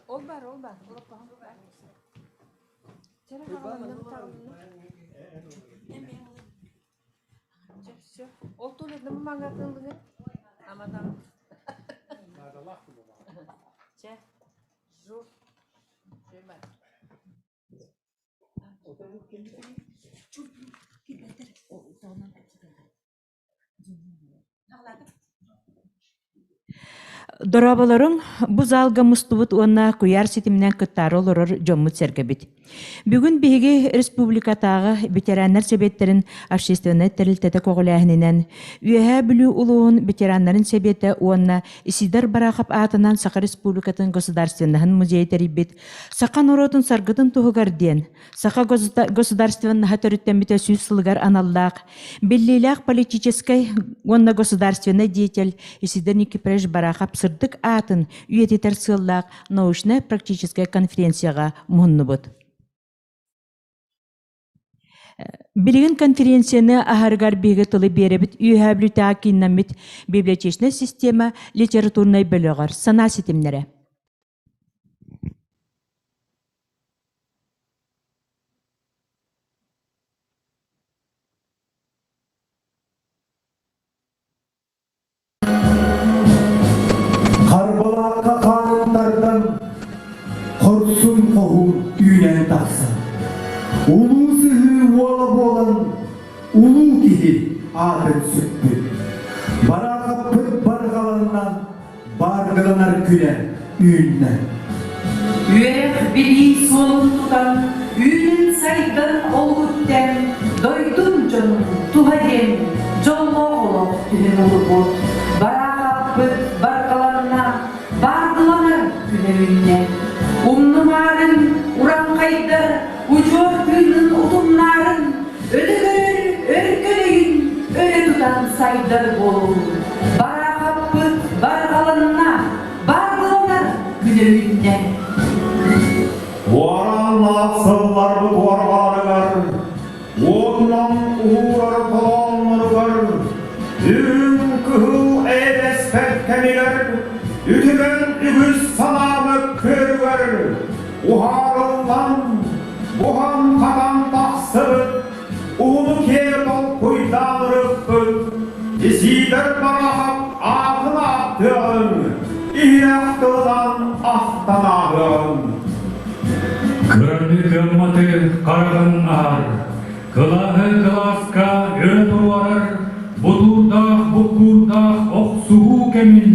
Ol бар. Çara havalandım tamamını. Все. Ol tuğledim mangatındığını. Ama tamam. Çe. Жур. Жемай. Дорабаларын бу залга мустубут уонна куяр ситимнен кыттары олорор жоммут сергебит. Бүгүн биһиги республикатагы ветераннар себеттерин общественный терилтете коголяһининен үөһэ бүлүү улуун ветераннарын себете уонна исидар барахап атынан Саха Республикатын государственныхын музей терибит. Сахан оротун саргытын туһугар диэн Саха государственныха төрүттэммите сүүс сылыгар аналлаах беллилээх политической уонна государственный деятель исидер Никипреш барахап сырдык атын үйетитер сыллаах научно-практическая конференцияга муннубут. Билигин конференцияны ахаргар биге тылы беребит үйәблүтә киннамит библиотечная система литературный бөлөгөр сана ситимнере. Карбалакка канындардан корсун когун үйнен таксын. Улуу болан улуу киди атын сүттү. Баракаппыт баргаланнан бардыланар күнә үйүннен. Үйерек били солун тутан, үйүнүн сайдан олгуттен, дойдун жонун тугаден, жолго олок түнүн улубут. Баракаппыт баргаланнан бардыланар күнә үйүннен. Умнумарын, уранкайдар, ужор күйнün удумнарын, ödegör, örköleyün, öre tutan sayдар болу. Барахаппыт баргаланна, бардыланар күнөйүнден. Оранлап сылларды борғарығар, оннан уғар қоланмырғар, үн күхіл әдеспәт кәмелер, үтіген үгіз санамы көргөр, уғарылдан, бұған қадан тақсырып, ұны келіп ал көйдағырып, есидір барахап ағын ақтығын, ирақтыдан ақтанағын. Кырны кымматы караган ар, кылағы кыласка өтуар, бұтурдақ бұқурдақ оқсуғу кемін,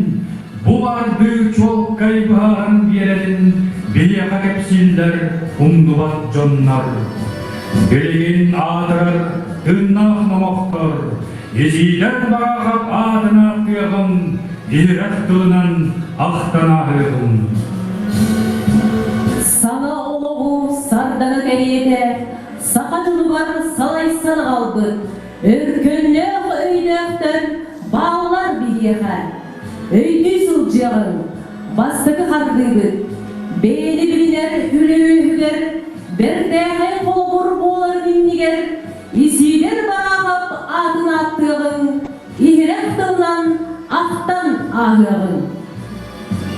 бұларды чол кайбағын беретін бияқа кепсілдер ұмдубат жоннар. Келеген адырар, тыннақ намақтар, езидер бағап адына қиығын, ирақтылынан ақтанағығын. Sana oluğu sardana teriyete, sakatını var salaysan aldı. Örkönlük öydöktön bağlar bir yeğen. Öydü sılcağın, bastıkı hardıydı. Beyni biliner, ülüğüger, berdeğe kolgur boğlar dinliger. İsiler bağap adın attığın, ihrektığından aktan ağığın.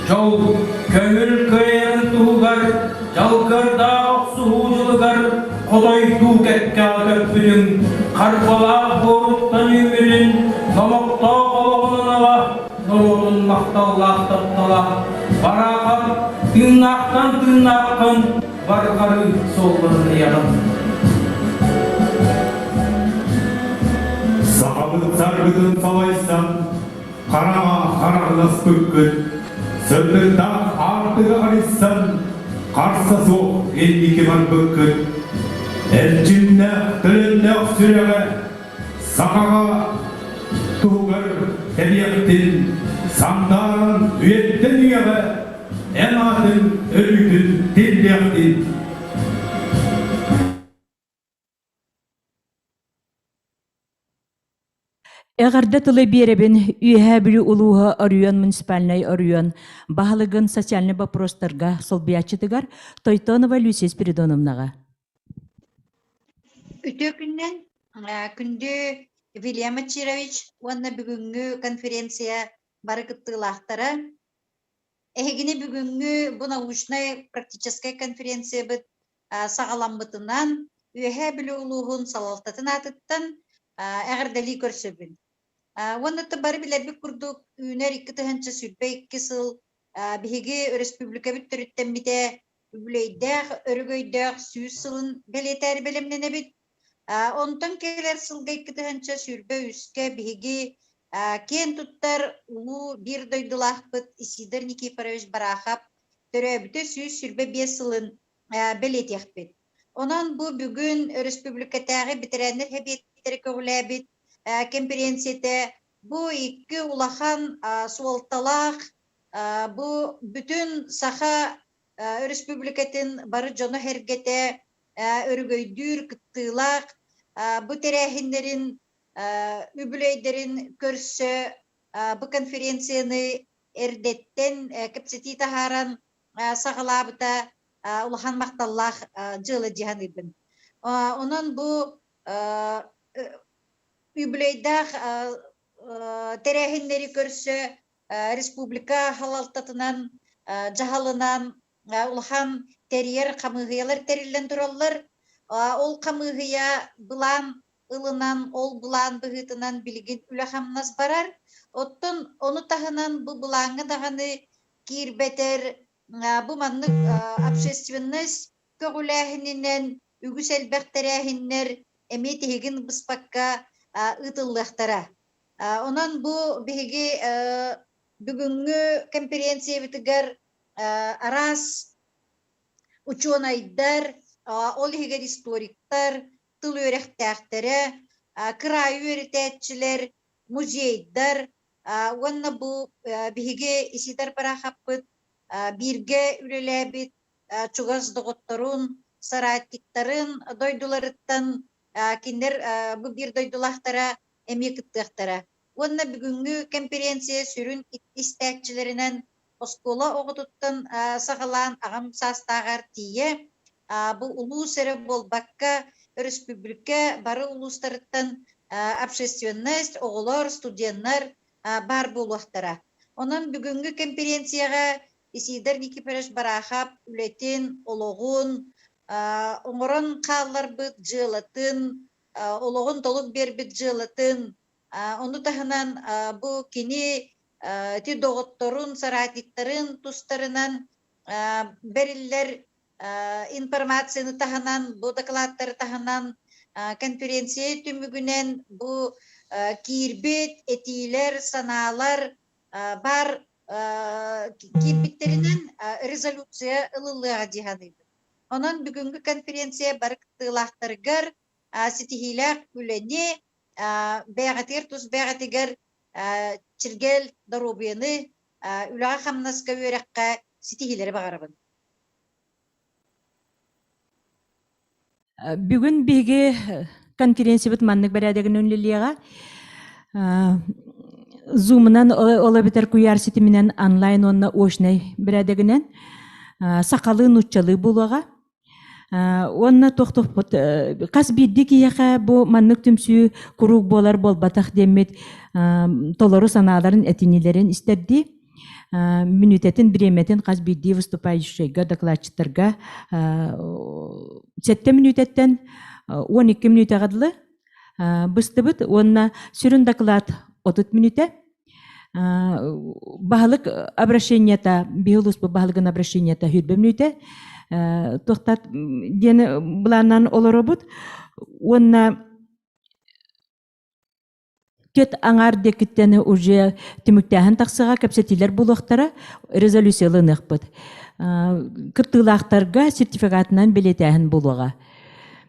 Жол көңіл көйен туғар, жалқырда суғылығар, қолай ту кәтке көппінің, қарбала қорыттан өмірін, намақта қолығынала, нұрудың мақталлақ таптала, барақап, тыңнақтан, барқары солғырын яғын. Сақабын саргыдын салайсан, қарама қарарлас бүккіт, Сөлдірдақ артығы қарайсан, қарса соқ елдеке бар бүккіт. Әлчіннәқ, түріннәқ сүрәғі, сақаға туғыр тәбияқтен, сандарын үйеттен үйеғі, ән атын өрігін тәбияқтен. Эгарда тылы беребин үйәһә бүлү улууһа орүйон муниципальный орүйон баһалыгын социальный вопростарга солбиячытыгар Тойтонова Люсия Спиридоновнага. Өтө күннен күндө Вильям Чирович уанна бүгүнгү конференция бары кыттыылаахтара. Эхигини бүгүнгү бу научная практическая конференция бит сагаламбытынан үөһэ биле улуухун салалтатын атыттан эгердели көрсөбүн. Оннотто бары билербик курдук үүнер 2 тыһынча сүрбе 2 сыл биһиги республика бүттөрүттен бите үбүлейдэх өрөгөйдэх сүүс сылын белетер белемненебит. Онтон келер сылга 2 тыһынча сүрбе үске биһиги кен туттар улуу бир дойдулаахпыт Исидор Никифорович Барахап төрөбүтө сүүс сүрбе 5 сылын белетехпит. Онан бу бүгүн республикатагы битеренер хебиеттери көгүлэбит конференцияте бу 2 улахан суолталаах бу бүтүн саха республикатын бары жоно хергете өргөйдүр кыттыылаах бу терехиндерин үбүлөйдерин көрсө бу конференцияны эрдеттен кепсети тахаран сагалабыта улахан макталлах жылы жиһаныбын. Онон бу үбүлөйдах терехиндери көрсө республика халалтатынан жаһалынан улахан терьер камыгыялар терилен тураллар. Ол камыгыя былан ылынан ол булан быгытынан билген үлахамнас барар. Оттон ону тахынан бу булаңы даганы кирбетер бу маннык общественность көгүлэхинен үгүселбектерехиннер эми тегин быспакка ытыллыктара. Онан бу биги бүгүнгү конференция битигер арас ученыйдар, ол хигер историктар, тыл өрехтәхтере, кырай өретәтчилер, музейдар, онна бу биги Исидор Барахаппыт бирге үлеләбит чугас доготторун, сараттиктарын дойдуларыттан киндер бу бир дойдулахтара эми кыттыктара. Онна бүгүнгү конференция сүрүн истәкчилеринен оскола огутуттан сагалан агам састагар тие бу улуу сере болбакка республика бары улустарыттан общественность, оголор, студенттар бар булуактара. Онан бүгүнгү конференцияга Исидор Никифорович Барахап үлетин, ологун, оңорон каалар бит жылатын, ологун толук бербит жылатын, ону тахынан бу кини ти доготторун, саратиктарын тустарынан бериллер информацияны тахынан, бу докладтары тахынан конференция түмүгүнен бу кирбит, этилер, санаалар бар кирбиттеринен резолюция ылылыга жиһаныбы. Онон бүгүнгү конференция барыктылактаргар ситихилак күлөне бәгатер тус бәгатигер чиргел дарубияны үлага хамнаска өрәккә ситихилери багарабын. Бүгүн биги конференция бит маннык берәдеген үнлилига Zoom'нан олабитер куярсити менен онлайн онна очный берәдегенен сакалы нуччалы булуга онна тохтоппут кас бидди кияка бу маннык түмсү курук болар болбатах демет толору санааларын этинилерин истерди минутетін биреметин кас бидди выступающийга докладчиттарга 7 минутеттен 12 минута гадлы быстыбыт онна сүрүн доклад 30 минута баһалык обращенията бихулус бу баһалыгын обращенията 20 минута тохтат дени буланан олоробут онна кет аңар декиттени уже түмүктәһен таксыга кепсетилер булуктара резолюциялынык кыртылактарга сертификатынан билетәһен булуга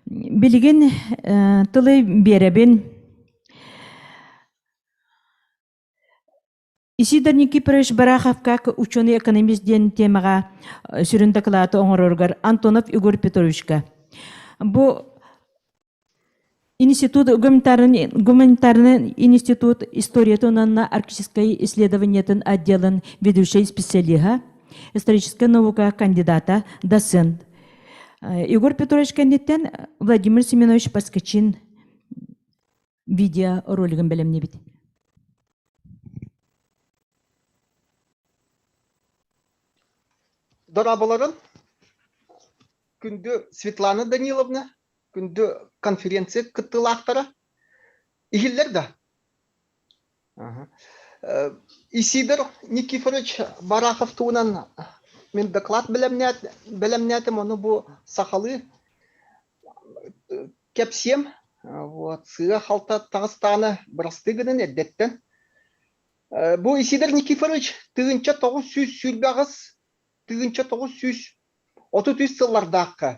билген тылы беребин Исидор Никифорович Барахов как ученый-экономист ден темага сүрүн доклады оңороргар Антонов Игорь Петровичка. Бу институт гуманитарный институт история-тонанна арктической исследованиятын отделын ведущий специалига, историческая наука кандидата, доцент. Игорь Петрович кандидаттен Владимир Семенович Паскачин видеоролигин белемне бит. дорабаларын күнді Светлана Даниловна, күнді конференция кыттылақтары игілер да. Исидор Никифорович Барахов туынан мен доклад білемнетім, оны бұл сақалы кепсем, сыға халта тағыстаны бірастығының әдеттен. Бұл Исидор Никифорович 1900 сүрбағыз, 1933 сыллардақы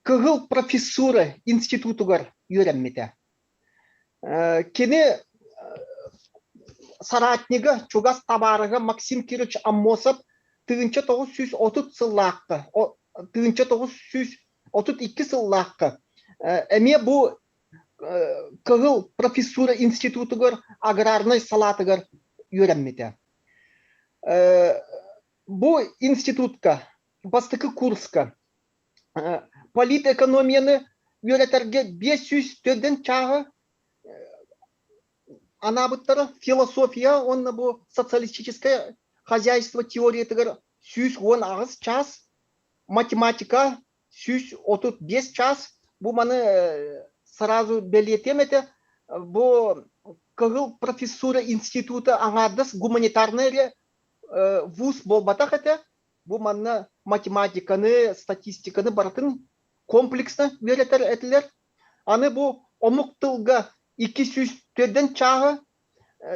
кығыл профессуры институтығыр үйренмеді. Кені Саратнегі Чугас табарығы Максим Кирович Аммосов 1930 сыллақы, 1932 сыллақы. Әме бұл кығыл профессура институтығыр аграрный салатығыр үйренмеді. Бұл институтқа, бастықы курсқа, политэкономияны үйретерге 500 төден чағы анабыттары философия, онны бұл социалистическое хозяйство теориятығыр 110 ағыз час, математика 135 час. Бұл маны сразу белетеметі, бұл кығыл профессура институты аңадыс гуманитарный вуз болбатақ әті. Бұл маны математиканы, статистиканы баратын комплексны веретер әтілер. Аны бұл омықтылға 200-ден чағы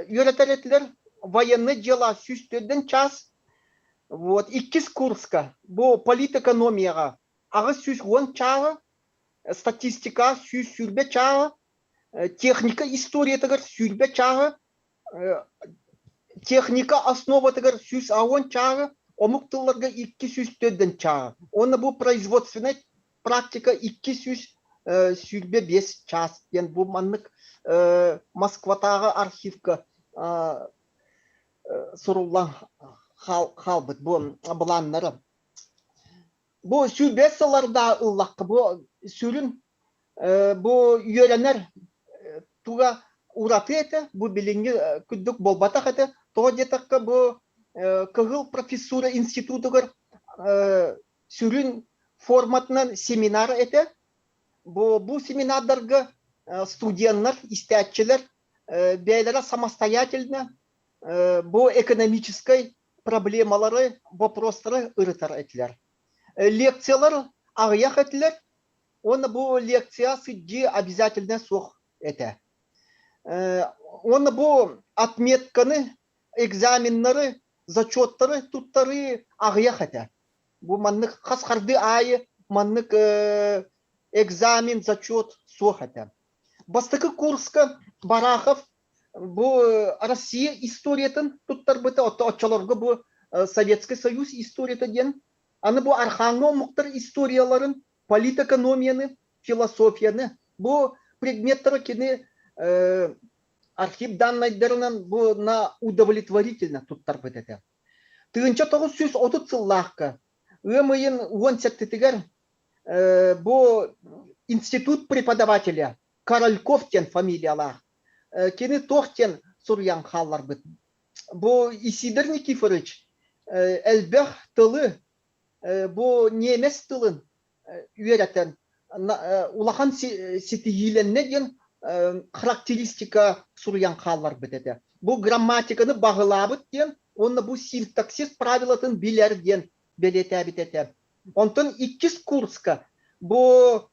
үйретер әтілер. Военный дела 100-ден час. 2 курска. Бұл политэкономияға ағыз 110 чағы. Статистика 100 сүрбе чағы. Техника историятығыр 100 чағы. Техника основатығыр 110 чағы. Омықтыларға 200-ден чағы. Оны бұл производственный практика 205 час. Ен бұл маннық Москватағы архивка сұрулан қалбыд бұланлары. Бұл сүрбесаларда ұллаққы, бұл сүрін, бұл үйеренер туға ураты еті, бұл білінгі күдік болбатақ еті, тоға детаққа бұл кығыл профессура институтығыр сүрін форматынан семинар еті. Бұл семинардарға студенттер, истәтчілер бәйлері самостоятельно бұл экономической проблемалары, вопростары ұрытар етілер. Лекциялар ағияқ етілер, оны бұл лекция сүдде обязательно соқ еті. Оны бұл отметканы, экзаменлары, зачеттары, туттары ағияқ еті. Бұл маннық қасқарды айы, маннық экзамен, зачет соқ еті. Бастықы курска Барахов бұл Россия историятын туттар бұты, отчаларға бұл Советский Союз историятын ден. Аны бұл архаңы мұқтыр историяларын, политэкономияны, философияны. Бұл предметтері кені архив данныйдарынан бұл на удовлетворительно туттар бұты. 1930 сыллаққа өмейін 17-тігер бұл институт преподавателя Корольков тен фамилиялар. Кені тоқтен сұрян қалар бұд. Бұл Исидор Никифорович әлбәқ тылы, бұл немес тылын үйеретін, улахан сетігіленне ден характеристика сұрян қалар бұд еді. Бұл грамматиканы бағылабыд ден, оны бұл синтаксис правилатын білер ден белеті әбіт еді. Онтын 2 курска бұл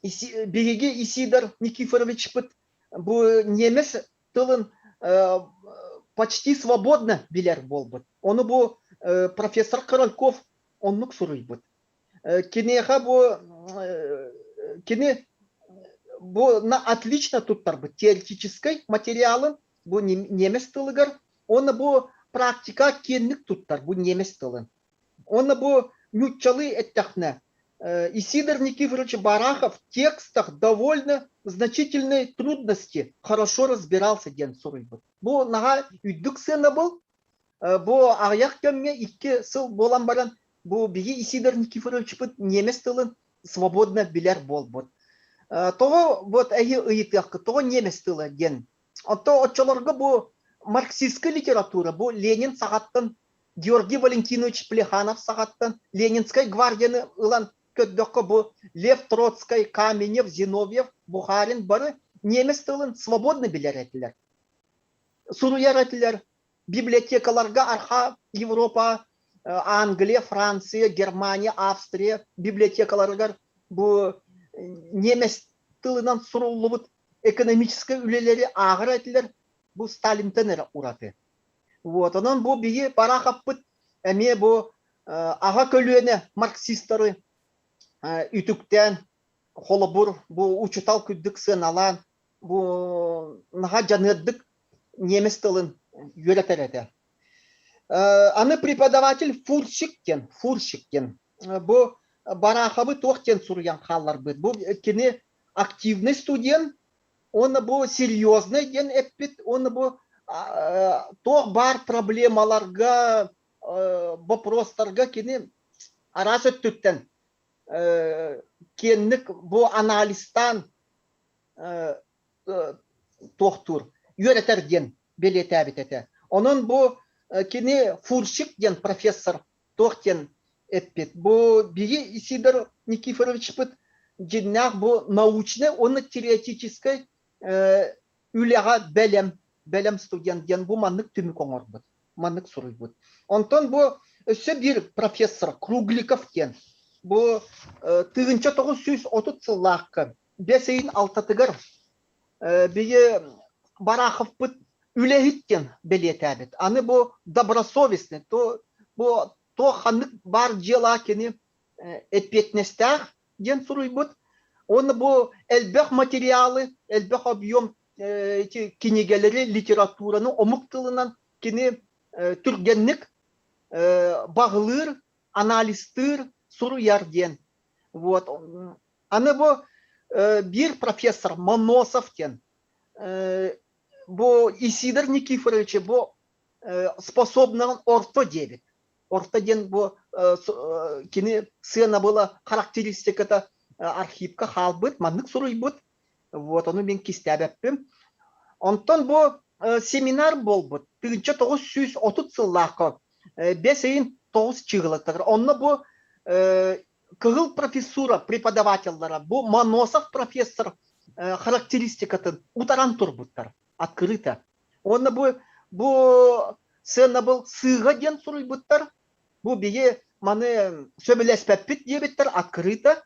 Береге Исидор Никифорович бұл немес тылын почти свободно билер бол бұд. Оны бұл профессор Корольков оннық сұрый бұд. Кенеға бұл на отлично туттар бұд. Теоретической материалын бұл немес тылығыр. Оны бұл практика кенлік туттар бұл немес тылын. Оны бұл нютчалы әттіқні. Исидор Никифорович Барахов в текстах довольно значительные трудности хорошо разбирался ден сұрый бұд. Бұл наға үйдік сені бұл, бұл ағаяқ көмге 2 сыл болан баран, бұл біге Исидор Никифорович бұд немес тылын свободно білер бол бұд. Тоғы әйі ұйытыққы, тоғы немес тылы ден. Отчаларға бұл марксистская литература, бұл Ленин сағаттың Георгий Валентинович Плеханов сағаттан, Ленинскай гвардияны ылан көддөккө бу Лев Троцкай, Каменев, Зиновьев, Бухарин бары немес тылын свободны билер этилер. Суруяр этилер. Библиотекаларга арха Европа, Англия, Франция, Германия, Австрия библиотекаларга бу немес тылынан суруллубут экономический үлелери агыр этилер. Бу Сталинтен ураты. Вот, онон бу бии барахаппыт, эме бу ага көлүөнө марксисттары үтүктен, холобур, бу учутал күддүк сыналан, бу наха жанырдык немес тылын үйрөтер. Аны преподаватель Фурщиктен. Бу барахабы тоқтен сурян халлар бит. Бу кини активный студент, он бу серьезный ден эппит, он бу то бар проблемаларга, вопростарга кини арас өттүттен. Кенник бу анализтан тоқтур. Үйрөтер ден белете битете. Онун бу кини Фурщик ден профессор тоқтен эппит. Бу биги Исидор Никифорович пыт жиннах бу научный, он теоретический үлега белем студент ден бу маннык түмүк оңор бут. Маннык суруй бут. Онтон бу өсө бир профессор Кругликов ден. Бу 1930 сыллакка 5-6 тыгыр биги Барахов пыт үлехиттен белетәбет. Аны бу добросовестный, бу ханнык бар жела кені эппетнестәр ден суруй бут. Оны бу элбэх материалы, элбэх объем кинегелери литератураны омук тылынан кені түргенник бағылыр, анализтыр суруяр ден. Вот. Аны бу бир профессор Моносов ден. Бу Исидор Никифорович бу способный орто дебит. Орто ден бу кини сына была характеристиката архивка халбыт, маннык суруй бут. Вот, onu мен кистәбәппем. Онтон бу семинар болбут. 1930 сыллакы 5-9 чыгылыктыр. Онны бу кыгыл профессура преподавательлары, бу Моносов профессор характеристикатын утаран турбуттар. Открыто. Онны бу сына был сыга ден суруй буттар. Бу бие маны сөмелеспеппит дебиттер открыто.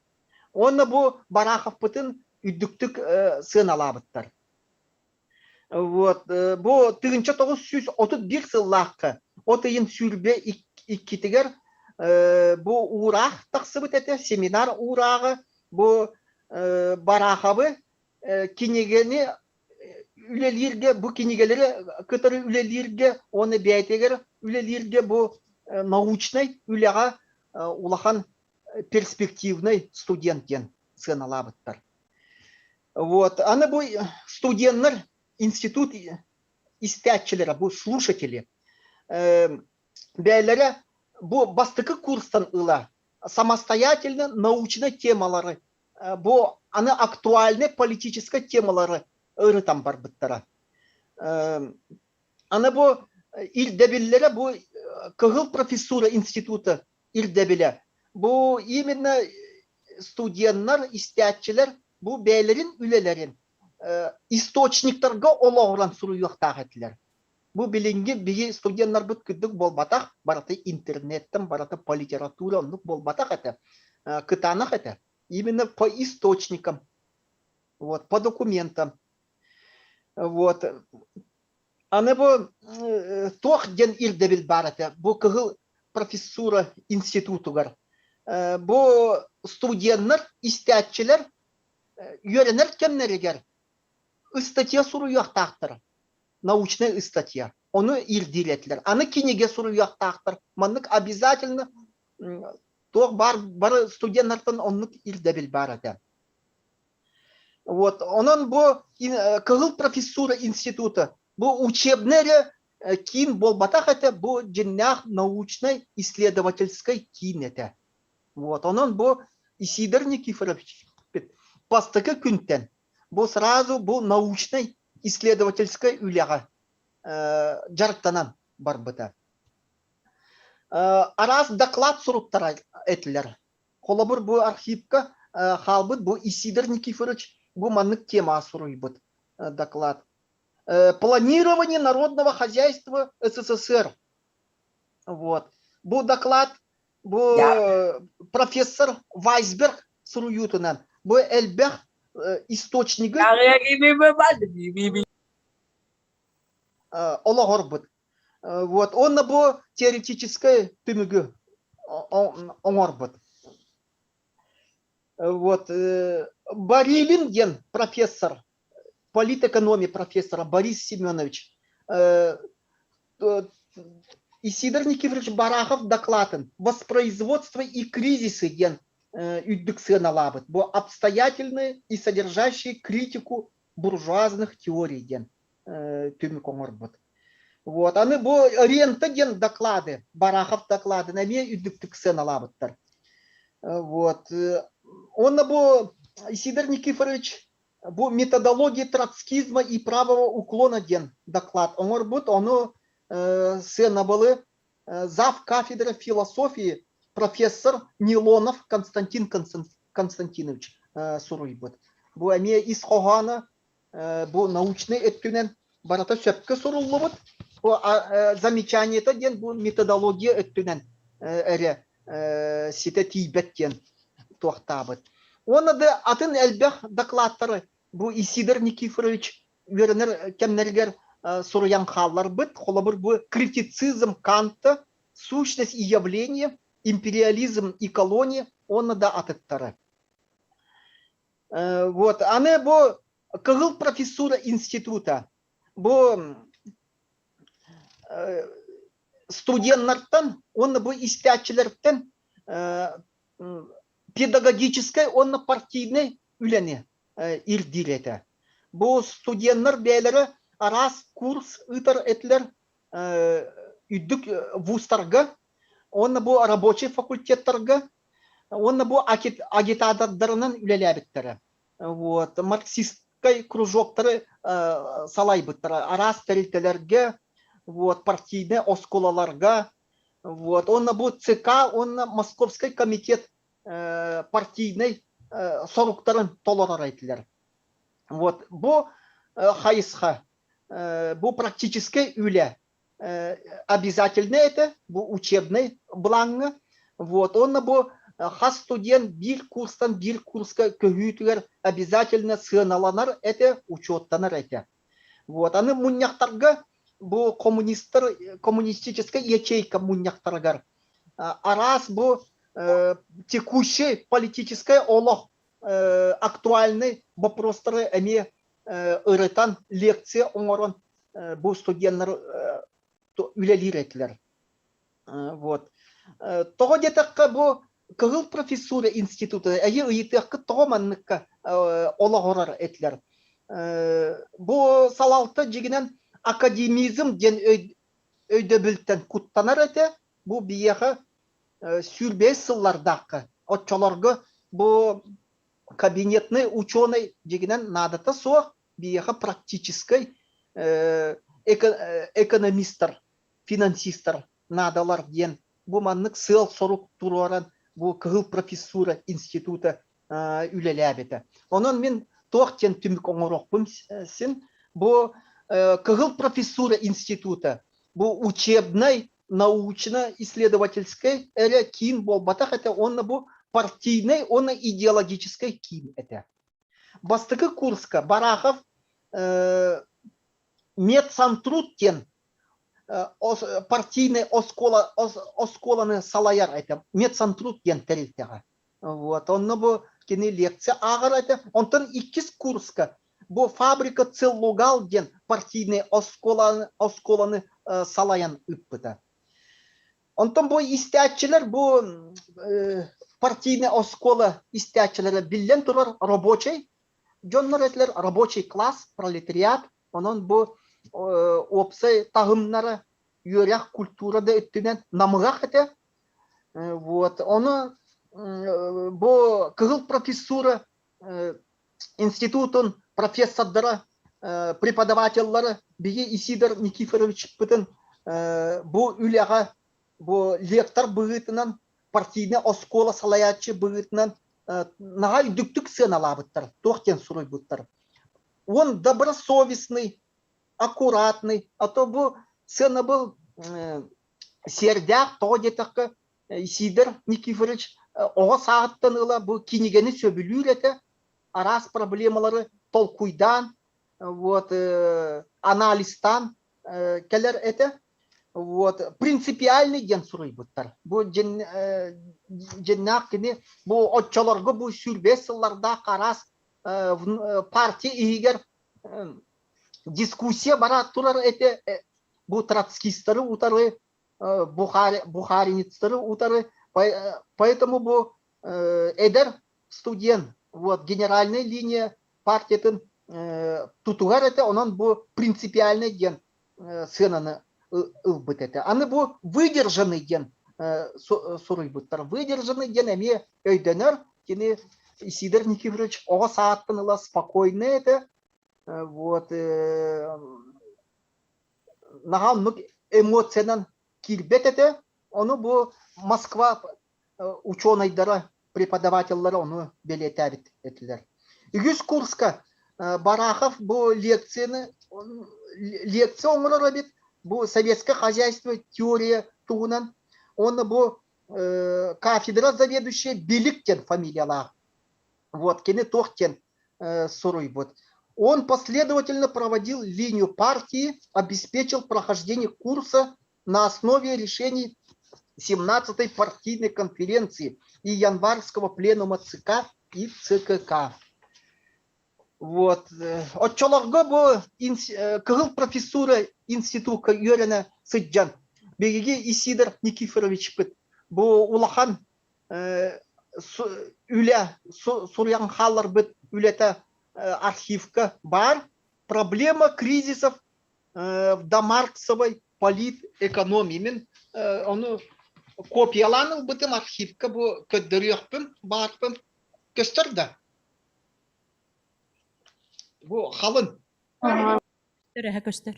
Онны бу Барахов пытын үддүктүк сыналабыттар. Вот, бу 1931 сыллакка отыйын сүрбе иккитигер бу урах тақсыбыт эте, семинар урагы, бу Бараховы кинегени үлелерге, бу кинегелери кытыры үлелерге, оны бәйтегер үлелерге бу научный үлега улахан перспективный студенттен сыналабыттар. Вот, аны бу студенттер институт истәтчелері, бу слушатели, бәйлері бу бастыкы курстан ыла, самостоятельно научный темалары, бу аны актуальны политической темалары ырытан бар бұттара. Аны бу ирдебеллері, бу кығыл профессура институты ирдебелі, бу именно студенттер, истәтчелер, бу бәйлерин үлелерин источниктарга олоғыран суруюқтақ етілер. Бу билинги бии студенттер бұт күддік болбатақ, бараты интернеттен, бараты по литература онлық болбатақ еті, кытанақ еті. Именно по источникам, вот, по документам. Вот. Аны бу тоқ ден ирдебіл бар еті, бу кығыл профессура институтугар. Бу студенттер, истәтчелер, үйренер кемнерегер. Статья суруяқтақтыр. Научная статья. Оны ирдилетлер. Аны кинеге суруяқтақтыр. Маннык обязательно тоқ бар студенттертен оннык ирдебил бар еді. Вот. Онын бу кығыл профессура институты. Бу учебнері кин болбатақ еді. Бу жиннақ научной исследовательской кин еді. Вот. Онын бу Исидор Никифорович пастықы күнттен. Бу сразу бу научный исследовательской үлеға жарықтанан бар бұта. Арас доклад суруптар этилер. Холобур бу архивка халбыт бу Исидор Никифорович бу маннык тема суруйбыт доклад. Планирование народного хозяйства СССР. Вот. Бу доклад бу профессор Вайсберг суруютунан. Бу элбех источниги олагорбыт. Вот. Он бу теоретическое тымыгы оңорбыт. Вот. Барилин ген профессор, политэкономии профессора Борис Семенович. Исидор Никифорович Барахов докладын «Воспроизводство и кризисы» ген юддиксионалабыт. Бу обстоятельные и содержащие критику буржуазных теорий ген тымык оңорбыт. Вот. Аны бу рента ген доклады, Барахов доклады, наме юддиксионалабыттар. Вот. Он бу Исидор Никифорович бу методология троцкизма и правого уклона ген доклад. Оңорбыт, оно сына были зав кафедры философии профессор Нилонов Константин Константинович суруйбыт. Бу эме исхогана бу научный эттүнен барата сөпкө суруллубут. Бу замечание это ген бу методология эттүнен эре сите тибеттен туактабыт. Оны да атын элбех докладтары бу Исидор Никифорович Вернер Кемнергер суруян халлар быт, холобур бу критицизм Канта, сущность и явление, империализм и колония, оны да атыттары. Вот, аны бу кыгыл профессура института, бу студенттардан, оны бу истячилерден педагогической, оны партийный үлене ирдилеті. Бу студенттар бәлері арас курс ытар этлер үддік вустарға, оны бу рабочий факультеттарға, оны бу агитатордарынан үлеләбіттері. Вот, марксистскай кружоктары салай бұттары, арас тәрілтелерге, вот, партийный осколаларға, вот, оны бу ЦК, оны Московский комитет партийный соруктарын толорар айтылар. Вот, бу хайысха, бу практически үле. Обязательно это, бу учебный бланга. Вот, он бу хас студент бир курстан бир курска көгүтүгер обязательно сыналанар это учеттанар это. Вот, аны муньяктарга бу коммунистическая ячейка муньяктаргар. Арас бу текущий политический олох актуальный вопросы эми ырытан лекция оңорон бу студенттер үлелир этилер. Вот. Того детекка бу кыгыл профессура института эйе ыйтыкка тогоманныкка олагорар этилер. Бу салалты жигинен академизм ден өйдө билтен куттанар эте бу бияха сүрбес сыллардакы отчолорго бу кабинетный ученый жигинен надата со бияха практической экономистер, финансистер надалар ден бу маннык сыл сорук тураран бу кыгыл профессура института үлеләбете. Онон мен тоқтен түмік оңырокпым сен бу кыгыл профессура института бу учебный научно-исследовательской эре кин болбатах это он бу партийный, он идеологический кин это. Бастыкы Курска Барахов медсантруд тен партийный осколаны салаяр это медсантруд тен терилтега. Вот он бу кини лекция агар это. Онтон иккис Курска бу фабрика целлугал ден партийный осколаны салаян ыппыта. Онтон бу истячилер бу партийный оскола истячилер биллен турар рабочий жоннор этлер рабочий класс пролетариат онон бу опсай тагымнары юрях культурада өттүнен намыгак эте. Вот оны бу кыгыл профессура институтун профессордары преподавательлары бие Исидор Никифорович бутын бу үлега бу лектор быгытынан партийный оскола салаячы быгытынан нага үдүктүк сыналабыттар, тохтен суруйбуттар. Он добросовестный, аккуратный, а то бу сына был сердяк, то где-то Сидор Никифорович оға сағыттан ыла бу кинигени сөбүлүр эте, арас проблемалары толкуйдан, вот, анализтан келер эте, вот, принципиальный ден суруйбуттар. Бу женнак кини бу отчолорго бу сүрбесылларда карас партия игер дискуссия бара турар эте, бу троцкисттары утары, бухариництары утары, поэтому бу эдер студент, вот, генеральная линия партиятын тутугар эте, онон бу принципиальный ден сынаны ылбыт эте. Аны бу выдержанный ден суруйбуттар. Выдержанный ден эме өйдөнөр, кини Сидор Никифорович ого сааттын ыла спокойный эте, вот, наган эмоциянан кирбет эте, ону бу Москва ученыйдары, преподавательлары ону белетәбит этилер. Үгүз Курска Барахов бу лекция оңырыр бит, бу советское хозяйство теория тугунан, оны бу кафедра заведующий Беликтен фамилияла. Вот, кені тохтен суруйбут. Он последовательно проводил линию партии, обеспечил прохождение курса на основе решений 17-й партийной конференции и январского пленума ЦК и ЦКК. Вот. Отчолорго бу кыгыл профессура института йөренә сыджан. Бегеге Исидор Никифорович бит. Бу улахан үлә сурян халлар бит үләтә архивка бар. Проблема кризисов в домарксовой политэкономии. Мен оны копияланыл битем архивка бу көддөрөкпүм, барпым, көстөрдө. Бу халын. Төрәһә көстөр.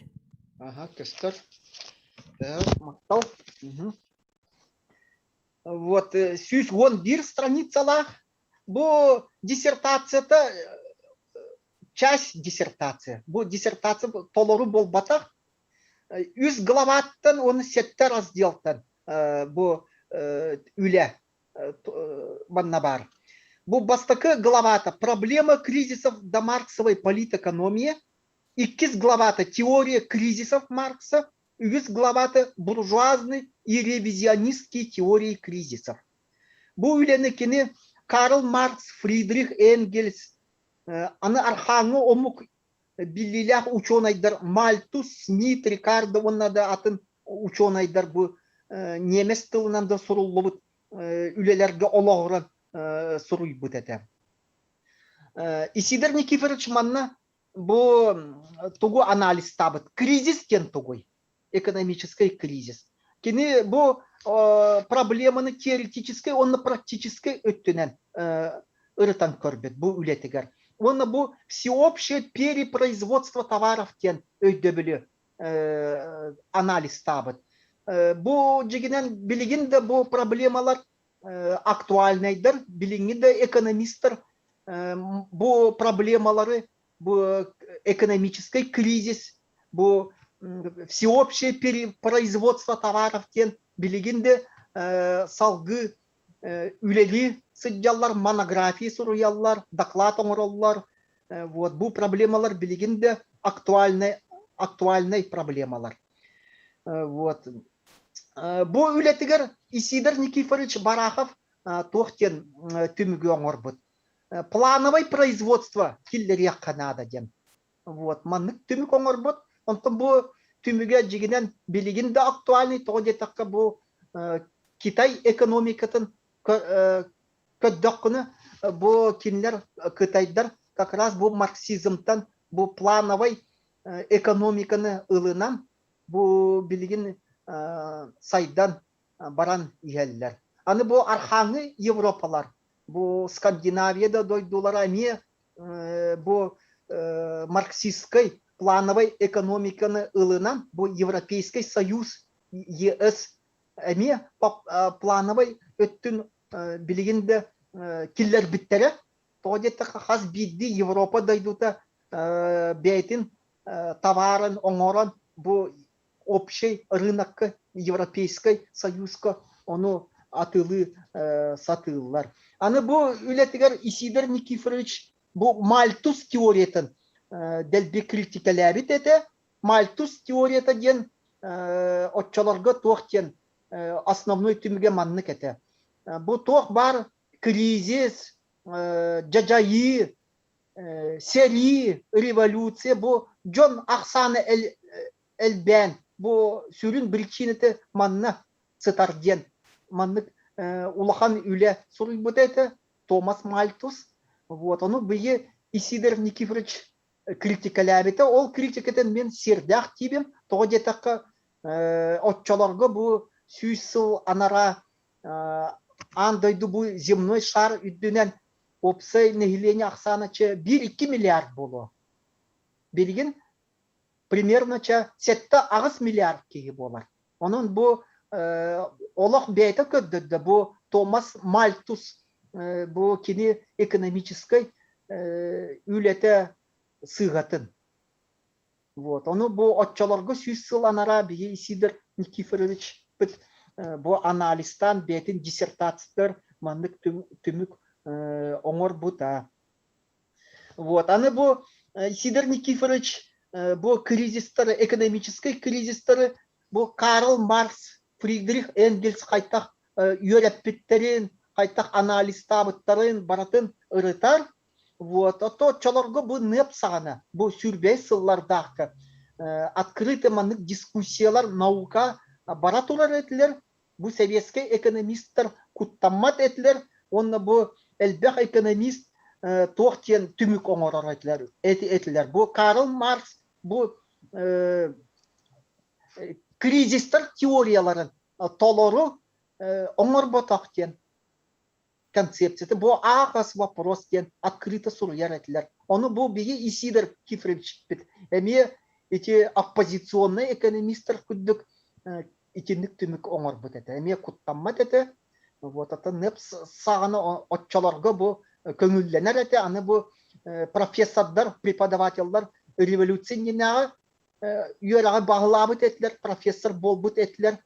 Ага, көстөр. Мактау. Вот, 111 страницалар. Бу диссертацияда часть диссертация. Бу диссертация толору болбата. 100 главаттан оны 7 разделтан бу үлә манна бар. Бу бастакы главата проблема кризисов до марксовой политэкономии, 2 главата теория кризисов Маркса, 100 главата буржуазный и ревизионистские теории кризисов. Бу үләнекене Карл Маркс, Фридрих Энгельс, аны архаңы омук биллилях ученыйдар Мальтус, Смит, Рикардо, оннада атын ученыйдар бу немес тылынан да суруллубут үлелерге ологоран суруйбут эте. Исидор Никифорович манна бу тугу анализ табыт. Кризис кен тугуй. Экономический кризис. Кини бу проблеманы теоретической, онны практической өттүнен ырытан көрбет бу үлетигер. Онны бу всеобщее перепроизводство товаров кен өйдөбүлү анализ табыт. Бу жигинен билигинде бу проблемалар актуальныйдыр, билигинде экономисттер бу проблемалары, бу экономический кризис, бу всеобщее перепроизводство товаров кен билигинде салгы үлели сыджаллар, монография суруяллар, доклад оңороллар. Вот бу проблемалар билигинде актуальный проблемалар. Вот. Бу үлетигер Исидор Никифорович Барахов тохтен түмүгө оңорбут. Плановое производство киллерия канада ден. Вот, маннык түмүк оңорбут. Онтон бу түмүгө жигинен билигинде актуальный тоодетакка бу Китай экономикатын көддөккүнү бу кинлер Кытайдар как раз бу марксизмтан бу плановый экономиканы ылынан бу билигин сайдан баран иеллер. Аны бу архаңы Европалар, бу Скандинавияда дойдулар ами бу марксистской плановой экономиканы ылынан бу Европейский Союз, ЕС эми плановый өттүн билигинде киллер биттере тоодетте хас бидди Европа дайдута бейтин товарын оңорон бу общий рынокка Европейской Союзка ону атылы сатылар. Аны бу үлетигер Исидор Никифорович бу Мальтус теориятын делби критикалабит эте. Мальтус теорията ден отчаларга тоқтен основной түміге маннык эте. Бу тоқ бар кризис, жажайы, сери, революция, бу жон ақсаны элбен, бу сүрін причинеті манна цитарден. Маннык улахан үле сурый бут эте Томас Мальтус. Вот, ону бие Исидор Никифорович критикалабите, ол критикатен мен сердах тибем, тоғы детаққа отчаларга бу сүйсіл анара андайды бу земной шар үддінен опсай нехилени ақсаны 1-2 миллиард болу. Берген примерно 7-8 миллиард кеге болар. Onun bu олақ бейті көддірді, bu Томас Мальтус bu kini экономической үлеті сыгатын. Вот. Onu bu отчаларга сүйсіл анара бие Исидор Никифорович bu анализтан бетин диссертациялар маннык түмүк оңор бута. Вот. Аны bu Исидор Никифорович bu кризистары, экономический кризистары bu Карл Маркс, Фридрих Энгельс кайтак үйрөппиттерин, кайтак анализ табыттарын баратын ырытар. Вот, ото чолорго бу неп сагана, бу сүрбей сыллардакы открытый маннык дискуссиялар наука баратулар этилер, бу советский экономисттер куттаммат этилер, онна бу элбек экономист тоқтен түмүк оңорор этилер. Бу Карл Маркс, бу кризистер теорияларын толору оңор ботактен концепцияты. Бу ағас вопрос ден открыто суруяр этилер. Оны бу биги Исидор Никифорович бит. Эми эти оппозиционный экономисттер күддүк итинник түмүк оңор бут эте. Эми куттаммат эте. Вот ата неп саганы отчаларга бу көңүлленер эте. Аны бу профессордар, преподавательдар революционнага үйөрага багылабыт этилер, профессор болбут этилер.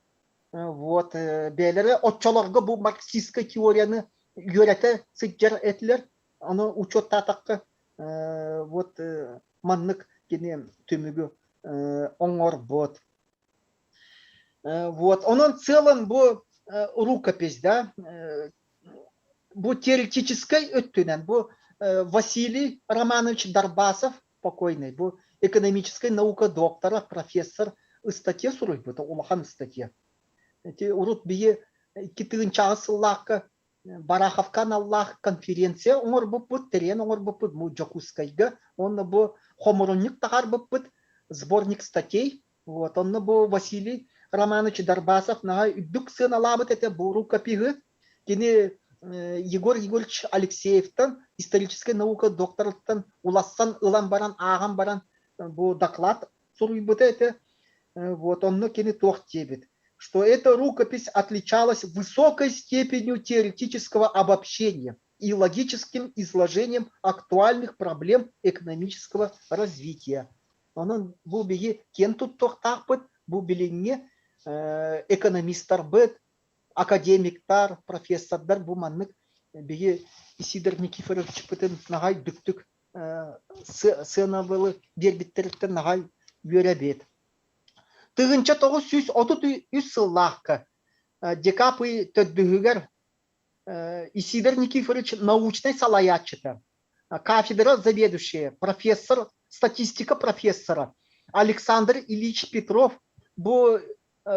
Вот белери отчаларга бу марксистский теорияны үйөрете сыджар этилер. Аны учет татакка вот маннык кене түмүгү оңор бот. Вот онун целым бу рукопись, да, бу теоретической өттүнен бу Василий Романович Дарбасов покойный, бу экономической наука доктора, профессор статья суруй бу, улахан статья. Эти урут бие 2-нчы сыллакка Бараховкан Аллах конференция оңор буппут, терен оңор буппут, бу Жокускайга, онны бу хоморонник тагар буппут, сборник статей. Вот, онны бу Василий Романович Дарбасов нага үддүк сын алабыт эте бу рукопиги. Кини Егор Егорович Алексеевтан, историческая наука докторлыктан улассан ылан баран, аган баран бу доклад суруйбыт эте. Вот, онны кини тох тебит, что эта рукопись отличалась высокой степенью теоретического обобщения и логическим изложением актуальных проблем экономического развития. Onun bu bilgi ken tuttuqtaq bit, bu bilinge экономисттар бит, академиктар, профессордар bu manныk bilgi Исидор Никифорович битин нагай дүктүк сынабылы бербиттериктен нагай үйрөбет. 1933 сыллаққа декапы төддігігер Исидор Никифорович научный салаятчыты, кафедра заведующая, профессор, статистика профессора Александр Ильич Петров bu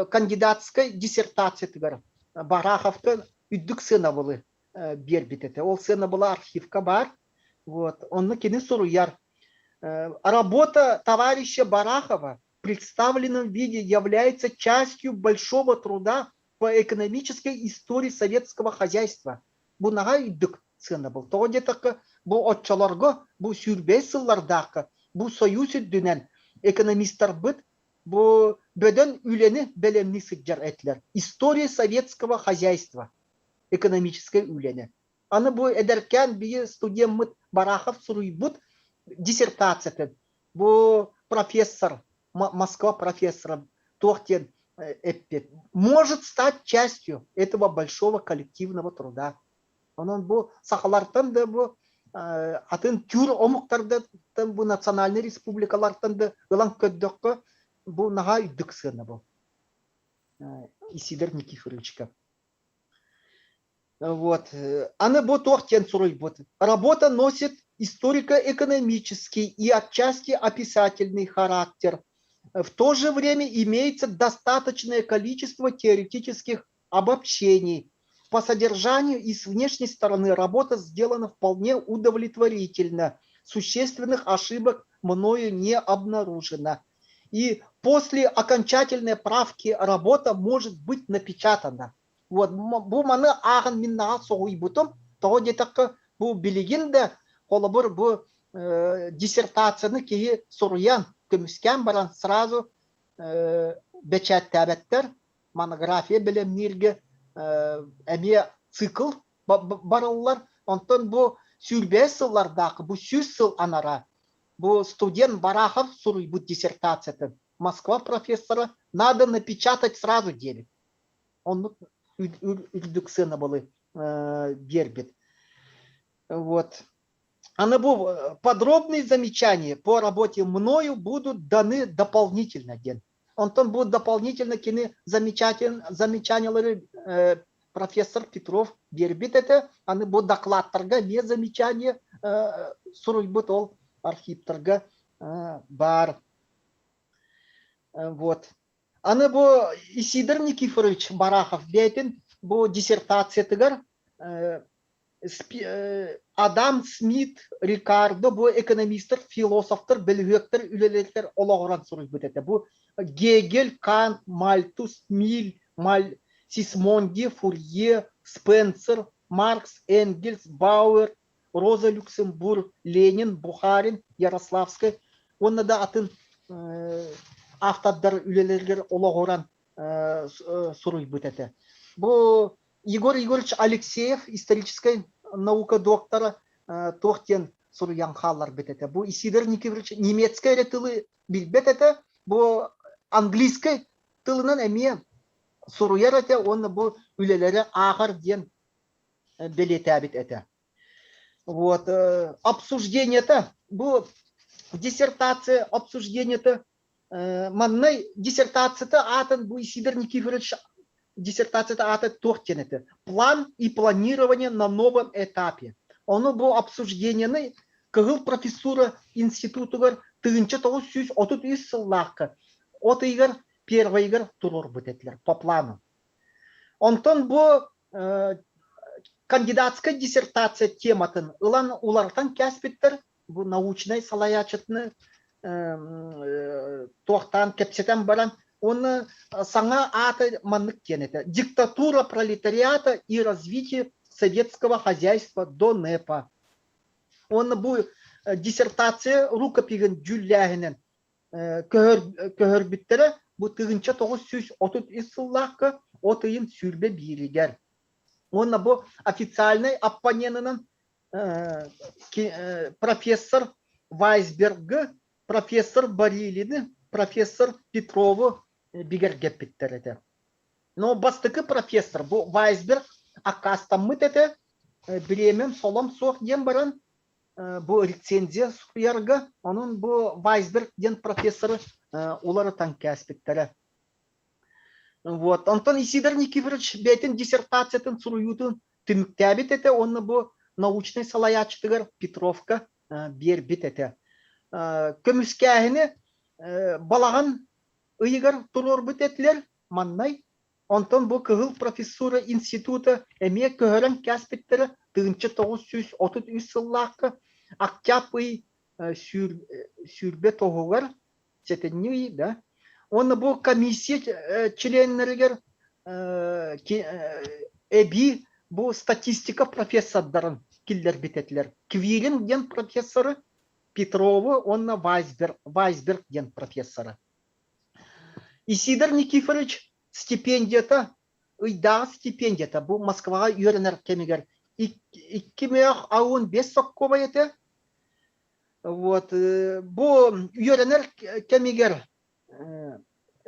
кандидатской диссертация Бараховка үддік сынабылы бербитете. Ол сынабылы архивка бар. Вот. Онны кені суруяр. Работа товарища Барахова в представленном виде является частью большого труда по экономической истории советского хозяйства. Бу нага үддік сынабыл. Тоғы детақы bu отчаларга, bu сүрбей сыллардақы, bu союз үддінен экономисттар бит, бу бөдөн үлени белемни сыджар этлер. История советского хозяйства. Экономическое үлени. Аны бу эдеркен бие студент Барахов суруйбут диссертацияты. Бу профессор, Москва профессор Тохтен Эппет, может стать частью этого большого коллективного труда. Он бу сахалартан да бу атын тюр омуктарды бу национальный республикалартан да ылан көддөккө бу нага үддүк сына бу. Исидор Никифоровичка. Вот. Аны бу Тохтен суруйбут. Работа носит историко-экономический и отчасти описательный характер. В то же время имеется достаточное количество теоретических обобщений. По содержанию и с внешней стороны работа сделана вполне удовлетворительно. Существенных ошибок мною не обнаружено. И после окончательной правки работа может быть напечатана. Вот, бу маны ағын миннаға соғуй бұтым, того детаққа бу билигинде, қолабыр бу диссертацияны кейі соруян, көміскен баран сразу бечәт тәбәттер, монография білемнерге әме цикл барылар, онтан бу сүрбе сыллардақы, бу сүз сыл анара, бу студент Барахов соруй бу диссертацияты, Москва профессора, надо напечатать сразу 9. Он үрдүксына болы бербит. Вот. Подробные замечания по работе мною будут даны дополнительно. Он будет дополнительно кини замечания профессор Петров бербит это. Они будут докладтарга не замечания суруйбут ол архивтарга бар. Вот. Аны бу Исидор Никифорович Барахов бейтин бу диссертация тыгар Адам Смит Рикардо бу экономисттер, философтер, билгектер, үлелектер ологоран суруй бетете. Бу Гегель, Кант, Мальтус, Миль, Сисмонди, Фурье, Спенсер, Маркс, Энгельс, Бауэр, Роза Люксембург, Ленин, Бухарин, Ярославский. Он да атын автодар үлелергер ологоран суруй бетете. Бу Егор Егорович Алексеев, историческая наука доктора, Тохтен суруян халлар бетете. Бу Исидор Никифорович немецкая тылы билбетете, бу английской тылынан эме суруяр эте, он бу үлелери агар ден белетебит эте. Вот. Обсуждение-то, бу диссертация, обсуждение-то, манной диссертация-то атын бу Исидор Никифорович диссертация-то атын Тохтен это. План и планирование на новом этапе. Оно было обсуждение, кыгыл профессура института тыгынча тоғыз сүз отут үз сыллаққа. От игер, первый игер турор бітетлер по плану. Онтон бұл кандидатская диссертация тематын ылан улартан кәспеттер, бұл научный салаячытны тоқтан кепсетен баран, оны саңа аты маннык тенеті. Диктатура пролетариата и развитие советского хозяйства до НЭПа. Он бұл диссертация рукопигін жүлләгінен көрбіттері бұл тығынша 930 сыллаққа отыйын сүрбе бейрегер. Он бұл официальный оппонентінің профессор Вайсбергі, профессор Барилины, профессор Петрову бигергеп біттереді. Но бастықы профессор бұл Вайсберг акастаммыт әті біремен солом соқ ден баран бұл рецензия сұқиярға, оның бұл Вайсберг ден профессоры олары танкәс біттері. Вот. Антон Исидор Никифорович бәйтін диссертациятын сұруютын түміктәбіт әті, оны бұл научный салаячтығыр Петровка бербіт әті. Көміскәхіні балаған ұйығыр тұрор бұт әтілер, маннай. Онтон бұл кығыл профессура института әме көхірін кәспеттері 1933 сыллаққа ақтяп ұй сүрбе тоғығыр сетенне ұй, да? Оны бұл комиссия членлерігер әбі бұл статистика профессордарын келдер бететілер. Квилин ден профессоры Петрову, онна Вайсберг ден профессоры. Исидор Никифорович стипендията, ыйдағы стипендията, бұл Москваға үйренер кемегер. 2015 сокко байеті. Вот, бұл үйренер кемегер.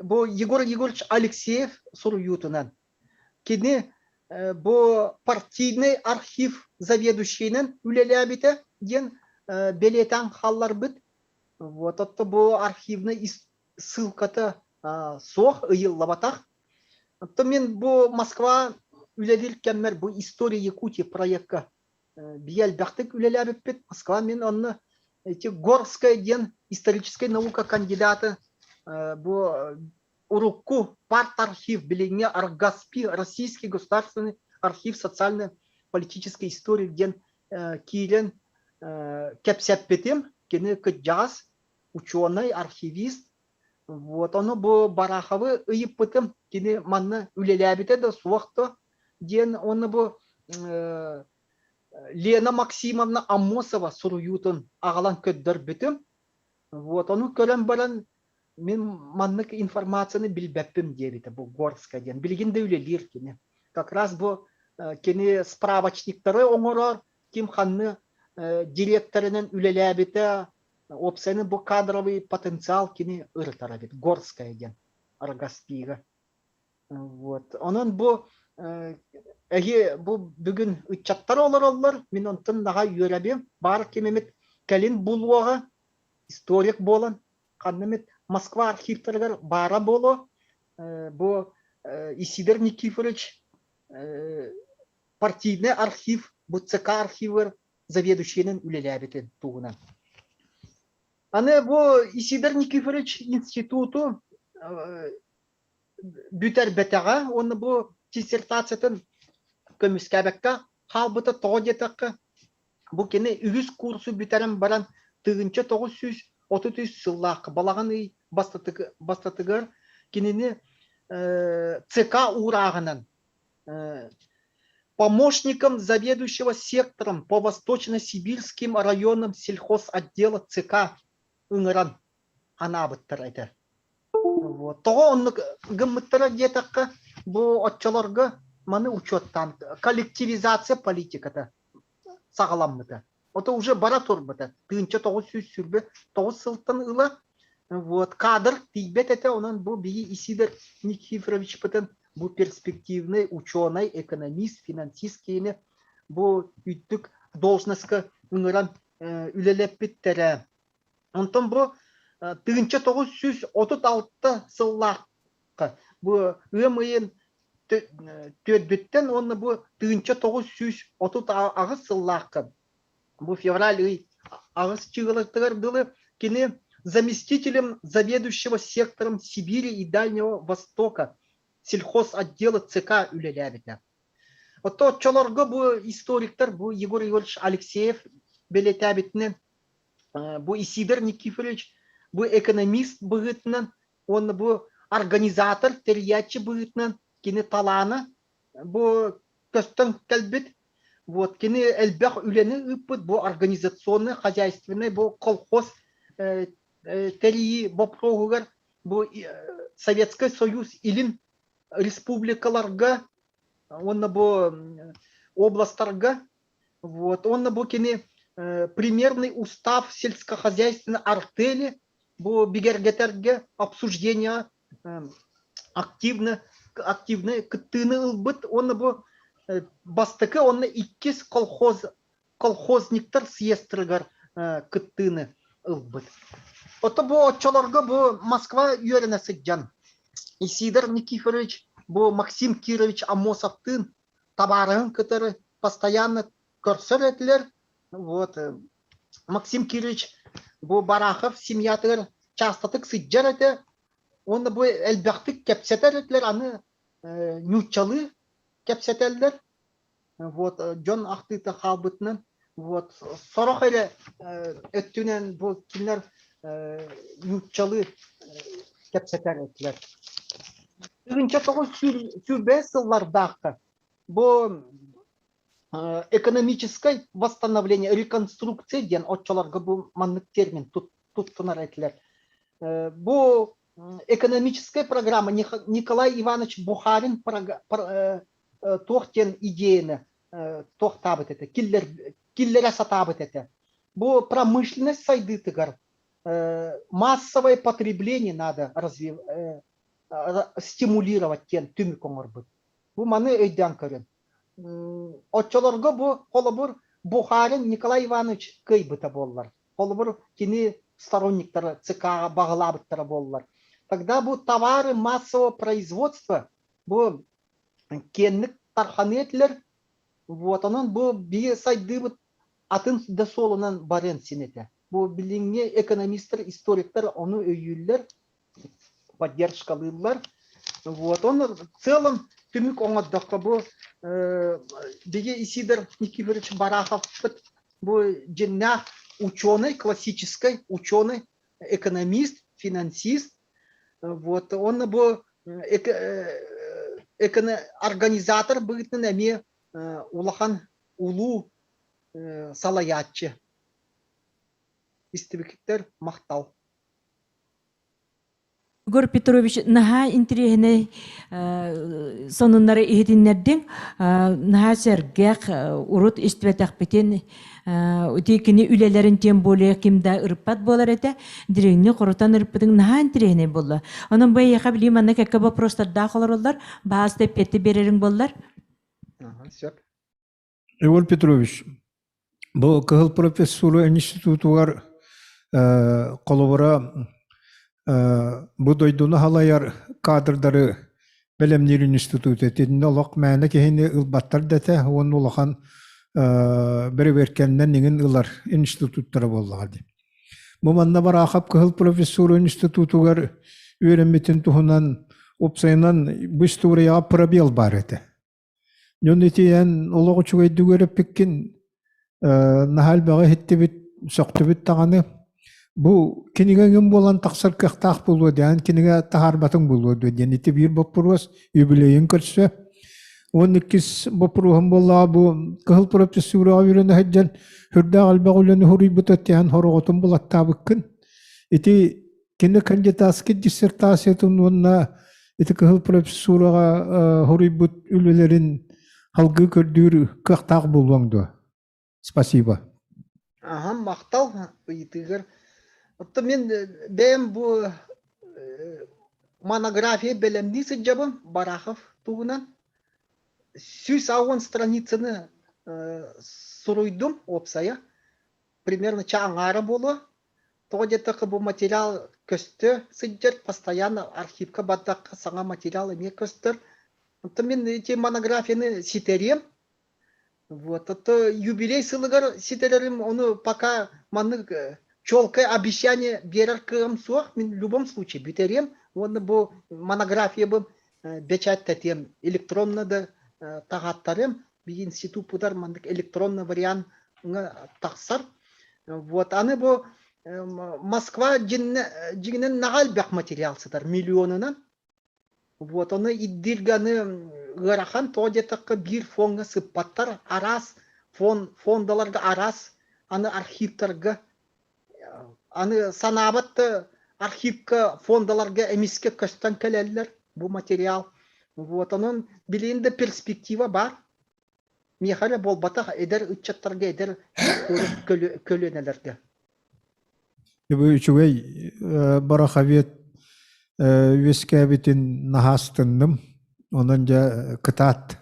Бұл Егор Егорович Алексеев Суруютунан. Кені бұл партийный архив заведующийнен үлелі әбіті ден белетан халлар біт. Вот, отто бұл архивный ссылкаты соқ ыйыл лабатақ. Отто мен бұл Москва үлелер кәммер бұл история Якутии проектка биял бәқтік үлелі әбіп бет. Москва мен онны Горская ден историческая наука кандидаты бұл Урукку парт-архив билине Аргаспи, Российский государственный архив социально-политической истории, ден килен кепсеппетем, кене кыджас, ученый, архивист. Вот, оно был бараховы ыйыппытым, кене манны үлелябите да суақта, ден оны был Лена Максимовна Амосова Суруютын ағалан көддір бітім. Вот, оны көрен баран мен маннык информацияны билбеппим дебите бұл Горская ден. Билгенде үлелер кене. Как раз бұл кене справочниктары оңырар, кем ханны директорының үлелебите, опсайны бұл кадровый потенциал кене ыртара бит. Горская ден. Аргаспига. Вот. Онын бұл бұл бүгін үтчаттар олар, мен онтын наға үйеребем. Бар кемемет кәлін бұлуаға историк болан. Қаннымет Москва архивтаргар бара боло. Бұл Исидор Никифорович партийный архив, бұл ЦК архивер заведующийнен үлелебетен туғынан. Аны бұл Исидор Никифорович институту бүтер бетаға, оны бұл диссертациятын көміскәбәкка халбыты тоғдетаққа. Бұл кені үгіз курсу бүтерін баран 1930 сыллақы балаған үй бастатығыр кенені ЦК урағынан помощником заведующего сектором по Восточно-Сибирским районам сельхозотдела ЦК ыңыран анабыттыр әйті. Тоғы оны гымыттыра детаққа бұл отчаларға маны учеттан коллективизация политиката сағаламмыды. Это уже бара турбата. Тынча 900 сүрбе 9 сылтан ыла. Вот кадр тибет это онан бу бии Исидор Никифорович пытан бу перспективный ученый, экономист, финансист кейне бу үттүк должностка ыңыран үлелеп биттере. Онтон бу тынча 936 сыллаққа бу өмйын төдбіттен оны бу тынча 930 сыллаққа. Бұл февраль ағыз чығылықтығыр дылы кені заместителем заведующего сектором Сибири и Дальнего Востока сельхозотдела ЦК үлеләбіті. Отто отчаларға бұл историктер, бұл Егор Егорович Алексеев белетәбітінен, бұл Исидор Никифорович, бұл экономист бұғытынан, оны бұл организатор, терриячи бұғытынан, кені таланы, бұл көстің кәлбет. Вот, кені әлбәқ үлені үппіт, бұл организационный, хозяйственный, бұл колхоз тәрии бопроғығыр, бұл Советский Союз илін республикаларға, оны бұл областарға, вот, оны бұл кені примерный устав сельскохозяйственной артели, бұл бігергетерге обсуждение активны күттіні ұлбыт, оны бұл бастықы оны 2 колхозниктер съестрігер күттіні ұлбыт. Оты бұл отчаларға бұл Москва үйерінесі жан. Исидор Никифорович, бұл Максим Кирович Амосовтың табарығын күтірі постоянно көрсір етілер. Вот. Максим Кирович, бұл Барахов семьятығыр частатық сыджар еті. Оны бұл әлбәқтік кәпсетер етілер, аны нючалы кепсетелдер. Вот Джон Ахтыта халбытнан. Вот сорох эле өттүнен бу кинер нючалы кепсетер этлер. Бүгүнчө 9 сыллардагы бу экономическое восстановление, реконструкция ден отчаларга бу маннык термин туттунар этлер. Бу экономическая программа Николай Иванович Бухарин тохтен идеяны тохтабыт это, киллер сатабыт это. Бу промышленность сайды тыгар. Массовое потребление надо стимулировать кен түмі коңырбыт. Бу маны өйден көрін. Отчолорго бу холобур Бухарин Николай Иванович кыйбыта боллар. Холобур кини сторонниктары ЦК бағылабыттары боллар. Тогда бу товары массового производства, бу кенник тарханетлер, вот онон бу бие сайды бут атын да солунан барен синете. Бу билиңне экономисттер, историктер, оны өйүллер, поддержкалылар. Вот он в целом түмүк оңоддокко бу биге Исидор Никифорович Барахов бу жинна ученый, классический ученый, экономист, финансист. Вот он был организатор бытын эми улахан улу салаятчы. Истебекеттер мактал. Игорь Петрович, наха интересне сонуннары ихетиннердин наха сергек урут истебетак бетен утекини үлелерин тем более кимда ырпат болар эте диреңни корутан ырпытың наха интересне болла. Онун бая билим аны какка вопростар да холороллар баас деп петти берерин боллар. Игорь Петрович, бу кыл профессору институтуар колобора bu doyduğunu halayar kadrları Bilimler İnstitutu ettiğinde olak mağına kehini ılbatlar dete onun olakan biri verkenden ningin ılar institutları bolladı. Bu manna var akap kıhıl profesörü institutugar öğrenmetin tuhunan opsayınan bu istoriya probiyal barete. Yönetiyen olağı çoğaydı görüp pekkin nahal bağı hitti bit soqtu bit tağını bu kiniga ngem bolan taksar kıhtaq bulu diyen kiniga taharbatın bulu diyen iti bir bopurwas yubileyin kırsa 12 bopruhum bolla bu kıhıl profesörü avürene heccan hürda albağulen huributat diyen horoğutun bulat tabıkkın iti kini kandidaski dissertasiyatun onna iti kıhıl profesörü huribut ülülerin halgı kördüğü kıhtaq bulvandı. Спасибо. Ага, мақтал ыйтыгыр. Отто мен бәм бу монография белемни сыджабым Барахов тугунан. Сүз ауын страницаны суруйдум опсая. Примерно чаңары болу. Тоғадетіқі бу материал көсті сыджар, постоянно архивка баттаққа саңа материал еме көстір. Отто мен эти монографияны ситерем. Вот это юбилей сылыгар ситерерим, он пока манны чёлкое обещание берер кым суах, в любом случае битерем, он бу монография бу печать татем электронно да тагаттарем, би институт пудар мандык электронный вариант таксар. Вот аны бу Москва жигнен нагал бак материал сытар миллионынан. Вот оны иддирганы Гырахан тоғдетіқі бір фонға сыппаттар арас, фондаларға арас, аны архивтарға, аны санабатты архивка фондаларға әмеске көстен кәлелер, бұл материал. Вот оның білейінде перспектива бар. Мехары болбата әдер үтчаттарға, әдер көлөнелерге. Бұл үшігей барахавет өскәбетін нахастынным. Onunca kıtat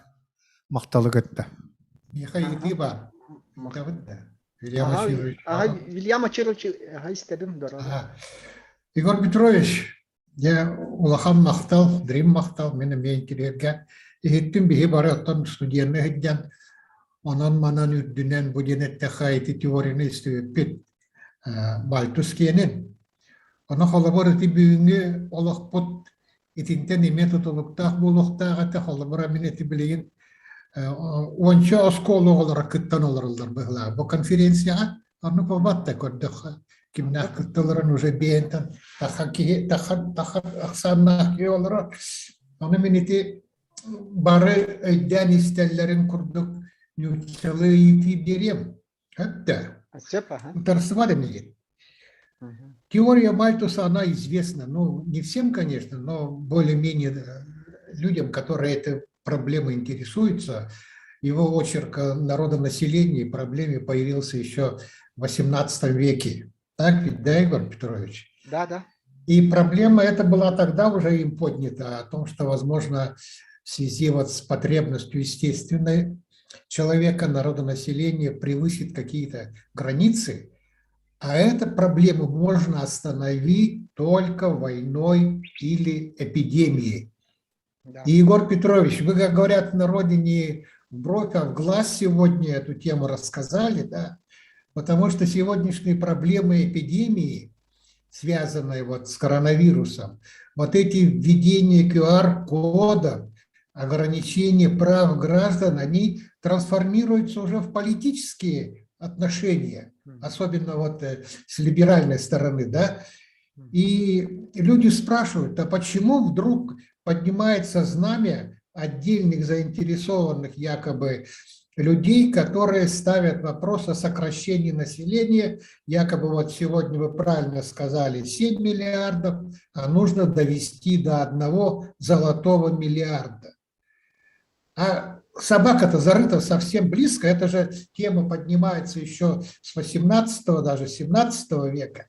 maktalık etti. Михаил Гиба, Вильям Ачирович, istedim. Игорь Петрович, я улахан мақтал, дрим мақтал, мені мен керерге. Ехеттім бігі бары оттан студияны хедден, онан манан үрдінен bu денетті қайты теорияны істеуіппет балтус кенен. Оны қолабар өті бүгінгі олақ бұд итинтен име тутулуктаах булуктаагата холбора минети билеген ончо оскологолор кыттан олорлар быгла бу конференцияга аны побатта көрдөх кимнах кытталарын уже бентан тахаки тахат аксанна киолор аны минети бары өйден истеллерин курдук нючалы ити берем хатта тарсыва демеген Теория Мальтуса, она известна, ну, не всем, конечно, но более-менее людям, которые этой проблемой интересуются. Его очерк о народонаселении и проблеме появился еще в XVIII веке. Так ведь, да, Егор Петрович? Да, да. И проблема эта была тогда уже им поднята, о том, что, возможно, в связи вот с потребностью естественной человека, народонаселения превысит какие-то границы, а эту проблему можно остановить только войной или эпидемией. Да. И, Егор Петрович, вы, как говорят в народе, не в бровь, а в глаз сегодня эту тему рассказали, да? Потому что сегодняшние проблемы эпидемии, связанные вот с коронавирусом, вот эти введения QR-кодов, ограничения прав граждан, они трансформируются уже в политические отношения, особенно вот с либеральной стороны, да. И люди спрашивают, а почему вдруг поднимается знамя отдельных заинтересованных якобы людей, которые ставят вопрос о сокращении населения, якобы вот сегодня вы правильно сказали 7 миллиардов, а нужно довести до 1 золотого миллиарда. А собака-то зарыта совсем близко, эта же тема поднимается еще с 18-го, даже 17 века.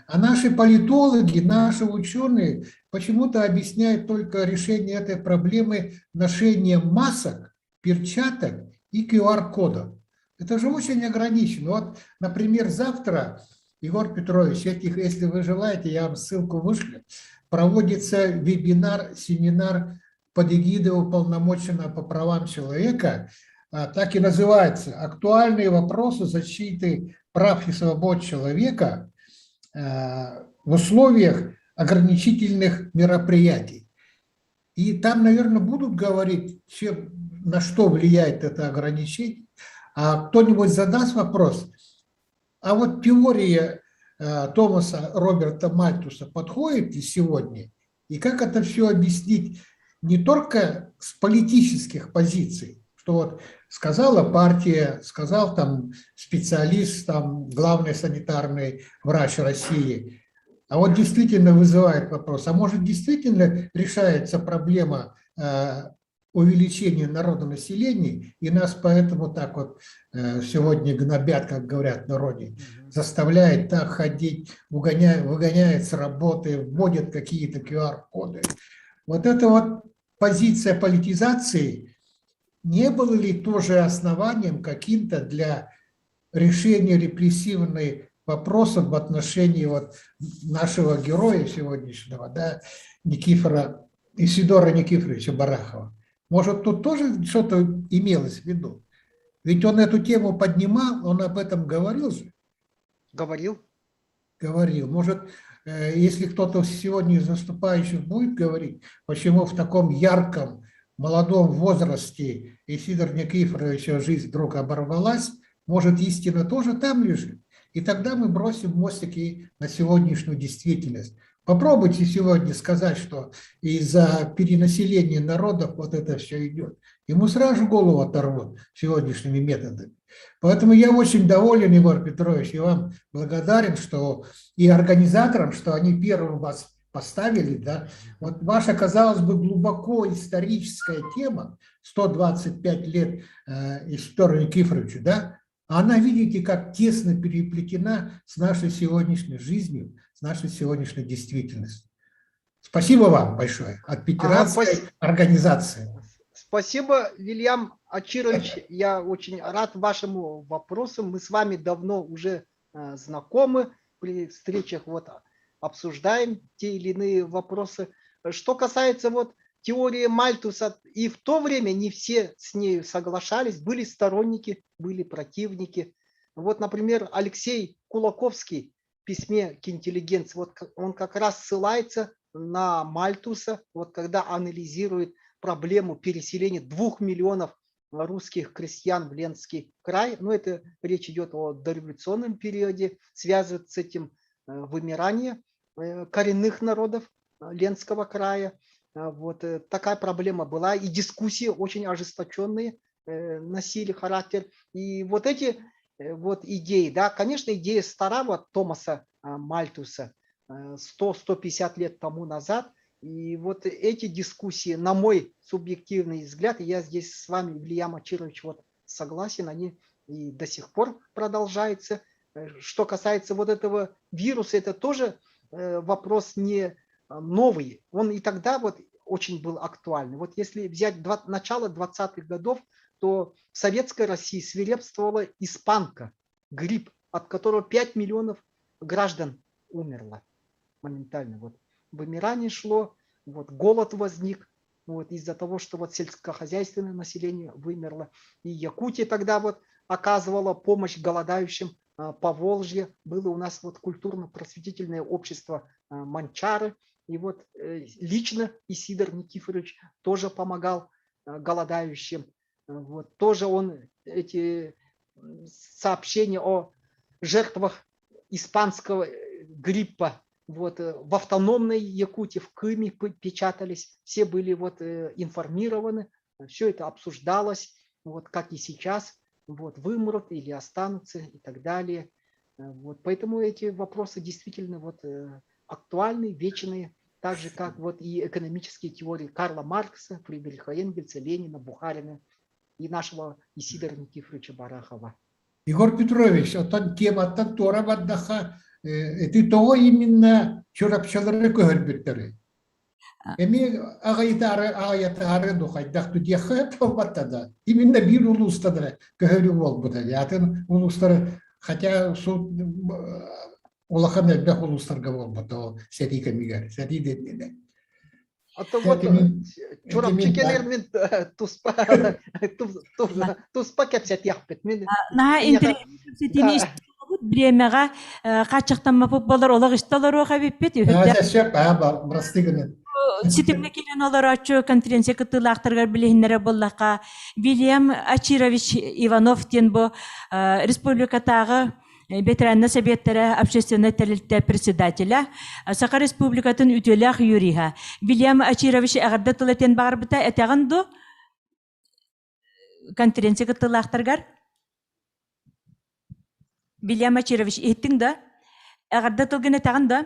А наши политологи, наши ученые почему-то объясняют только решение этой проблемы ношением масок, перчаток и QR-кодов. Это же очень ограничено. Вот, например, завтра, Егор Петрович, если вы желаете, я вам ссылку вышлю, проводится вебинар, семинар под эгидой уполномоченного по правам человека, так и называется «Актуальные вопросы защиты прав и свобод человека в условиях ограничительных мероприятий». И там, наверное, будут говорить, на что влияет это ограничение. А кто-нибудь задаст вопрос, а вот теория Томаса Роберта Мальтуса подходит ли сегодня? И как это все объяснить не только с политических позиций, что вот сказала партия, сказал там специалист, там главный санитарный врач России, а вот действительно вызывает вопрос, а может действительно решается проблема увеличения народонаселения, и нас поэтому так вот сегодня гнобят, как говорят в народе, заставляет так ходить, выгоняет с работы, вводят какие-то QR-коды. Вот эта вот позиция политизации не было ли тоже основанием каким-то для решения репрессивных вопросов в отношении вот нашего героя сегодняшнего, да, Исидора Никифоровича Барахова? Может, тут тоже что-то имелось в виду? Ведь он эту тему поднимал, он об этом говорил же. Говорил. Говорил. Может, если кто-то сегодня из выступающих будет говорить, почему в таком ярком, молодом возрасте Исидора Никифоровича жизнь вдруг оборвалась, может, истина тоже там лежит. И тогда мы бросим мостики на сегодняшнюю действительность. Попробуйте сегодня сказать, что из-за перенаселения народов вот это все идет. Ему сразу голову оторвут сегодняшними методами. Поэтому я очень доволен, Егор Петрович, и вам благодарен, что и организаторам, что они первым вас поставили. Да. Вот ваша, казалось бы, глубоко историческая тема, 125 лет Исидору Никифоровичу, да, она, видите, как тесно переплетена с нашей сегодняшней жизнью, с нашей сегодняшней действительностью. Спасибо вам большое от Петербургской организации. Спасибо, Вильям Ачирович. Я очень рад вашему вопросу. Мы с вами давно уже знакомы. При встречах вот обсуждаем те или иные вопросы. Что касается вот теории Мальтуса, и в то время не все с ней соглашались. Были сторонники, были противники. Вот, например, Алексей Кулаковский в письме к интеллигенции, вот он как раз ссылается на Мальтуса, вот когда анализирует проблему переселения 2 миллионов русских крестьян в Ленский край. Но это речь идет о дореволюционном периоде, связывает с этим вымирание коренных народов Ленского края. Вот такая проблема была, и дискуссии очень ожесточенные носили характер. И вот эти вот идеи, да, конечно, идея старого Томаса Мальтуса 100-150 лет тому назад. И вот эти дискуссии, на мой субъективный взгляд, и я здесь с вами, Илья Мачирович, вот согласен, они и до сих пор продолжаются. Что касается вот этого вируса, это тоже вопрос не новый. Он и тогда вот очень был актуальный. Вот если взять начало 20-х годов, то в Советской России свирепствовала испанка, грипп, от которого 5 миллионов граждан умерло моментально. Вот вымирание шло, вот голод возник, вот из-за того, что вот сельскохозяйственное население вымерло. И Якутия тогда вот оказывала помощь голодающим по Волжье. Было у нас вот культурно-просветительное общество Манчары. И вот лично Исидор Никифорович тоже помогал голодающим. Вот тоже он эти сообщения о жертвах испанского гриппа вот в автономной Якутии, в Крыме печатались, все были вот информированы, все это обсуждалось, вот как и сейчас, вот вымрут или останутся и так далее. Вот поэтому эти вопросы действительно вот актуальны, вечные, так же как вот и экономические теории Карла Маркса, Фридриха Энгельса, Ленина, Бухарина и нашего Исидора Никифоровича Барахова. Егор Петрович, отан тематтан тора баддаха эти того именно чурапчалары көрбүттөрү. Эми агайтары духайдах тудьяха толбаттада. Именно бир улустада көрү болбуда. Ятын улустары, хотя суд улахан элбэх улустарга болбуда. Сети кемигер, сети дедине. А то вот чурапчикелермен туспа кепсет яхпет. Наха интернет бремега качактанма болар олак исталар хабиппет. Ситимге келен олар ачу конференция кытылактарга билехиннере боллака Вильям Ачирович Иванов тен бу республикатагы ветеранна советtere общественной терилте председателя Саха республикатын үтөлөх юриха Вильям Ачирович агырда тылетен багырбыта этагынду конференция кытылактаргар Вильям Ачирович иттиң да агырда тылгын этагында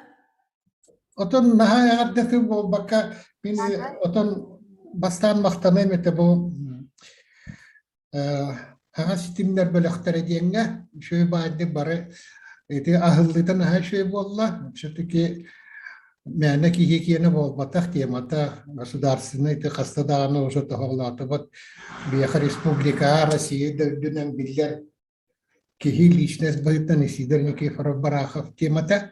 Отон наха ягардаты болбака мен отон бастан мактаным эте бу ага ситимдер бөлөктөр дегенге шөй баады бары эти ахыллытан аха шөй болла все-таки мәне кихекені болбатах темата государственный ты хастаданы уже тоголаты вот бияха республика Россия дүнен биллер кихи личность быттан Исидор Никифоров Барахов темата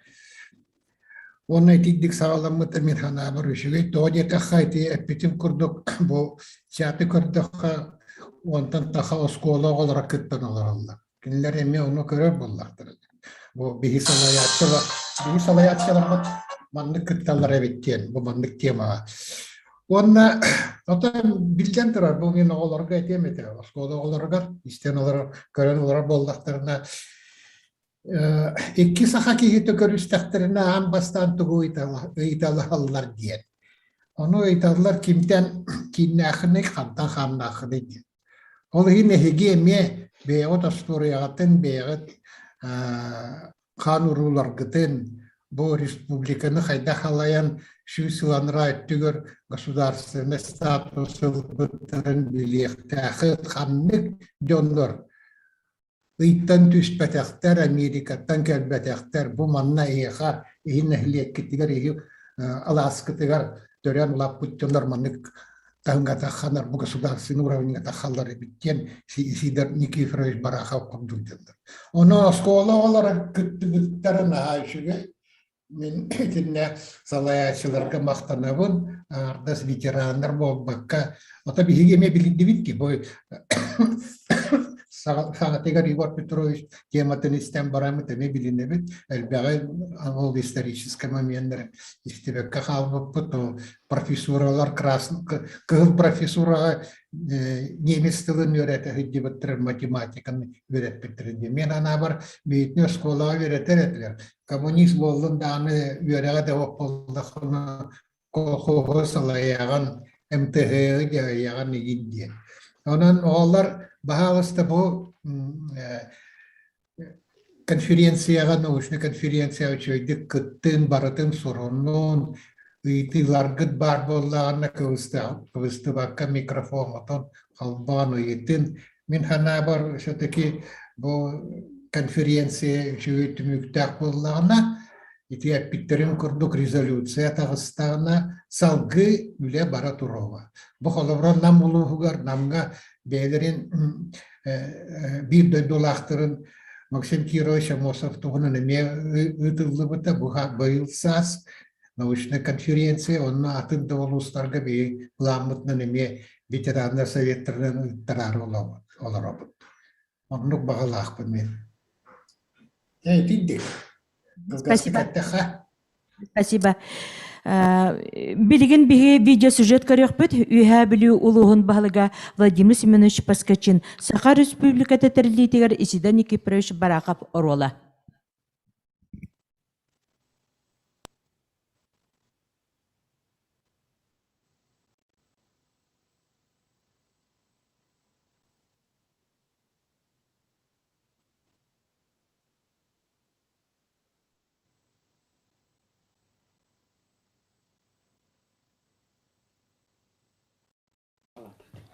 он этих сагаламмыта мен хана барышыгы тоде кахайты эпитим курдук бу чаты курдука онтан таха оскола олара кыттан аларалла кинлер эме ону көрөр боллактыр бу бихисалаятчылар маннык кытталар эбиттен бу маннык тема онна отан билген турар бу мен оларга этемете оскола оларга истен олар көрөн олар боллактырына Икки саха кихите көрүстәктерине ам бастан тугу италалар диен. Ону италлар кимтен киннахны хантан хамнахны диен. Ол хине хегеме беот асториятын беот канурулар гытын бу республиканы хайда халаян шу сыланра түгөр государственный статус быттырын билектахы хамнык дёндор. Иттан түспәтәхтәр Америкаттан кәлбәтәхтәр бу манна иха иннәһлек китигәр Аласкатыгар төрән лапуттылар маннык таңгата ханар бу государственный уровень тахаллар биттен Исидор Никифорович Барахов кабдулдылар. Оны школа олар киттәрен айшыгы мен тинне салаячыларга мактанабын ардас ветераннар болбакка ата бигеме билдибитки бу Сагатыгар Егор Петрович тематын истен барамы теме билинебит элбәгә ол исторический моменттер истебеккә халып то профессурлар красный кыл профессурга немец телен өйрәтә дип математиканы өйрәтеп бетерде мен ана бар битне школа өйрәтәләр коммунизм булганда аны өйрәгә дә булды колхоз салаяган МТГ яган Онан олар бағалысты бұл конференцияға, научный конференция өчөйдік кыттын, барытын сұрынын, ыйтыларгыт бар боллағына кывысты баққа микрофон отон қалбан ыйтын. Мен хана бар, все-таки бұл конференция өчөйдік боллағына, ити әппиттерін күрдік резолюция тағыстағына салгы үле бара тұрова. Бұл қолыбыран нам ұлығығар, намға бәлерін bir döydolақтырын Максим Кирович Амосов туғынан әме ұтылы бұта бұға байылсас научная конференция, онына атын дауылыстарға бей ламытынан әме ветерандар советтерден ұттарары олар обыд. Онлық бағалақпын мен. Тиді. Спасибо. Билигин биги видеосюжет көрөкпүт үйһә билүү улуһун баһалыга Владимир Семенович Паскачин Саха Республиката терлитигер Исида Никифорович Бараков орола.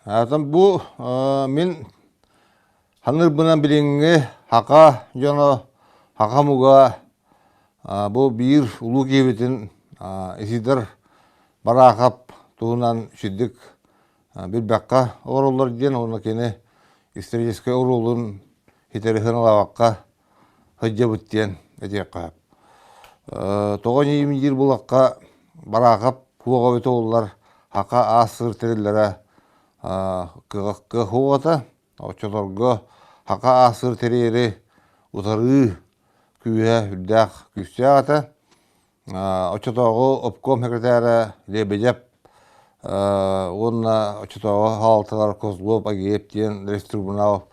Атам бу мен ханыр бынан билинге хака жоно хакамуга бу бир улуу кебетин Исидер Бараков туунан шиддик бир бакка ороллар ден оны кене исторический оролун хитерихин алабакка хөджебут ден этекка. Тогон жир булакка Бараков хуга бетоллар хака асыр тереллере кыгыгыта очодорго хака асыр терери утары күйе хүддак күсягата очодого обком секретары лебедеп онна очодого халталар козлоп агептен рестрибунал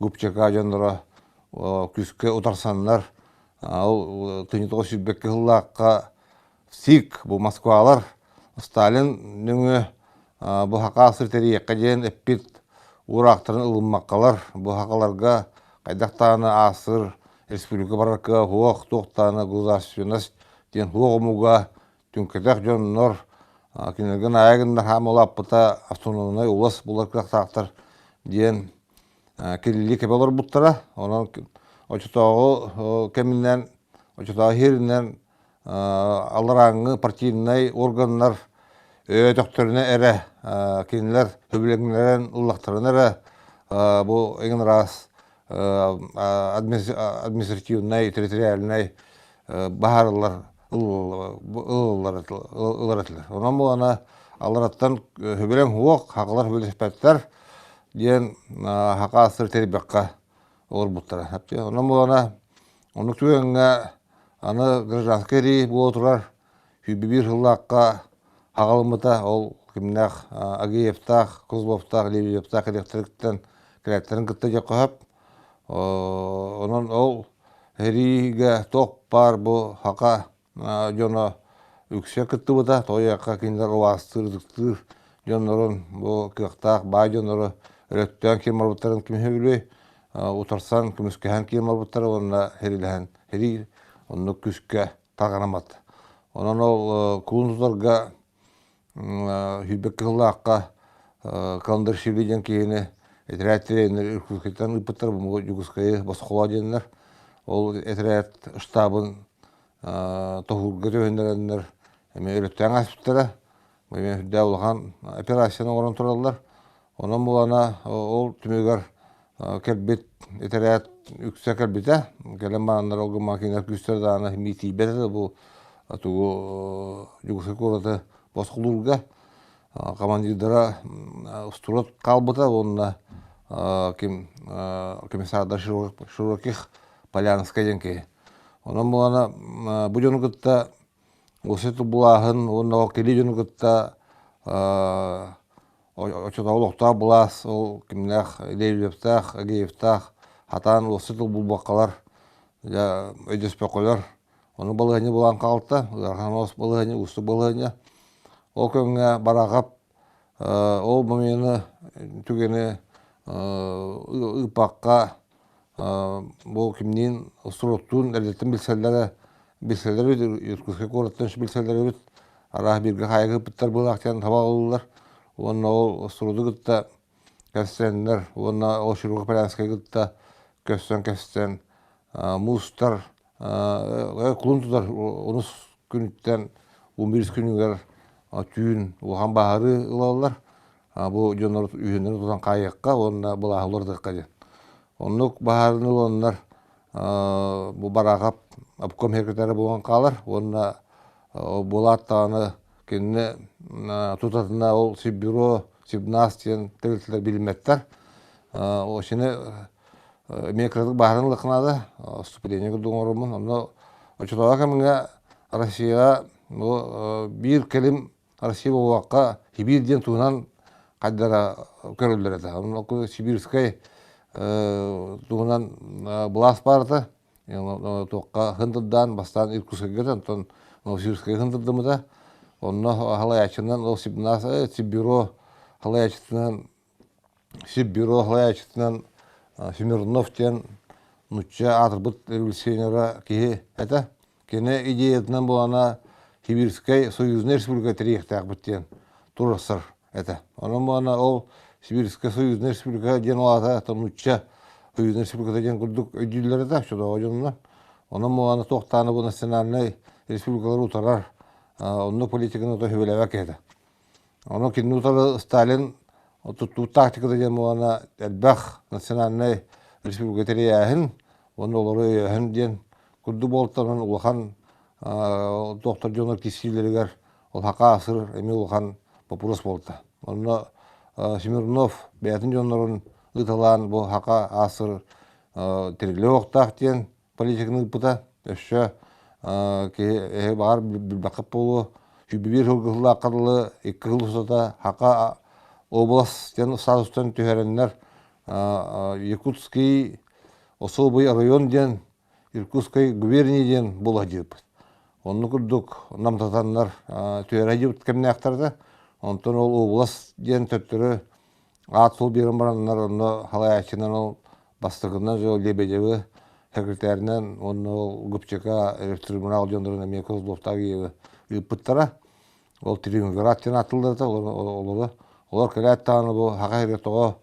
гупчака жондора күскө утарсаннар ал тынытоо сүббекке хыллакка сик бу Москвалар Сталин нүңө bu haka asır teriyekka jen eppit uraqtарын ılınmaqqalar. Bu hakalarga qaydaqtağını asır Respublika bararka huoq toqtağını guzasyonas den huoqumuga tünkedak jonnor kinergen ayagında ham olapıta автономный улас булар kıraqtaqtar den kelili kebeler buttara. Onun oçutağı keminden oçutağı herinden allarağını partiyinay organlar ötöktörüne ere kinler hübüleginlerin ullaktarın ere bu egin ras administrativnay, territorialnay baharlar ıllar etiler. Ondan bu ana allarattan hübülen huok haqalar hübülespetler diyen haqa asır teribekka olur buttara. Ondan bu ana onu tüyenge ana gражданскери bu oturar hübü bir hıllakka Ағалымыта ол кімнәқ Агеевтақ, Козловтақ, Левиевтақ электріктен кірәттерін күтті жақ қойып. Онын ол әриге тоқ бар бұл хақа жоны үксе күтті бұта. Тойаққа кендер оғастыр, үздіктір жонларын бұл кіқтақ, бай жонлары өреттен кемар бұттарын кеме білей. Утарсан күміскәһән кемар бұттары онына әриләһән. Әри оны күске тағанамады. Онын ол күлініздарға Hübek kılakka kalındır şirleyken kiyene etriyatlarını ürküzketten ıpıtlar bu Yugoskaya basıqola denler. Ol etriyat ştabın tohurga tövünderenler öğretten asıptara. Hüdde olağan operasyonu oran turallar. Onun bulana ol tümüger kelbet etriyat yüksek kelbete. Gelen bağınlar olgun makineler güçler dağına miti bedeli bu Yugoskaya Босқылурга командирдара устурат қалбыта онна комиссардар широких Полянская денке. Онан булана бу жонугутта осету булахын онна кели жонугутта очотаулукта булас ол кимнах Левиевтах, Агеевтах хатан осету булбакалар өйдөспеколор. Оны балыгыны булан калта, Арханос балыгыны, Усу балыгыны Ол көңге Бараков, ол момені түгені ұпаққа bu kimnin usturuttun elletin bilseleri yurtkuşka korattan şu bilseleri öt arah birge haygı bitler bu aktan hava olurlar. Onu o usturudu gıtta köstenler, onu o şuruğu pelanska gıtta kösten mustar kulun tutar onus günütten 11 günüger tüyün uhan baharı ılallar. Bu jonlar üyünleri tutan kayıkka onu bulahılırdık kacan. Onluk baharını onlar bu baragap apkom herketleri boğan kalır. Onu bulat tağını kendine tutatına ol Sibiro, Sibnas diyen tevkiller bilinmetler. O şimdi Amerika'da baharını lıkınadı. Stupidenya güldüğün orumun. Onu açılarak hemen Rusya'ya bir kelim Rusya bu vakka Hibir diyen tuğunan kaddara körüldür edi. Onun Sibirskay tuğunan bulas bardı. Toqqa hıntıdan bastan irkuska geden ton Sibirskay hıntıdı mı da onu halayachından o Sibnas Sibiro halayachından Smirnov diyen Nutça Atırbıt Revolüsyonera ki ete kene ideyetinden bu ana Sibirskay Soyuzun Respublika tarihte bitiyen turasır ete. Onun bu ana o Sibirskay Soyuzun Respublika diyen o ata Nutça Soyuzun Respublika'da diyen kurduk ödülleri de şurada hocamlar. Onun bu ana toqtanı bu nasyonalne respublikaları utarar. Onun politikini da hüvelevek ete. Onun kendi utarı Stalin tuttuğu taktikada diyen bu ana elbaq nasyonalne respublika tarihin onu oları yahin diyen kurdu boltanın ulhan doktor Jonor Kisiyleriger ol haqa asır emi ulhan populos bolta. Onu Smirnov beyatın jonların ıtalan bu haqa asır terili oqtaq diyen politikini ıpıta öşşö ki bağır bilbaqıp bolu bir hılgıhlı akıllı iki hıl usata haqa oblast diyen statustan tüherenler Якутский особый район ден, Иркутской губернии ден буладып. Onu kurduk namtatanlar tüyeracı kemne aktardı. Ondan ol oblast den töttürü at sol birim baranlar onu halayachından ol bastığından jo lebecevi sekreterinden onu gupçaka tribunal jonlarına Mekozlov'taki ıpıttara ol triumvirat atıldı da олар келет таны bu хакайры того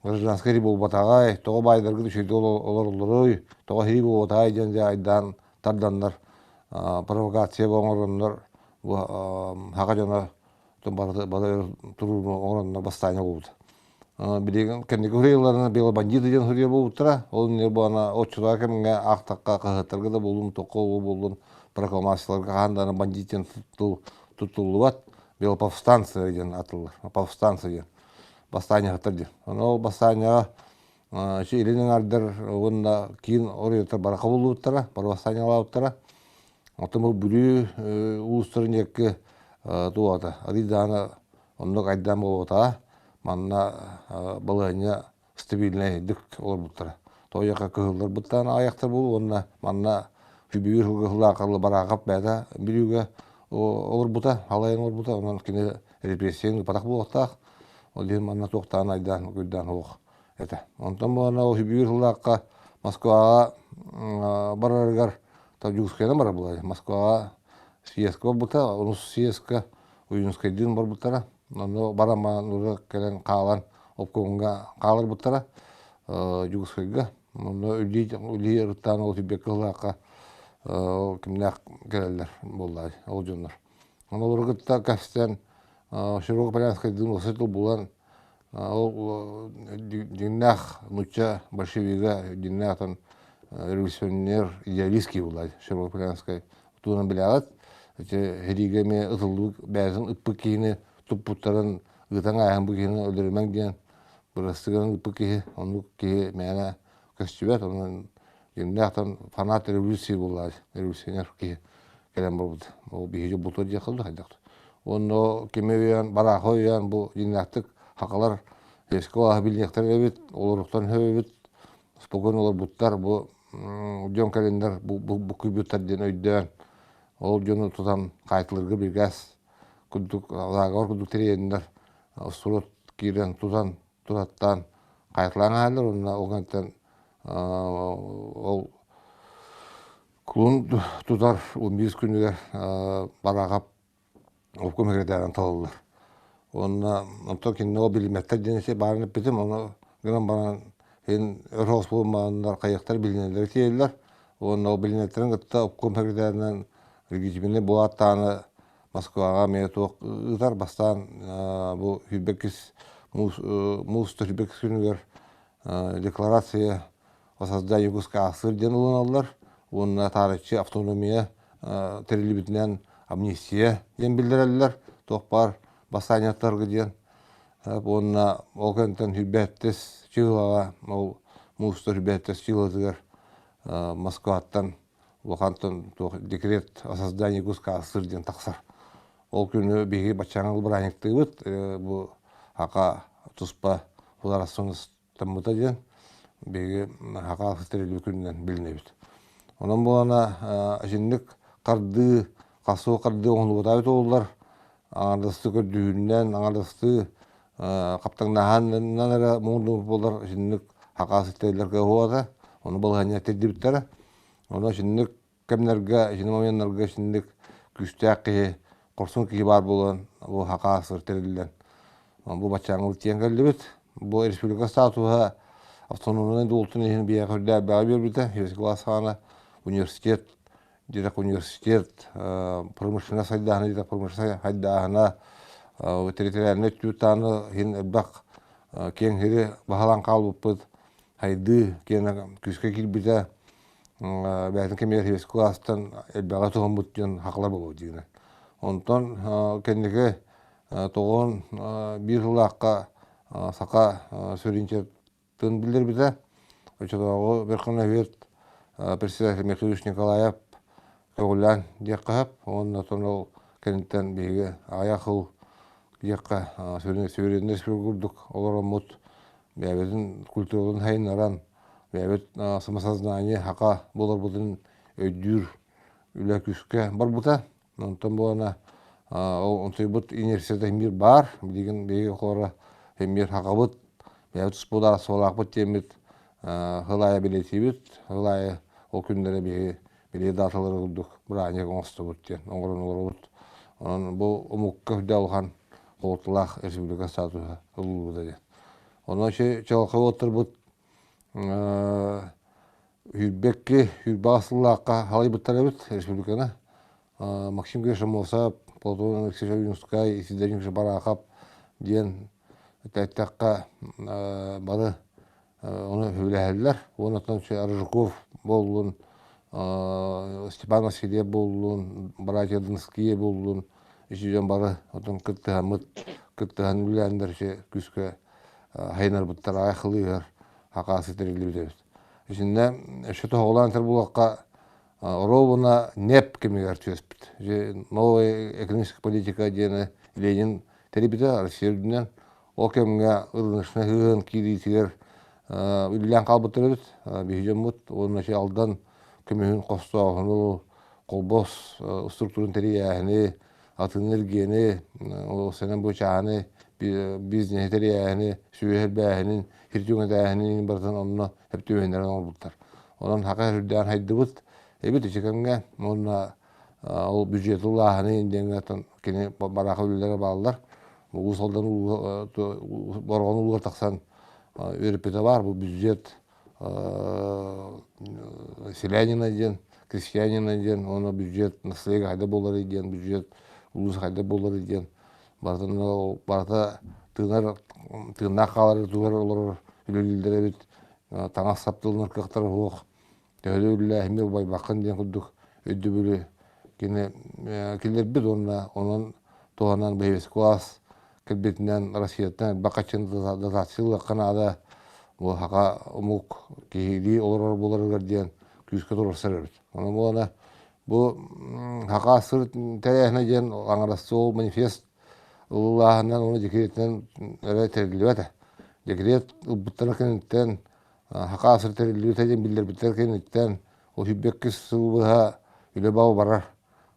гражданский бу батагай того байдыргы düşürdü олар того хири бу батагай денде айдан тардандар провокация болгондар bu хака жана бада туруу оңоронна бастаня болду. Билеген кенди көрөйлөрүн бел бандиты ден хүрө болуптура. Ол не бу ана очула кемге актакка кыгытыргы да болдун токол болдун прокламацияларга канданы бандиттен тутулубат. Бел повстанцы ден атылар. Повстанцы ден. Бастаня хатырды. Ол бастаня Иринин ардыр онда кийин орыйта барака болуптура, бар бастаня алаптура. Отомол бүрү улустурун эки туата. Аридана ондок айдан болута. Манна баланя стабильный дик олбуттара. Тояка кыгылдар буттан аяктар болу, онна манна хүбүр хылгыла акылы барагап бада бирүүгө олбута, халайын олбута, онан кине репрессияны патак болуктак. Ол ден манна токтан айдан көйдан ок. Эте. Онтон бана хүбүр хылакка Москвага бараргар Таджикскайдан бара булай. Москвага съездка бута, онус съездка уюнскай дин бар буттара. Но барама нуры келен калан опконга калыр буттара Югославияга. Но үли рыттан ол тибекылака кимнак келелер боллай ол жоннор. Олар гытта кастен широк полянскай дын осетил булан ол диннах нуча большевига диннахтан революционер идеалистский булай широк полянскай туна билягат. Херигеме ытылдык бәзин ыппы кийини туппуттарын ытан аян бugini öldürmek diyen burasıgın ıpı ki onu ki mene köstübet onun yemnaktan fanat revolüsiyon bullar revolüsyoner ki gelen buldu o bihici buldu diye kıldı haydaktı onu kimeyen barakoyan bu yemnaktık hakalar eski olah bilinekler evet oluruktan evet spokon olur butlar bu jon kalender bu kübütler diyen öydüyen ol jonu tutan kayıtılırgı bir gaz kuduk lagor kuduk teriyender surut kiren tutan turatan kayıtlanan haldir onda ogantan ол Kulun tutar 15 günüger baragap okum hereden talılır. Onto kinne o bilimetler denese barınıp bitim onu gınan bana hen örhos bulmanlar kayaklar bilinenleri tiyerler. O bilinetlerin gıtta okum hereden rigicimini bu attağını Moskvaga meyetok ıtar bastan bu Hübekis Musta Hübekis günüger deklarasiya o sozdание Югославской ССР den alırlar. Onun tarihçi автономия терилибитинен амнистия ден билдирелер. Тохпар басанияттаргы ден. Onun ол кентен хүбәттес чыгылага, ол муста хүбәттес чыгылдыгар Москваттан Лохантан декрет о создании Югославской ССР ден тақсар. Ол күні беги бачаңыл браниктыгыт, бу ака туспа фударасыңыз таммыта ден беги ака терилиби күннен билинебит. Ondan bu ana jinlik qardı, qasoo qardı onu batayt oldular. Ağardasты gördüğünden, ağardasты kaptannahandan ara muğdu bolar jinlik haqası teylerge hoada. Onu balğanya tedibitler. Ona jinlik kemlerge, jin momenlarga jinlik küstaqi, qorsun ki bar bolan bu haqası teylerden. Bu baçаңыл tengellibit. Bu respublika statuha автономный doltun ehin bir yaqırda bağır bir de Hevesglasana университет, дирек университет, промышленность хайдахана, дирек промышленность хайдахана, территориальный тютаны, хин бақ кен хири бахалан қалбыппыд, хайды кен күске килбіті, бәтін кемер хевес кластан әлбәға тұғын бұттен хақылар болу дейгіне. Онтан кендеге тоғын бір жылаққа сақа сөрінчеттін білдер біті, өчетауғы бір қына верт председатель Михайлович Николаев Каулян дияққап, онын атонол кенттен бейге аяқыл дияққа сөйренді сүргүрдік олар мұт бәйбетін культуралын хайынаран бәйбет самосознание хақа болар бұдың өйдүр үлі күске бар бұта. Онтан болана онсой бұд университета мир бар деген бейге қолара мир хақа бұд бәйбет ұспудар солақ бұд темет Хылая билетибит, хылая ол күндері билет атылары күрдік, бір анек оңысты бұттен, оңырын олар бұт. Оның бұл ұмыққа хүдде алған қолтылақ республика статусы ұлы бұда ден. Оның чалқы отыр бұт, хүрбекке, хүрбағысылаққа халай бұттары бұт республиканы. Максим Грешамовсап, Платон Алексеевич Юнскай, Исидарин Барақап ден тәттәққа бары onu hüyləhədilər. Ondan Arjukov bolun, Степан Васильев болуын, братья Донские болуын, ішуден бары отын кыттыған үләндерше күске хайнар бұттар айқылығыр, хақасы тәрелі бітебіз. Ішінде үші тоғылан тір бұлаққа ровына неп кемегер төспіт. Новая экономическая политика дені Ленин тәребіті Россия ол кемге ұрынышына ғығын кейдейтігер үлілен қалбыттыр өдіт, бейжен мұт, оның әше алдан көмейін қосты ағыны, қолбос структурын тәрі әғіні, атын энергияны, сенен бұл чағыны, бизнес тәрі әғіні, сүйел бәғінің, хиртюңет әғінің бартын онына әпті өйіндерін олбыттар. Онын хақы үрден хайды бұд, әбет үшекемге, ол бюджеті ұлағыны енденгі кені барақы үлілері балылар, ұлысалдан борғаны ұлғар тақсан өріпеті бар, бұл бюджет селянина ден, крестьянина ден, оны бюджет наслега қайда болар еден, бюджет ұлыс қайда болар еден. Барта тығына қалары туғар олар үлелілдері бет, таңа саптылыныр қықтар оқ, тәуілі үлі әмір бай бақын ден күдік өйді бөлі. Келер бет оның туғанан бәйбес класс, кәлбетінен Россияттан бақачын дататсылы қанада бұл хақа ұмық кейді олар болар ден күзгі тұрыр сәрір. Оның болана бұл хақа сыр тәрәхіне ден аңырасты ол манифест ұлылағынан оны декретінен әрі тәрілі бәді. Декрет ұлбыттаны кәнеттен хақа сыр тәрілі бәді білдер біттер кәнеттен ол хүббеккіз сылбыға үлі бау барар.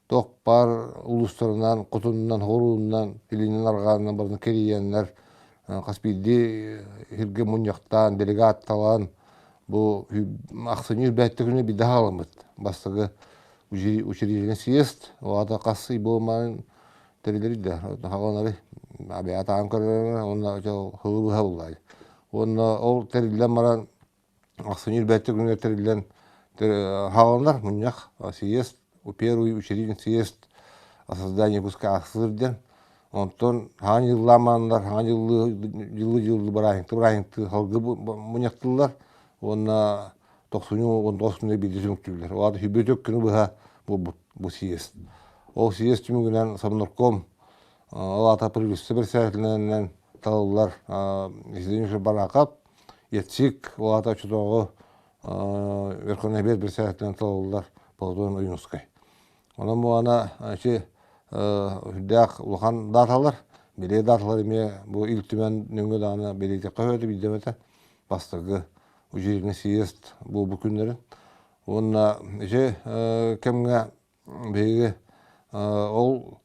Тоқ бар ұлыстарынан, құтынынан, хоруынан, пилинен арғанынан барын керейенлер, қаспиді хирге мұнияқтан, делегатталан, бу аксыныр бәттігіне бір daha аламыд. Бастығы учредительный съезд, оада қасы болмайын терилери де, хағанары абиата анкарына, онна хылы бұға бұлайды. Онна ол терилен маран аксыныр бәттігіне терилен хағанар, мұняқ съезд, первый учредительный съезд о создании куска аксырден, онтон хаң жылламандар, хаң жылы барайынты халгы мұняқтылар, онна 90-19 билдесін өктілер. Оады хүбетөк күні бұға бұл съезд. Ол съезд түмігінен Совнарком, олата правительство председателінен талылар, изленуші барақап, етсік, олата чудоғы Верховный Совет председателінен талылар Полтон Уюнускай. Онан бұғана хүддәқ ұлған даталар, беле даталар еме бұл илтімен нөңгі дағына белейте қойды білдеметі бастығы учредительный съезд бұл күндерін. Онна кемге бейгі ол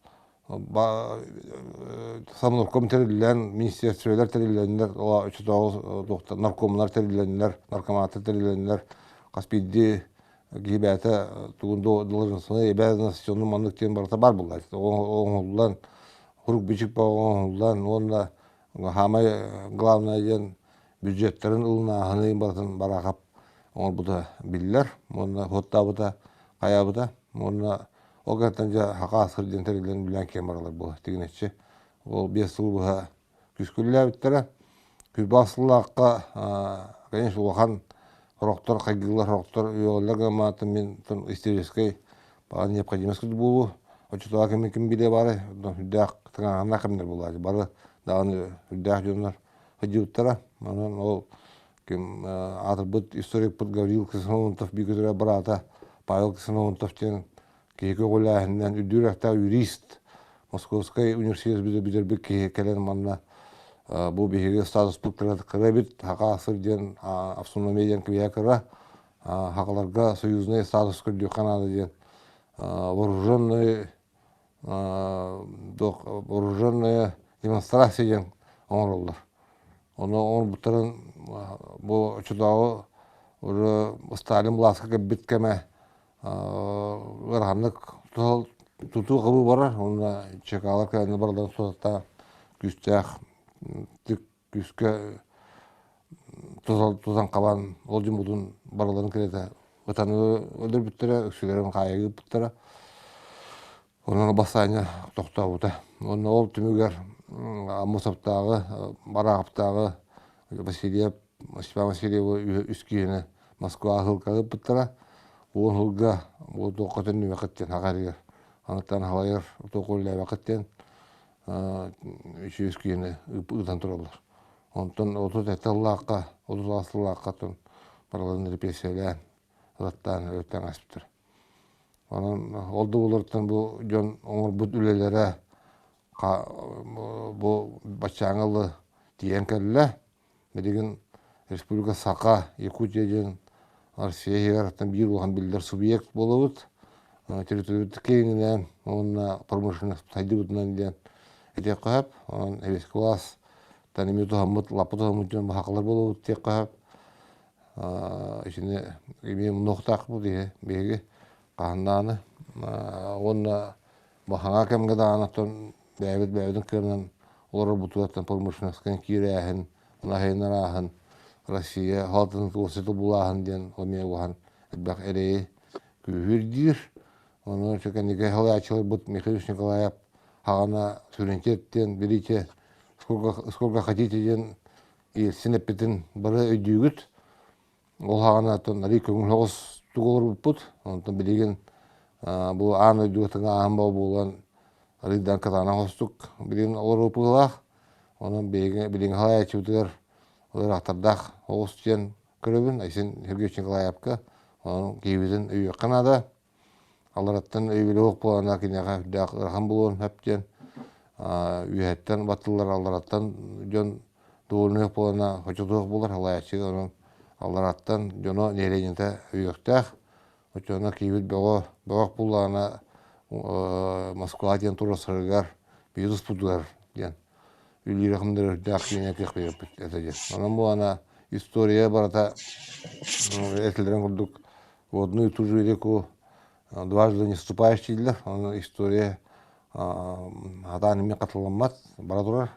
Совнарком терилен, министерствелер териленлер, наркомлар териленлер, наркоматы териленлер, Каспийді гибәті туғынды должностны обязанностьны мандыктен барта бар бұлар. Оңылдан, құрук бічік оңылдан, онда хамай главный ден бюджеттерін ұлына ағыны бартын барақап оңыл бұда білілер. Онда хотта бұда, қая бұда. Онда оғаттан жа хақа асқыр ден тәрелерін білен кен баралар бұл. Тегінетші. Ол 5 жыл бұға күскілі әбіттері. Күрбасылы аққа, конечно, оған роқтар, қайгылар, роқтар, үйелер ғаматы мен истерической необходимость болу. Очытуға кім біле бары, үддәқ тыңағына кімдер болады. Бары дағыны үддәқ жонлар ғадиуттара. Ол атыр бұд историк бұд Гаврил Кысыновынтов бігітірі барата Павел Кысыновынтовтен кейкі қолайыннан үддірәқта юрист Московский университет бідербік кейкелен манна бұл бігігі статус бұқтырады қырабит, хақа асырден автономиядан кібия кіра, хақаларға союзный статус күрді қанады ден вооруженная демонстрация ден оңырылдар. Оны бұттырын бұл чудауы Сталин Бласқа кәббет кәмә ғырғанлық тұту қыбы барар, онына чекалар кәліні бардан соғытта күстәқ күске тозан қабан ол жын бұдың бараларын келеді. Ғытаны өлдір бүттірі, өксілерін қайығы бүттірі. Оның басайына тоқта бұты. Оны ол түмігер Амусаптағы, Барағаптағы Степан Васильевы үскейіні Москва ғылқағы бүттірі. Ол ғылға тоққатын нөмекеттен ағарығыр. Анықтан халайыр тоқылы әвақеттен үскейіні ұйдан тұралар. Онтан 30 асыллаққа бараларын репрессиялән, ұлаттан өттен аспыптыр. Олды олардан бұл жон оңыр бұд үлелері бұл бачаңылы тиен кәлілі. Медеген республика Сақа, Якутиядан, Россия бір оған білдер субъект болуыд. Территорияты кейінінен, онына промышленность сайды бұдынан ден әтек қойып, оның әбес класс, тәнеме тұхамыд, лапы тұхамыд жон бағақылар болуыд тек қойып. Ішіне мен мұнықтақ бұл дейі бейгі қағындағыны. Онына бағаңа кәмгі дағанаттан бәйбідің кірінен олар бұтылаттан промышленностькен кейірі әхін, мұнағайынар ағын, Россия, халатының тұғысеті бұл ағын ден, омен оған әлбәқ әрейі күйірдір. Оның чекенеге халайчылы бұд Михаил Николаев ағана суверенитеттен берейте сколько хотите ден сенеппетін бірі өйдігіт. Ол ағана тон рей көңіл оғыз тұғылыр бұд. Онтан білеген бұл ағын өйдігітің ағын бау болған рейдан катана қостық білеген олар өпілақ. Оның білеген халайчылығыр олар ақтардақ оғыз тен көрібін. Айсен Сергей Николаевқа оның кейбізін өйі қанада. Алараттан өйбелі оқ болғана кенеға рақам болуын әптен. Үйәттен баттылар алараттан жон дуылын өқ болғана хочуды оқ болар. Алайатшығы оның алараттан жоны нерейінті өйіқтәқ. Өтіғана кейбіл бөғақ болғана Москва ден тура сырғар, бейдіс бұдығар ден. Үйлі рақымдар өйдәқ кенеге кеқ беріп әтәден. Оның болғана история барата этилерен курдук. Водную ту же реку дважды не вступающий история атанымен қатылынмат бара турар.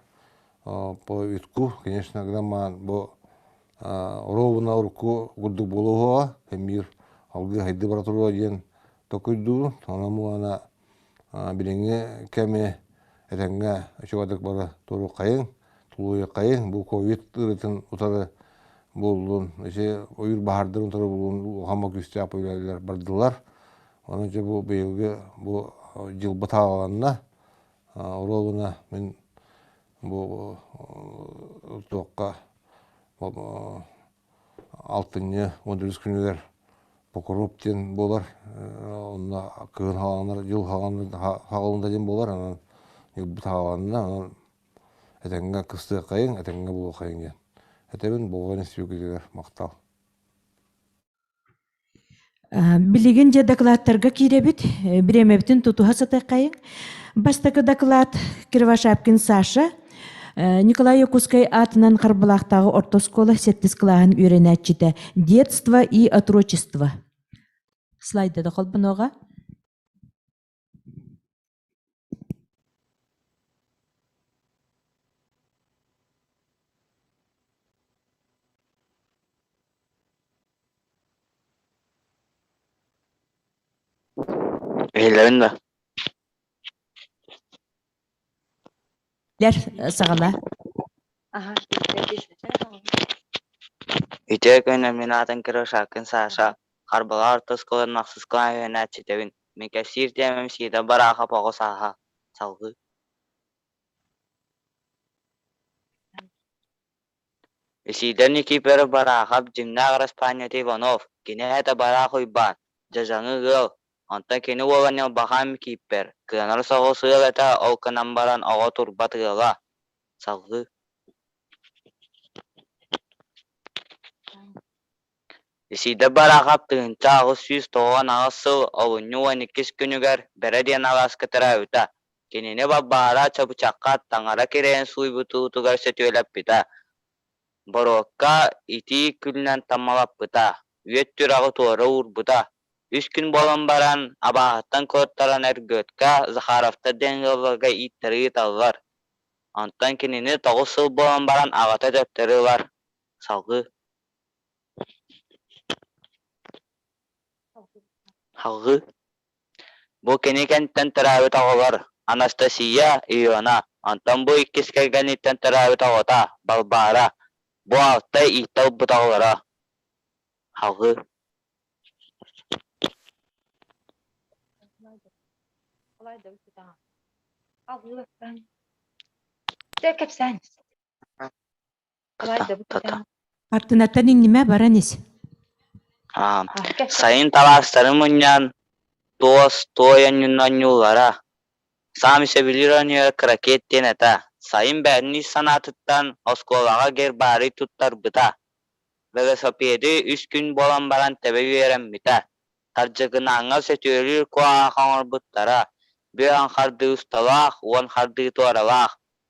По витку, конечно, грамма бо ровно урку курдук болуға, мир алғы хайды бара туруа ден токуйду, анаму ана билеңе кәме этеңге чуадык бара туру кайын, тулуя кайын, бу ковид ырытын утары болдун, эше ойыр бахардыр утары болдун, хамма күсте апыйлар бардылар. Onun için bu beyilgi bu yılbı tağalanına oğluna ben bu toqqa altınlı 14 günler pokorupten bolar onda kığın halanlar yıl halanında den bolar yılbı tağalanına etenge kısты kayın etenge bu kayın eteben bolğan istiyor maqtal. Билеген же докладтарга киребит, биремептин тутуха сатайкайын. Бастакы доклад Кривошапкин Саша, Николай Якутской атынан Карбалақтағы ортоскола 7 клағын үйренәтчіті «Детство и отрочество». Слайда да қолбын оға. Eğlenin Дәр сағала. Ite köyüne minatın Kривошапкин Саша. Karbalar toskoların maqsız kılan yönetçitevin. Mekesir demem sida baraha poğu saha. Salgı. Sida Nikiperi baraha Jimnagr Espanya'da Ivanov. Kinehete baraha uyban. Jazanı gıl. Anta kini olanı bakam kiper. Kınar soğu sığılata o kanambaran oğa turbat gıla. Salgı. Sida barakap tığınca ağız süz toğan ağız sığ oğunyu 12 günüger berediyen ağız kıtıra öta. Kinini babbara çabuçakka tangara kireyen suy butu utugar setiyolap bita. Borokka iti külünen tammalap bita. Üyettür ağı tuğra uğur bita. 3 gün bolan baran abahattan kodtaran ergötka Zaharafta dengilga ittiri tallar. Antan kinini 9 yıl bolan baran ağata döpteri var. Salgı. Halgı. Bu kini kentten teravih tağılar. Anastasia, Iona. Antan bu ikis kelgenitten teravih tağıta. Balbara. Bu altta ihtal bu tağılara. Halgı. Артынаттан иңниме баранес. Sayın talaslarım unyan dos toyan yunanyulara. Sami sebiliranıyor kraket deneta. Sayın berni sanatıttan oskolaga gerbari tuttar bıta. Velosipedi 3 gün bolan baran tebe veren bita. Tarcıgın angal setiyölür koa kanor bıttara. Bir an hardı ustalak, on hardı tuaralak.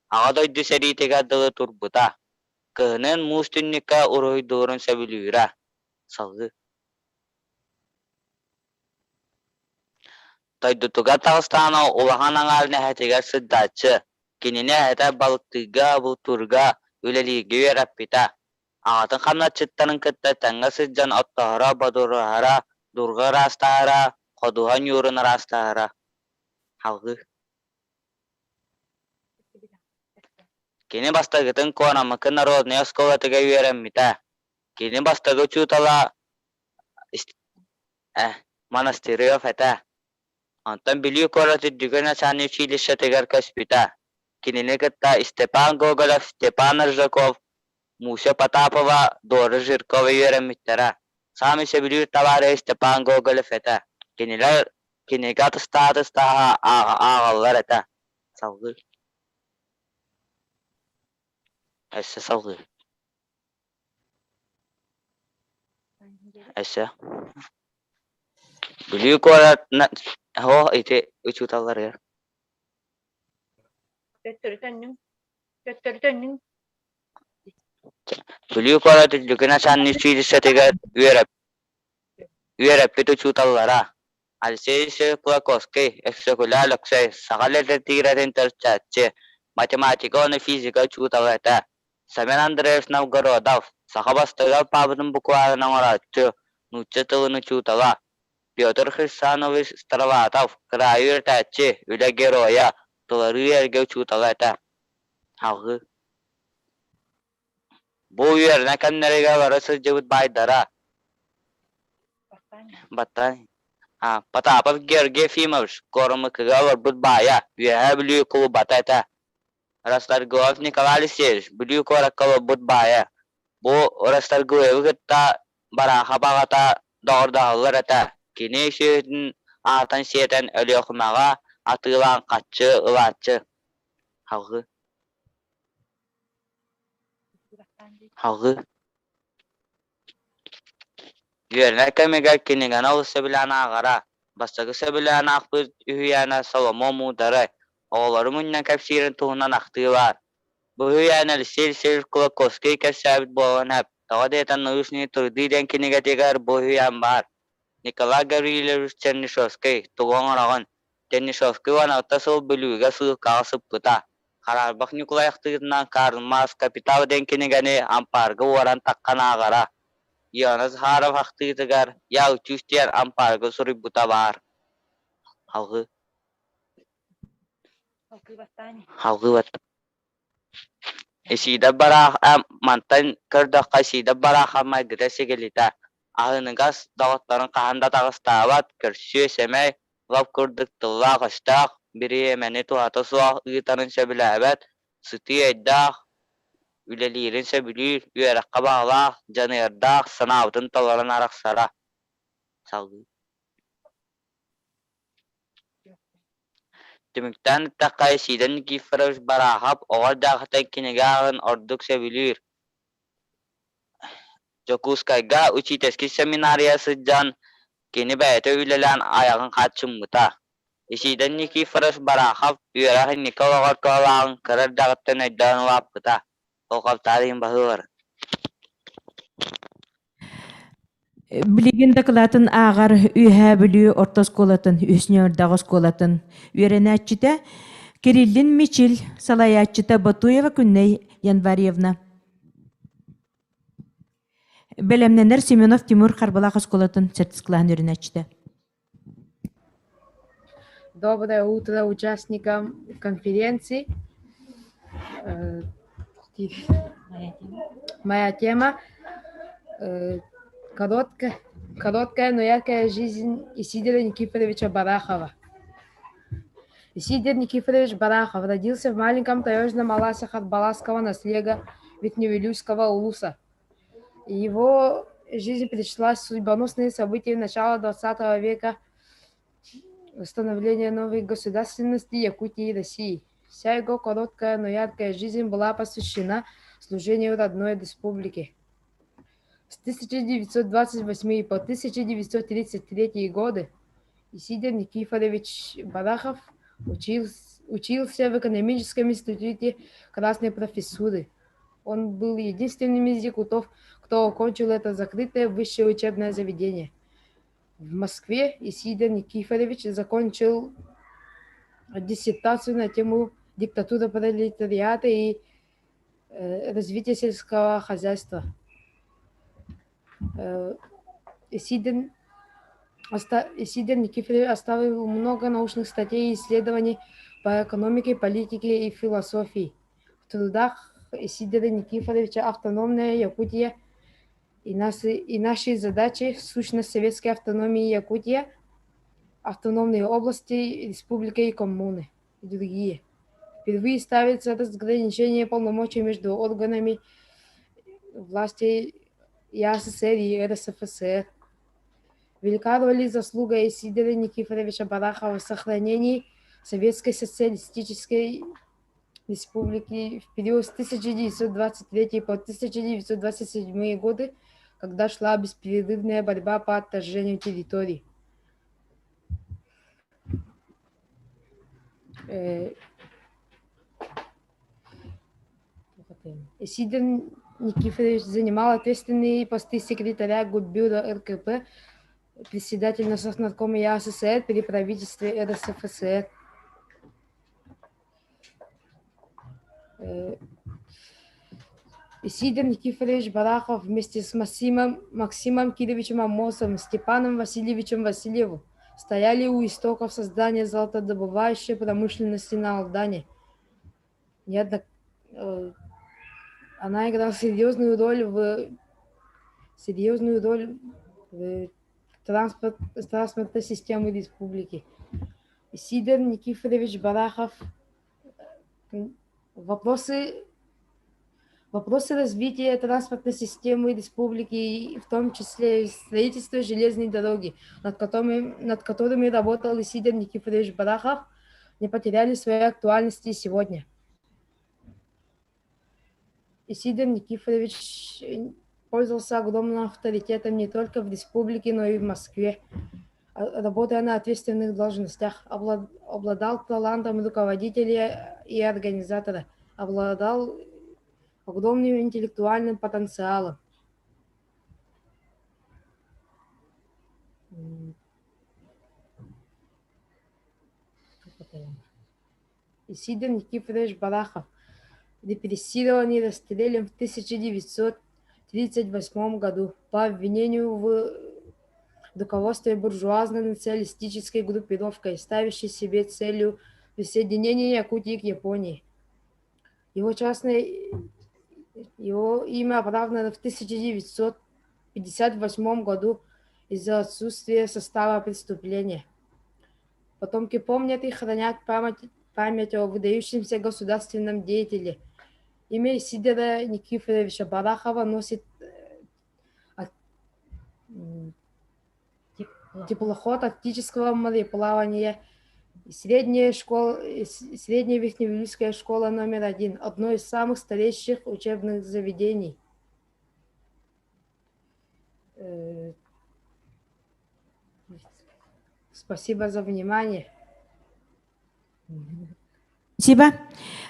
Ağadoy düşeri tega dığı tur bıta. Kıhının mustunnika uruy durun sebilira. Salgı. Taydutuga Tağıstan'a ulahan angaline hetigar sıddatçı. Kinine hete balıktıga bulturga üleligi verap bita. Ağatın kamla çıttanın kıtta tanga sıdcan ottahara badurahara durga rastahara koduhan yurun rastahara. Halgı. Kini bastagıtın kona mıkın narodne oskolatıga veren bita. Kini bastagı çutala monasteriyo feta. Antan biliyor koratı düğüne sani çiğlişe tegar kaspita. Kinine kıtta Stepan Gogolov, Stepan Rzakov, Musa Patapova, Dora Zhirkova yöremittere. Sami sebiliyor tavare Stepan Gogolov eta. Kinigat status daha ağallar eta. Salgı. Esse salgı. Esse. Biliyor korat ho ite uçutalar ya. Götürü dönün. Bülüğü kora tüllüküne sanni süydüsetiger üyerepitu çutallara. Alseyse Kulakoski, ekstrakular laksay, sakale tiratin tercatche, matematiko ne fizika çutalata. Samen Andreas Novgorodov, sahabastagal pabudun bukwaran ng oratyo, nuchetulu çutala. Pyotr Khristanovich Stravatov, krayır taççı, üle geroya, tuları yerge çutalata. Halkı. Bu yerine kannerega varası cıvıt baydara. Batay. Patapap gerge Fimos, korma kagawar budbaya, üyehe biliyor kulu batata. Rastar Golf Nikolai Sej, biliyor kora kulu budbaya. Bu Rastar Golf gıtta bara habagata doğru hallarata. Kini şehrin artan şehirden ölü okumağa atılan kaççı ıvatçı. Halkı. Halkı. Yerine kemiga kinigana usabilana agara. Bastagı sabilana akbır ühüyana Salomomu daray. Oğları munna kapsirin tuğunan aktığı var. Bu hüyana lisir Kulakoski kasabit boğan hep. Tawa detan nuyusni turdiden kiniga tegar bu hüyan var. Nikola Gavrilovich Chernyshevsky tuwang aragon. Chernyshevsky wana tasol buluga su kasıp puta. Kararbak Nikolay aktıgından Karl Marx kapital den kinigani ampargı waran takkana agara. Yalnız harap aktıgıgar ya uçuştiyan ampargı suri buta var. Halkı. Halkı bat. Isida bara mantan kerdaka isida bara kama gede segelita. Ahınıgas dağıtların kahanda tağıstavat kerşü semey gap kırdık tılla kıştaq biri emeni tuhata suaq ıgitarın sebilabet sıtı eddaq ülelirin sebilir üyerekka bağlaq canı erdaq sanavdın talaran araqsara. Salgı. Demekten takay siden Nikiforovich Barahap oğal dağıtay kinegağın orduk sebilir. Jokuskayga uçiteski seminariya sıcan kini bayata ülelen ayağın kaçın muta. Isiden Nikiforovich Barahap üyerahin Nikolavar kovalağın karar dağıttan eddan vapıta. Okap tarihin bahır. Билигин докладын ағар үйхә бүлүү орта сколатын, үснөр дагы сколатын, үйренәтчите Кириллин Мичил, салаятчыта Батуева Күнней Январьевна. Белемненер Семенов Тимур Харбалах сколатын, сертисклаһын үйренәтчите. Доброе утро участникам конференции. Моя тема короткая, но яркая жизнь Исидора Никифоровича Барахова. Исидор Никифорович Барахов родился в маленьком таежном Аласе Хатбаласского наслега Витневилюйского улуса. Его жизнь пришлась в судьбоносные события начала 20 века, становления новой государственности Якутии и России. Вся его короткая, но яркая жизнь была посвящена служению родной республике. С 1928 по 1933 годы Исидор Никифорович Барахов учился в экономическом институте Красной профессуры. Он был единственным из якутов, кто окончил это закрытое высшее учебное заведение. В Москве Исидор Никифорович закончил диссертацию на тему диктатура пролетариата и развитие сельского хозяйства. Исидор Никифорович оставил много научных статей и исследований по экономике, политике и философии. В трудах Исидора Никифоровича «Автономная Якутия» и наши задачи, сущность советской автономии Якутия, автономные области, республики и коммуны и другие. Впервые ставится разграничение полномочий между органами власти и СССР и РСФСР. Велика роль и заслуга Исидора Никифоровича Барахова в сохранении Советской Социалистической Республики в период с 1923 по 1927 годы, когда шла беспрерывная борьба по отторжению территорий. Исидор Никифорович занимал ответственные посты секретаря Гудбюро РКП, председатель Госнаркома ЯССР при правительстве РСФСР. Сидор Никифорович Барахов вместе с Максимом Кировичем Амосовым, Степаном Васильевичем Васильевым стояли у истоков создания золотодобывающей промышленности на Алдане. Она играла серьезную роль в транспортной системе республики. Сидор Никифорович Барахов вопросы развития транспортной системы республики, в том числе строительство железной дороги, над которыми работал Сидор Никифорович Барахов, не потеряли своей актуальности сегодня. Сидор Никифорович пользовался огромным авторитетом не только в республике, но и в Москве. Работая на ответственных должностях, обладал талантом руководителя и организатора, обладал огромным интеллектуальным потенциалом. Сидор Никифорович Барахов репрессирован и расстрелян в 1938 году по обвинению в руководстве буржуазной националистической группировкой, ставящей себе целью присоединения Якутии к Японии. Его имя оправдано в 1958 году из-за отсутствия состава преступления. Потомки помнят и хранят память о выдающемся государственном деятеле. Имя Сидора Никифоровича Барахова носит теплоход тактического мореплавания, средняя Верхневилюйская школа номер 1, одно из самых старейших учебных заведений. Спасибо за внимание. Спасибо.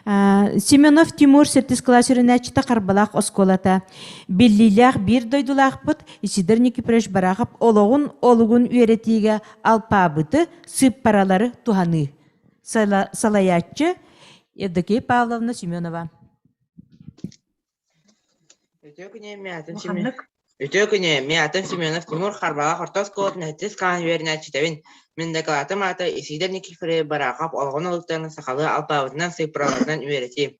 Семенов Тимур сертис классырыначта карбалах осколата. Биллилях бир дойдулахпыт Сидор Никифорович Барахов олугун үйретиге алпабыты сып паралары туханы. Салаятчы Евдокия Павловна Семенова. Үтөкүнө мятын Семенов Тимур Харбалах ортос код нәтис кан вернәчтәвин. Мен докладым ата Сидор Никифорович Барахов олгон олуктарын сакалы алпабытынан сыйпыралардан үйрети.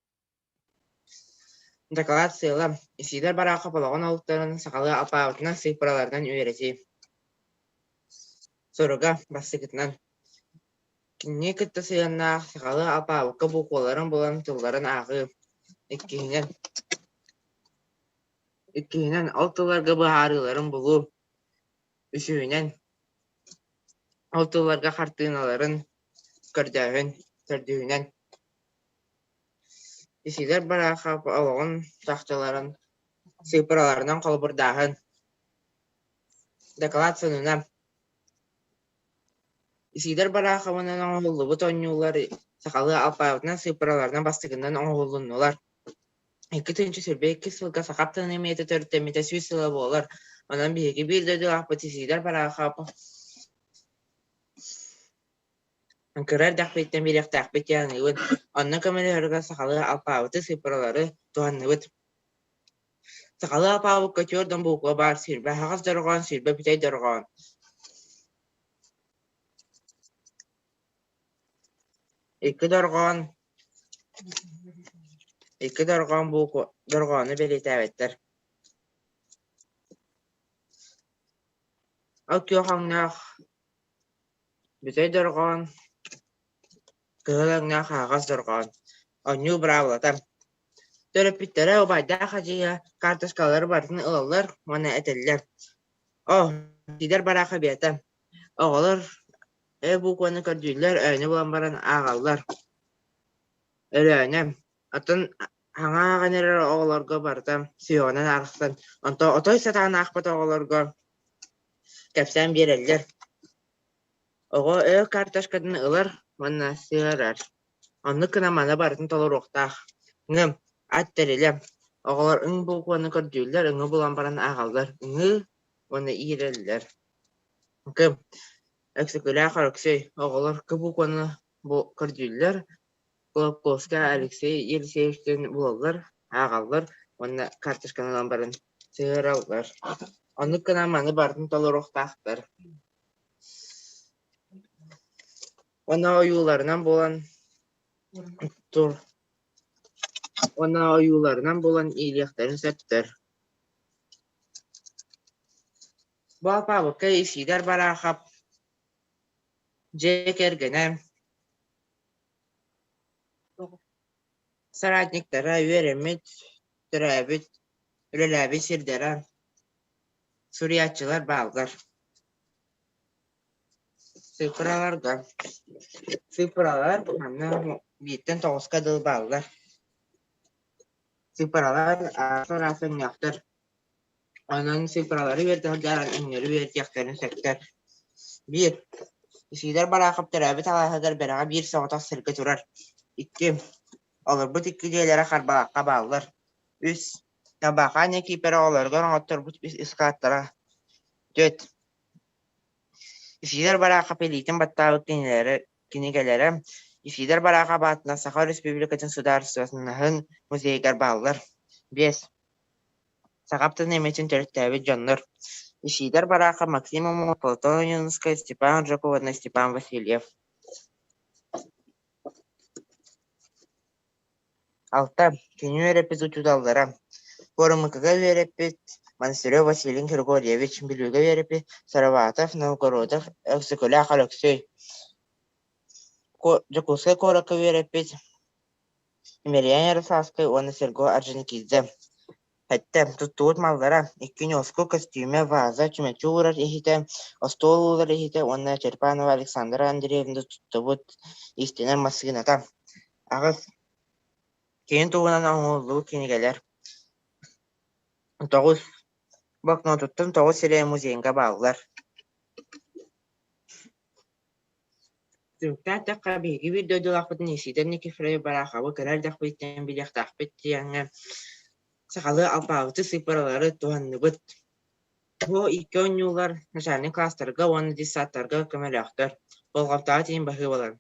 Доклад сыйла Сидор Барахов олгон олуктарын сакалы алпабытынан сыйпыралардан үйрети. Соруга бассыгытынан. Кинне кытты сыйаннах сакалы алпабытка букваларын болан тылларын агы. Иккинен алтыларга бахарыларын булу. Үшүнен алтыларга хартыналарын көрдүүнен. Сидор Барахов олгон тахталарын сыйпыраларынан колбурдагын. Доклад сонуна Сидор Бараховнун оңолубут оңнулар сакалы алпабытынан сыйпыраларынан бастыгынан оңолуннулар. Экитинчи сүрбе 2 сылга сакаптын эмети төрттемите сүйсылы болар. Онан биги бир дөдү акпыты Сидор Барахов. Анкырар дахпеттен бирек дахпет яңыбыт. Онна көмөлөргө сакалы алпабыты сыйпыралары туаныбыт. Сакалы алпабыт көтөрдөн буква бар сүрбе хагыз дөргөн сүрбе бүтөй дөргөн. Iki dörgön bu dörgöny belirtäbetler. Akyo hangnak bütey dörgön kılangnak hagaz dörgön. Onyu bravlatan. Töröpütlere o bayda hacıya kartoşkaları barın ılallar, mana eteller. Sidor Barahov beta. Oğlar bu konu kördüler, öne bulan baran ağallar. Öyle Атын хаңа ганер оголорго бардам, сүйонан арықтан. Отой сатан ақпат оголорго кәпсән берелдер. Ого картошкадан ылар, манна сыарар. Онны кына мана бардын толыр оқтақ. Ным, аттарелем. Oğlar ın bu konu kördüler, ını bulan baran ağallar, ını onu iyilerler. Kim? Eksikler karıksey, oğlar ki bu konu bu kördüler, Kolkoska Alexey Yeltseyev'den bulallar, ağallar, onu kartışkanılan baran sığır aldılar. Onu kınamanı bardın toloruk taktır. Ona oyularından bolan dur. Ona oyularından bolan iyiliğlerin septir. Bu apabıkka isider barakap. Cek ergenem. Saratniklere veremit, türebit, ülelebit sirderen. Suriyatçılar bağlar. Sıfıralar, anna bitten toğuska dıl bağlar. Sıfıralar sonrasını yaktır. Onun sıfıraları verdi, garan ünleri verdi yaktarını sektir. Bir, isider barakap türebit alahadar beraga bir saata sırgı turar. İki, olur bu tikki diyeleri karbalakka bağlar. Üç, tabaka ne kipere olurgan otur bu iskatlara. Dört, isider barakap elitin battavık kinigelere, isider barakap atına Sakha Respublikasının Sudarstırasının muzeygar bağlar. Beş, Sakaptın emetin törüttəvi canlar. isider barakap Maksimum Poltonyanska, Stepan Жаковна, Stepan Vasilyev. Altta, kini öğrepit uçudallara. Korumukıga öğrepit Monastырев Василий Григорьевич, Bilüge öğrepit Saravatov, Novgorodov, Eksikula Alexey. Jakuska Koraka öğrepit Emelian Yaroslавskaya, onu Sergo Arjenikidze. Hatta tuttuğut mallara, iki osko kostüme, vaza, çümeçi uğrar ehite, ostol uğrar ehite, onu Çerpanova Aleksandra Andreevna tuttuğut istenen maskınata. Ağız, keyin tuğunan oğulluğu kinigeler. Toğuz, bakno tuttum, Toğuz Sireye Muzeyinga bağlar. Türkler takka bilgi bir dödü lafıdın esiden Nikifre'ye barakabı kırar dakbitten bilyak takbet diyanı sakalı alpağıtı sıfırları tuhanlıbıt. Bu iki ön yıllar nişanlı klaslarga, onu dissatlarga kömelaktır. Bolgaptağı teyin bahı olar.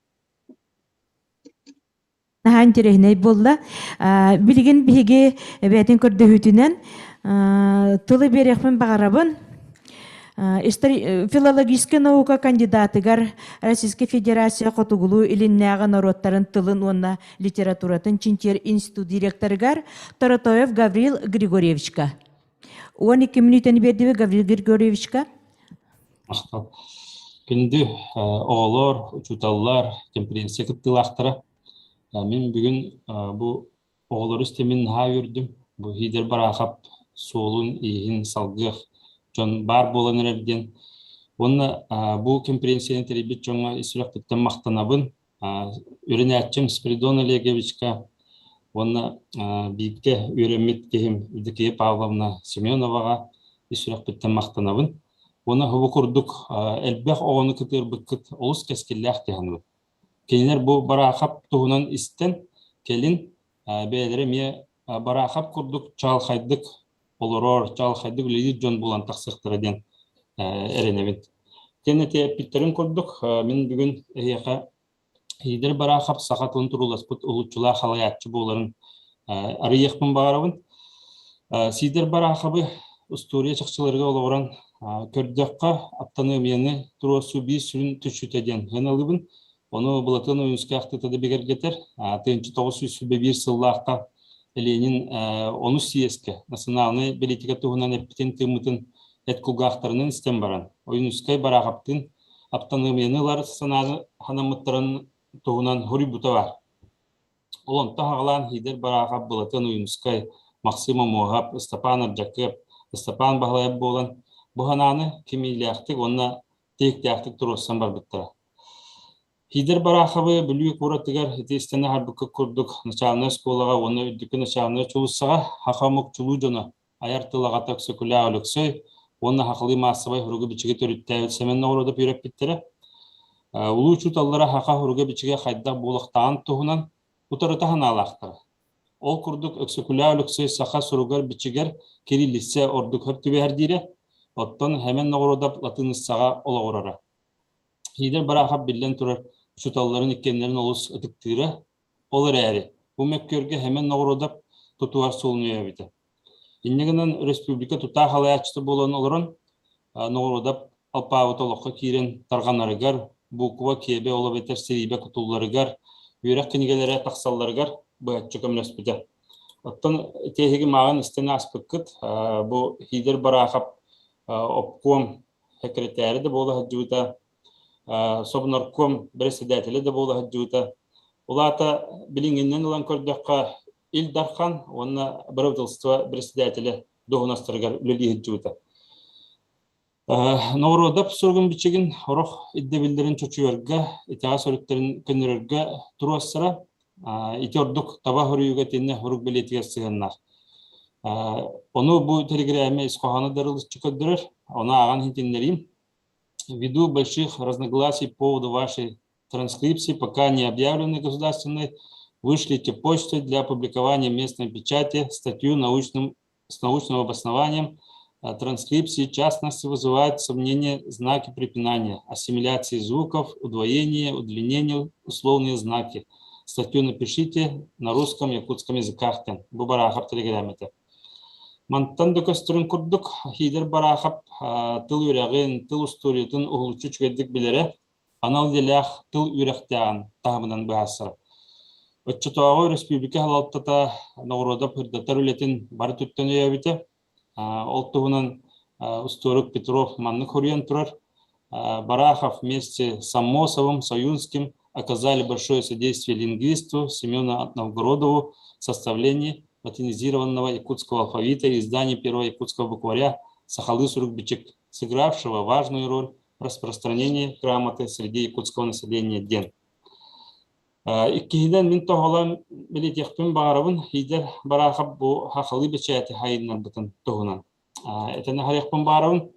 Nahan tirehine bolla bilgin bihige betin kördühütünen tılı berекпен бағарабын филологическая наука кандидатыгар Российской Федерация Котугулу илиннәгы народтарын тылын онна литературатын Чинтер институт директорыгар Таратоев Гаврил Григорьевичка. 12 минутын бердіби Гаврил Григорьевичка. Күнді оғылар, учуталлар, конференция кыттылақтары. Мен бүгін бұл оғылар үстемін ха үрдім. Бұл хидер барақап солын, иғін, салғық, жон бар болан әрден. Оны бұл конференцияны теребет жоңа исірақтыттан мақтанабын. Үрін әтчім Спиридон Олеговичка, оны бейікке үйремет кеем Үдікея Павловна Семеноваға исірақтыттан мақтанабын. Оны хубу курдук элбэх оғаны кытыр быккыт олус кескеллях кеханбы. Кенелер бу барахап туһунан истен келин бээлери ме барахап курдук чалхайдык олорор чалхайдык лиди жон булан таксыктыр ден эренебин. Кенете питтерин курдук мен бүгүн эяка хидер барахап сакатын туруласпыт улучула халаятчы буларын арыйыкпын баарабын. Сидер барахабы устурия чакчыларга олоран көрдөкка автономияны туросу бир сүрүн түшүтеден гыналыбын. Onu Bulatın Oyunski Aktı'da bir getir. Tınçı 901 sıllıqta Lenin onu siyeske. Nasyonalny politika tuğunan epiten tımıtın etkulgahtarının istem baran. Oyunski baraqaptın автономиянылар сананы ханамыттарын туğunan huributa var. Олон тағалан хидер барaqap Bulatın Oyunski, Максима Mohab, Степанов Жакып, Степан Бағлаев болан. Bu hananı kimiyliyaktық, onunla teyikliyaktық тұроссан бар біттіра. Хидер барахабы бүлüğü куратыгар этестене харбыкка курдук начальная школага, оны үддүккө начальная чулуссага хакамык чулуу жона аяртылага таксыкуля олексой, оны хакылы массабай хуругу бичиге төрүттәбит семенне ородоп үйрөп биттире. Улуу чуталлара хака хуругу бичиге хайда болуктаан туһунан утарыта ханалактыр. ол курдук өксөкүлөөлүксөй саха суругар бичигер кириллисе ордук хөптүбэһэрдире, оттон хэмен ногородап латыныссаға олоғырара. Хидер барахап биллен турар чуталларын иккенлерин олус ытыктыыра, олар әрі. Бу меккөрге хэмен ногородап тутуар сулнуя бите. Иннегенен республика тута халаячты болон олорон ногородап алпаабыт олоққа кирен тарганарыгар, буква кебе олабетер серибе кутулларыгар, үйрек кенигелері тақсалларыгар бұятчы көмлөспіде. Оттан техеги маған істені аспыққыт, бұл хидер барахап обком секретәрі де болы хаджуыта, собнарком председателі де болы хаджуыта. Олата білінгеннен олан көрдіққа Илдархан, онна правительство председателі доғынастырғар үлі хаджуыта. Ногородап сургун бичигин орох иддебилдерин чочуерга, итага сөрүктерин көннөрөргө туруассара, итердук таба хорүйүгө тенне хорук билетиге сыганнар. Ону бу телеграмме исхоханы дарылычы көддөрөр, она аган хинтеннерим. Ввиду больших разногласий по поводу вашей транскрипции, пока не объявлены государственной, вышлите почтой для опубликования местной печати статью с научным обоснованием транскрипции, в частности, вызывают сомнения знаки препинания, ассимиляции звуков, удвоение, удлинение, условные знаки. Статью напишите на русском, якутском языках. Бубарахап телеграммете. Мантан дөкөстөрүн курдук, хидер барахап тыл үрәгын, тыл устуритын угулчу чүгеддик билере, анал делях тыл үрәктәган тагымынан баасыр. Өтчетуагы республика халаттата ногородап хырдатар үлетін бары түттен өйәбіте. Ол туғынан Устурок Петров манны хориян турар. Барахов вместе с Амосовым, Союнским оказали большое содействие лингвисту Семену Новгородову в составлении латинизированного якутского алфавита и издании первого якутского букваря Сахалы Сурукбичек, сыгравшего важную роль в распространении грамоты среди якутского населения ден. Иккиден мин тоголан билетехпин багарабын хидер барахап бу хахалы бичаяты хайыннан бутын тогунан. Этен харехпин багарабын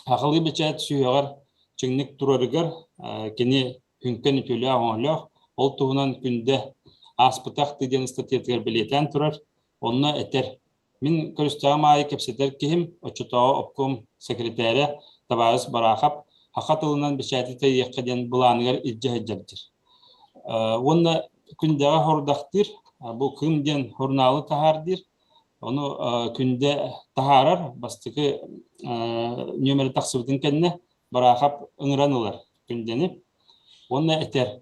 хахалы бичаяты сүйөгөр чыңник турарыгар кени хүнкен үтөлө оңлох ол тогунан күндө аспытак деген статьятыгар билетен турар. Онна этер мин көрүстөгө ай кепсетер ким очутоо обком секретаре табагыс барахап хакатылынан бичаяты тейекден буланыгар иджаһаджалдыр. Онна күндәгә хордактыр, бу кымден хорналы тахардыр. Оны күндә тахарар, бастыгы нөмер тақсыбытын кенне барахап ыңранылар күндәне. Онна этер.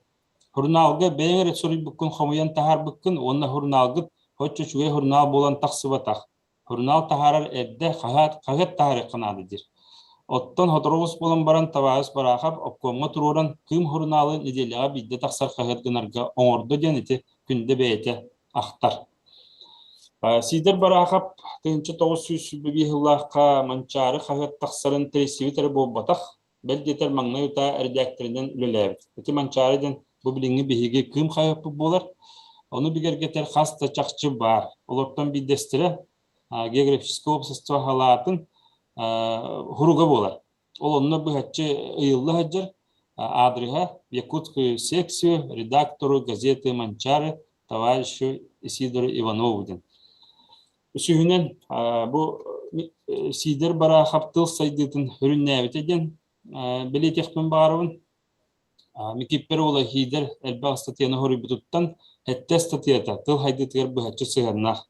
Хорналга бәйер сорый бүккүн хомуян тахар бүккүн, онна хорналгы хоччугы хорнал болан тақсыбатак. Хорнал тахарар эдде хагат тахары кынадыдыр. Оттон хоторогус болан баран табагыс барахап, обкомга туруран кым хорналы неделяга бидде тақсар хагатгынарга оңордо денете күнде бейте ахтар. Сидер барахап 1900 жылларга манчары хагат тақсарын тресивитер болбатах, белдетер маңнай ута редакторинен үлелебит. Эти манчарыден бу билинги биһиги кым хагат болар. Оны бигергетер хаста чакчы бар. Олорттон биддестире географическое общество халатын хуруга болар. Ол онна быхачы ыйыллы хаджар адрыга якутскую секцию редактору газеты «Манчары» товарищу Исидору Иванову ден. Үсүхүнен бу Сидер барахап тыл сайдытын хүрүннәбите ден билетехпен барыбын. Микиппер ола хидер элбаг статьяны хорибутуттан этте статьята тыл хайдытыгар быхачы сыганнах.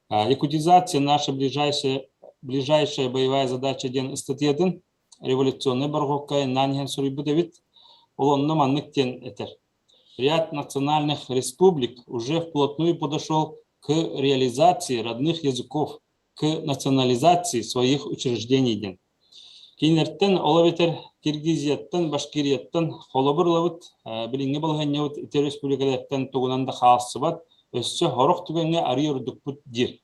Якутизация наша ближайшая боевая задача ден статьятын революционный баргокка нанген сурибудевит олонно манныктен этер. Ряд национальных республик уже вплотную подошел к реализации родных языков, к национализации своих учреждений ден. Кинертен олабетер Киргизияттан, Башкирияттан холобурлабыт билинге болгоннебыт итер республикалардан тугунанда хаалсыбат өссө хорох түгөнгө арыйордукпут дир.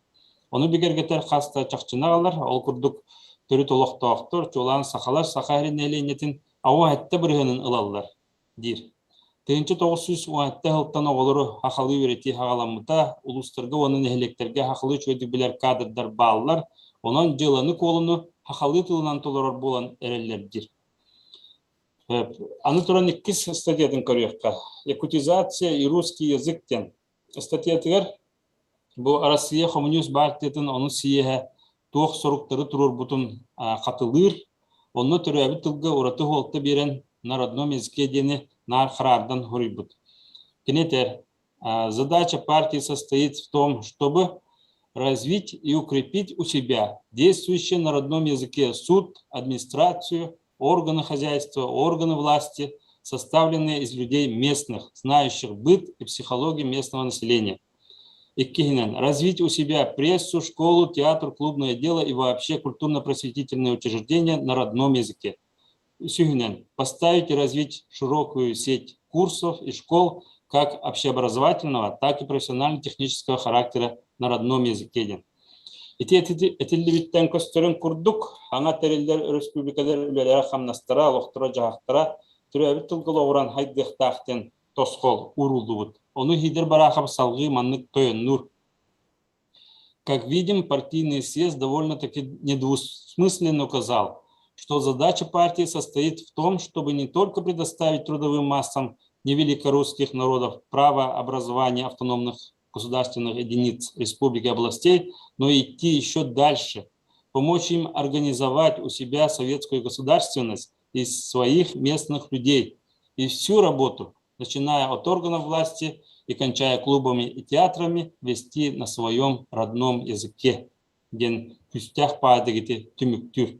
Оны бигергетер хаста чакчынагалар, ол курдук төрү толоктоктор, чулан сахалар сахарин эленетин ава хатта биргенин ылаллар дир. 1910 жылтан оголору хахалы үрети хагаламыта улустарга онун эхлектерге хахалы чөйдү билер кадрдар баалар, онон жыланы колуну хахалы тылынан толорор болан эрелердир. Аны туран 2 статьядын көрөккө. Якутизация и русский языктен. Статьятыгар Бу Россия Коммунист партиятын оны сиеһе туох соруктары турур бутун катылыр. Онны төрөбүт тылга ураты холты берен на родном языке дени нар харардан хурибут. Кинетер, задача партии состоит в том, чтобы развить и укрепить у себя действующие на родном языке суд, администрацию, органы хозяйства, органы власти, составленные из людей местных, знающих быт и психологию местного населения. Иккихинен, развить у себя прессу, школу, театр, клубное дело и вообще культурно-просветительные учреждения на родном языке. Сюхинен, поставить и развить широкую сеть курсов и школ как общеобразовательного, так и профессионально-технического характера на родном языке. Этилибиттен көстөрөн курдук, аңа терилдер республикалар үлелері хамнастыра, лохтыра, жағақтыра, түрәбіт тылғылауыран хайдықтақтен тосқол, урулдуыт. Оны хидер барахаб салғы маннык тоеннур. Как видим, партийный съезд довольно-таки недвусмысленно указал, что задача партии состоит в том, чтобы не только предоставить трудовым массам невеликорусских народов право образования автономных государственных единиц республик и областей, но и идти еще дальше, помочь им организовать у себя советскую государственность из своих местных людей и всю работу, начиная от органов власти и кончая клубами и театрами, вести на своем родном языке. Ген күстях падыгети түмүктүр.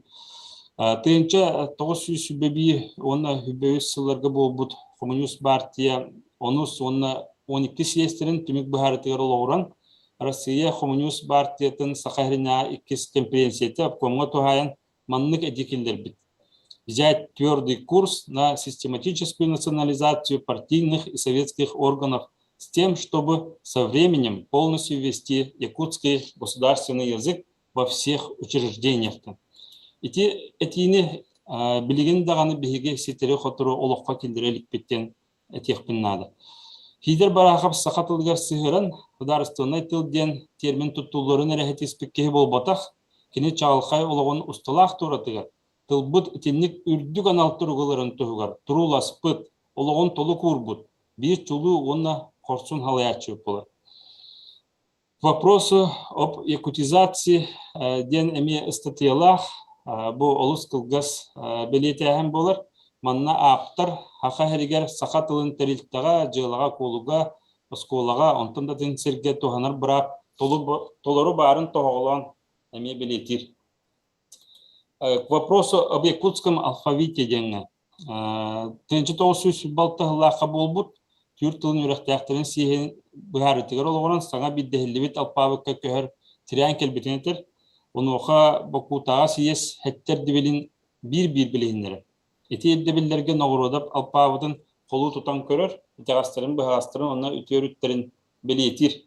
Тыйынча 900 оны хүбөйсілерге болбут Коммунист партия, онус оны 12 съездерин түмүк бахарытыгар олоғыран, Россия Коммунист партиятын сақайрына 2 конференцияты обкомға тухаян маннык эдикилдер бит. Взять твердый курс на систематическую национализацию партийных и советских органов с тем, чтобы со временем полностью ввести якутский государственный язык во всех учреждениях. Этини билигин даганы биһиге ситери хотуру олоққа келдирелик биттен этехпин нада. Хидер барахап сақатылгар сыгыран государственный тылден термин туттуларын эрехет испеккеһи болбатах, кини чаалхай олоғын усталах туратыгар. Тылбыт итинник үрдүк аналтыргыларын тугар, туруласпыт, олоғын толу курбут, бир чулу онна корсун халаячы болар. К вопросу об якутизации ден эми статьялах бу олус кылгас белетяхем болар, манна аптар хака херигер сақатылын терилтага, жылага колуга, осколага, онтан да тенсерге туханар брак, толору барын тоғылан эми белетир. К вопросу об якутском алфавите денге. Тенчи тоғысыз балтығылақа болбут, түр тылын үріқтіяқтырын сейхен бұхарытығыр олғырын саңа биддехілібет алпабыққа көхір тирян келбетенетер. Оны оқа бақутаға сейес хеттер дебелін бір білейіндері. Эти дебелерге нағырудап алпабытын қолу тұтан көрір, етеғастырын бұхағастырын онына үтер-үттерін білетір.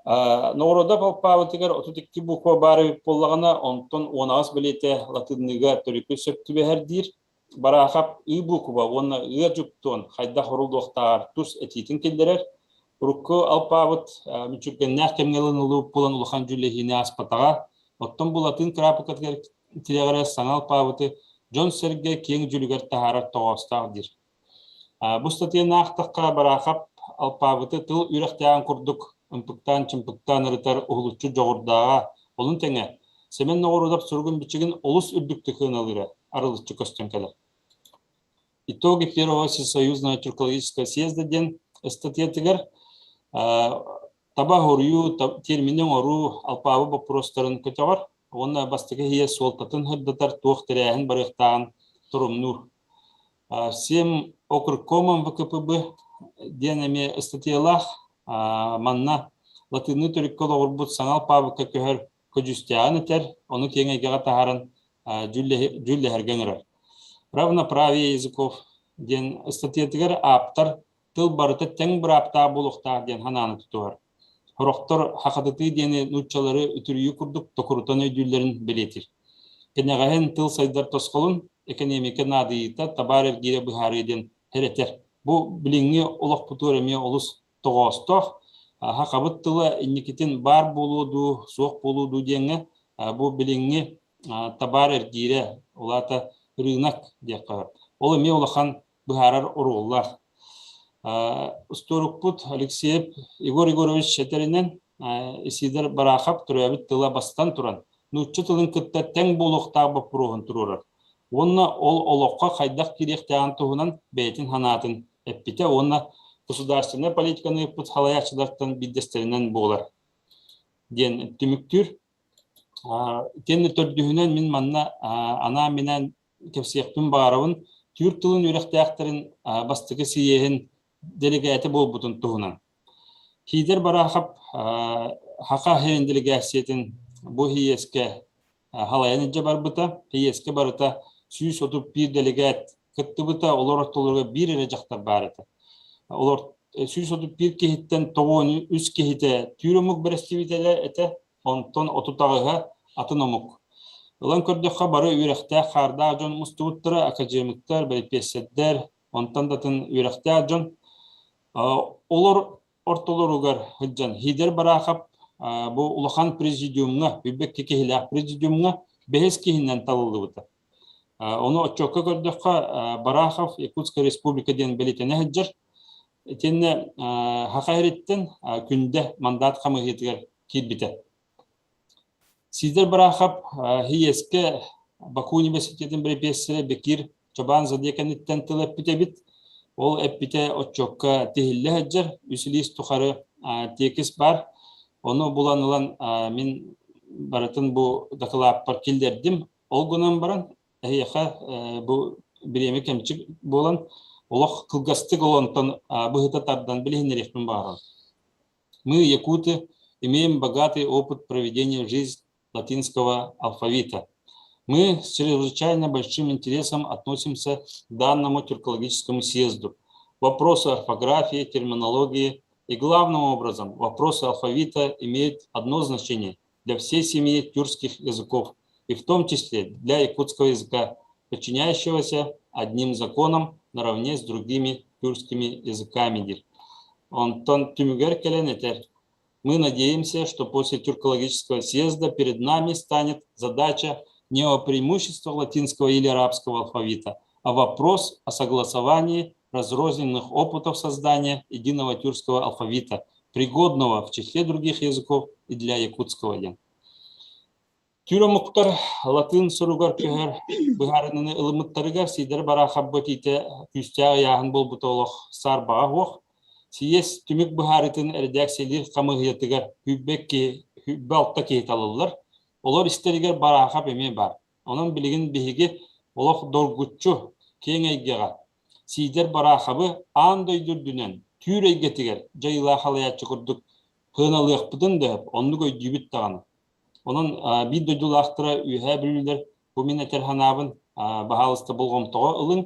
Нағырудап алпабытығыр 32 буква бары болағына, онтон 10 білете латынныға түрікі сөпті бәхір дейір. Барахап үй буква, оны үй жүктуын, хайда хорулдуқтағар тұс әтейтін келдерер. Рукку алпабыт мүчүргеннәқ кемгелін ұлып болан ұлыған жүлехіне аспатаға. Оттон бұлатын крапыкатгер тирегері саңал алпабыты Джон Серге кең жүлігер тағарар тоғастағ дир. Бұл статьяны ақтыққа барахап алпабыты тыл үйректеген күрдік ұмпықтан чымпықтан ұрытар ұғылытчы жоғырдаға. Олың тәңе, семен оғырудап сұрғын бичігін олыс үрдіктіқін алыры, арылытчы көстен кәлі. Итоги Первого Всесоюзного тюркологического съезда ден статьятыгар таба хорую терминен ору алпабы вопростарын көтеғар. Оны бастығы хие солтатын хырдатар туық тірәхін барықтаған тұрымнур. Всем окружкомам ВКПБ денеме статьялах манна латынны түріккол оғырбұт саңал пабыққа көхір көжістяғын етер, оны кеңейгеға тағарын жүлі әргенірер. Равноправие языков ден статьятыгар аптар тыл барыты тәң бір апта болуқтақ ден хананы тұтуғар. Хорохтор хақатыты дені нұтчалары үтірүйі күрдік токурутан өйдүлерін білетір. Кенеғайын тыл сайдар тосқолын экономика надыйыта табар әргере бұхары ден херетер. Бұл біліңі олық бұтыр әме олыс тоғастық. Хақабыт тылы инекетін бар болуду, соқ болуду деңі бұл біліңі табар әргере олата рынок деп қағыр. Ол әме олақан бұхарар ұрғылар. Усторукпут Алексеев Егор Егорович Шетеринен Исидер барахап турабит тыла бастан туран. Нуччу тылын кытта тең болуқтағы бапыруғын турурар. Онна ол олоққа қайдақ керектіған туғынан бәйтін ханатын әппите, онна государственная политиканы пут халаячылардан биддестерінен болар. Ден түміктүр, тенні төрдігінен мен манна ана менен кепсияқтың бағарауын түр тылын үректіяқтарын бастығы сейехін делегаты бол бұтын туғынан. Хидер барахап хақа херин делегациятын bu hiyeske halayınca бар бұта, hiyeske барыта 131 делегат кытты бұта, олар ортоларға bir ere жақтар барыта. Олар 131 кехиттен 93 кехите түйрөмік бірістевителі әті, онтон отутағыға атын омық. Олан көрдіққа бары үйректі қарда жон мұстуыттыры, академиктер, бәйпеседдер, онтан датын үйректі жон. Олар ортоларығар хүджан хидер барақап, bu Ulakan Prezidium'na, Hübbek Kekehilak Prezidium'na behes kehinden talıldı bıta. Onu çokka gördük ki Barakov, Yakutska Respublika'dan belirtene hıccar. Tenne hakaretten günde mandat kamıhiyetiger kilbite. Sizler Barakov, hiyeske Baku Üniversiteti'nin bir pesere Bekir Çoban Zadyekanitten tılep bite bit. Ol epbite o çokka tehille hıccar. Üsiliyiz tukarı tekis var. Onu bulanılan min baratın bu dakılapar kilderdim. Olgunan baran bu bir yemek emçik bulan olaq kılgastık olantan bu hıtatardan bilhinlerifin bağıran. Мы, якуты, имеем богатый опыт проведения в жизнь латинского алфавита. Мы с чрезвычайно большим интересом относимся к данному тюркологическому съезду. Вопросы орфографии, терминологии и главным образом вопросы алфавита имеют одно значение для всей семьи тюркских языков, и в том числе для якутского языка, подчиняющегося одним законам наравне с другими тюркскими языками. Мы надеемся, что после тюркологического съезда перед нами станет задача не о преимуществах латинского или арабского алфавита, а вопрос о согласовании разрозненных опытов создания единого тюркского алфавита, пригодного в числе других языков и для якутского. Тюря Муктар латын соругар көхер бұғарыныны ылымыттарыгар сейдер бара хаббатите күстяғы яғын бол бұтолық сар баға оқ. Сиес түмік бұғарытын редакциялер қамығиятыгар хүббе алтта кейт алылар. Олар істерігер бара хаб еме бар. Оның білігін бігіге олық долгутчу кең әйгеға. Сейдер барахабы андай дүрдінен түйрей кетігер жайыла халаятчы күрдік хыналық бұдын дөп, онны көй дүйбіт тағаны. Onun bir döydülақтыра үйә білілер, bu мен әтерханабын бағалысты болғымтығы ылын,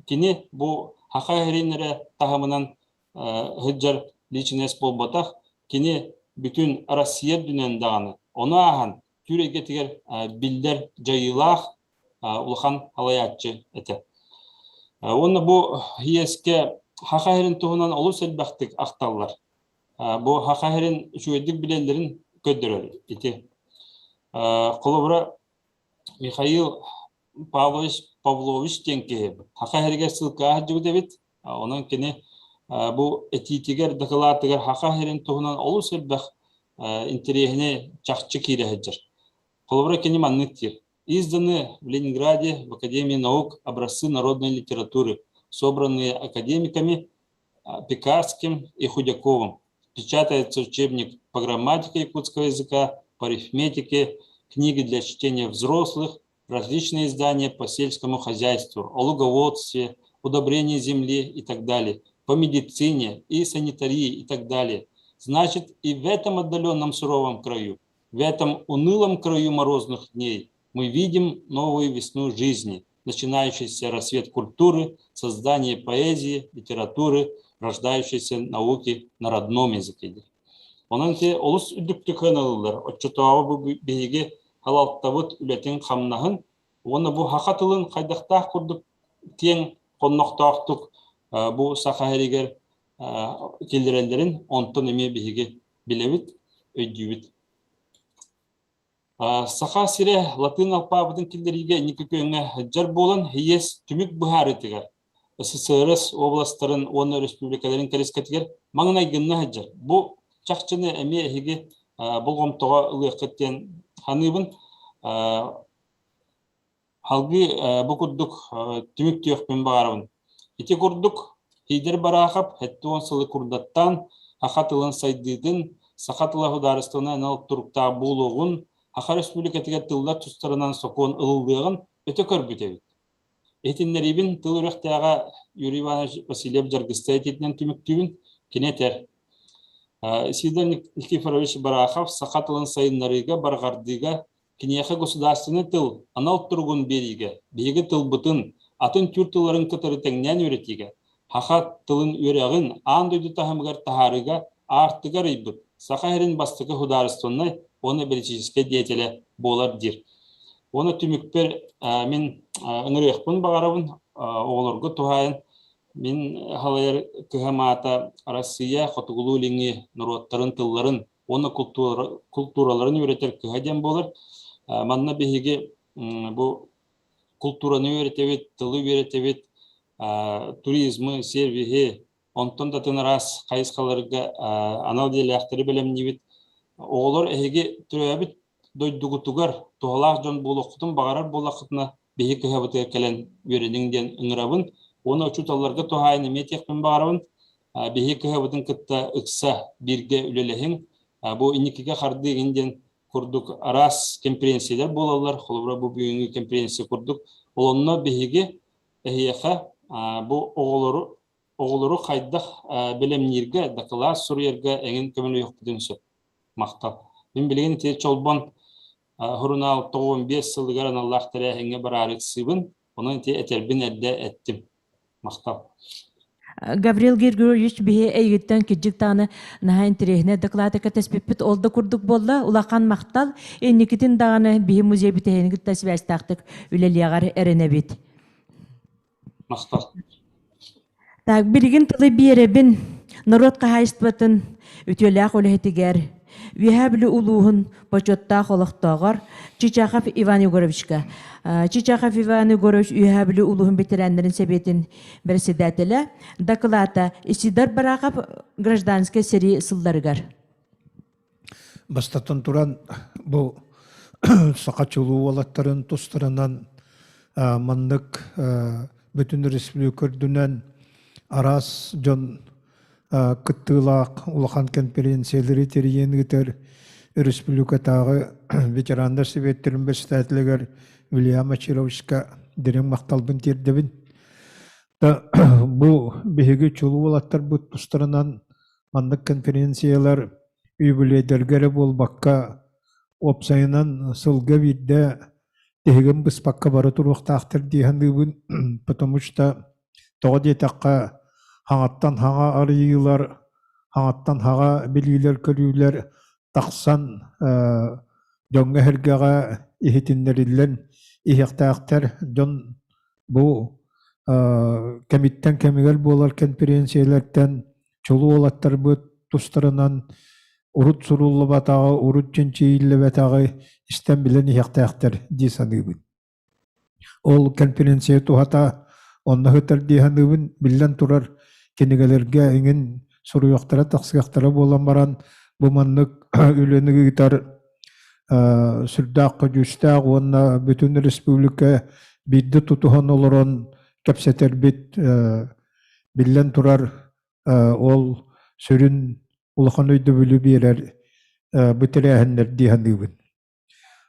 кені bu хақа әренері тағымынан хыджар личинес болбатақ, кені bütün Россия дүнен дағаны. Оны аған түйрей кетігер білдер жайылақ ұлған халаятчы әті. Оны bu hiyesке haqaherin tuğunan olus elbaqtık aqtallar. Bu haqaherin şüyeddik bilenlerin köddürür iti. Qolubra Mikhail Pavlovich tenki haqaherige sılka hacı debit. Onun kene bu etitiger dıkılatıgar haqaherin tuğunan olus elbaq interehine çaqçı kire hacır. Qolubra kene manlıktir. Изданы в Ленинграде в Академии наук образцы народной литературы, собранные академиками Пекарским и Худяковым. Печатается учебник по грамматике якутского языка, по арифметике, книги для чтения взрослых, различные издания по сельскому хозяйству, о луговодстве, удобрении земли и так далее, по медицине и санитарии и так далее. Значит, и в этом отдаленном суровом краю, в этом унылом краю морозных дней мы видим новую весну жизни, начинающийся рассвет культуры, создание поэзии, литературы, рождающейся науки на родном языке. Onun ki olus üdüktük hınalılar, otçutağı bu beyge halalttavut ületin kamnahın, onu bu hakatılın kaydaqtaq kurduk, ten konnoqtaqtuk bu sakaheriger keldirenlerin onton eme beyge bilevit, öydüvit. Саха сире латын алфавитын келдерге никакөңе жар болан хиес түмік бұхарытыгар. СССР областарын, оны республикаларын кәрескетігер маңнай гынна жар. Бұл чакчыны эме эһиги болгомтого ылыаккеттен ханыбын халги бу курдук түмүк түйөкпен баарыбын. Ити курдук хидер барахап хеттуон сылы курдаттан хахатылын сайдыдын сахатыла хударыстына налып туруктаа буулугун Хаха Республикатыга тылда тустарынан сокон ылылыгын өтө көрбүтебит. Этиннерибин тыл үрөктага Юрий Иванович Васильев жаргыста этинен түмүктүүбүн кинетер. Сидор Никифорович Барахов сахатылын сайыннарыга баргардыга кинеха государственный тыл анал тургун бериге биги тылбытын атын тюртыларын кытары теңнен үйретиге хаха тылын үйрегин андойду тахамгар тахарыга артыга рыйбыт сахарин бастыгы хударыстонной оны политический деятеле болар дир. Оны түмүкпер мен ыңырыякпын багарабын оголорго тухайын мен халайыр кыхамата Россия хотугулу линги народтарын тылларын оны культураларын үйретер кыхаден болар. Манна беһиге бу культураны үйретебит, тылы үйретебит, туризмы, сервиги, онтон да тынырас кайыскаларга анал диалектери белемнибит. Оголор эһиге түрөбит дойдугутугар тухалах жон болоктун багарар болакытына беһи кыхабыты келен үйрениңден ыңырабын. Оны учуталарга тухайны метекпен багарабын. Беһи кыхабытын кытта ыкса бирге үлелехин. Бу иникиге хардыгинден курдук арас конференциялар болалар, холобра бу бүгүнкү конференция курдук. Олонно беһиге эхиеха бу оголору кайдах белемнирге дакыла сурьерге эңин көмөлү юктудун сөп мактап. Мен билген те чолбон хурунал 95 сылыгар Аллах тарахинге барарык сыбын, онун те этербин эдде эттим мактап. Гаврил Григорьевич бие эйгиттен киджиктаны нахайн тирехне докладыка теспиппит олда курдук болла улақан мақтал энникитин дағаны бие музей битехенигит тасвястақтык үлелиягар эренебит. Мақтал. Так, билигин тылы биеребин народ кахайстватын үтөләк олехетигер Вихабли улуғын почетта холықтағар Чичахов Иван Егоровичка. Чичахов Иван Егорович Вихабли улуғын ветеранларын себетін председателя доклада Исидар Барахов гражданский сери сылдарыгар. Бастатын туран бұл сақачылу олаттарын тұстарынан мандық бүтін республикөрдінен арас жон кыттылақ улахан конференциялары терiyengitер республикатағы ветерандар советтерин председателегер Вильям Ачировичка дерен мақталбын тердебин. Бұл беге чулу олаттар бұт тұстарынан мандық конференциялар үйбіледергері болбаққа опсайынан сылға видде дегін бұспаққа бары тұруқтақтыр дейхандыбын, потому что тоғы детаққа хаңаттан хаңа арыйлар, хаңаттан хаңа белгілер көрүйлер тақсан жоңға хергеға ихетинлерілен ихектақтар жон бұл кәмиттен кәмігер болар конференциялерден чолу олаттар бұд тұстарынан урут сурулы батағы, урут ченчейлі батағы істен білен ихектақтар дейсаныбын. Ол конференция тухата онна хытар дейханыбын білен тұрар кенегелерге эңин суруяктара таксыяктара болан баран буманнык үлөнүгү гитар сүрдак жүстак онна бүтүн республика бидди тутухан олорон кепсетер бит билен турар ол сүрүн улахан өйдө бүлү берер бүтерехендер дихандыбын.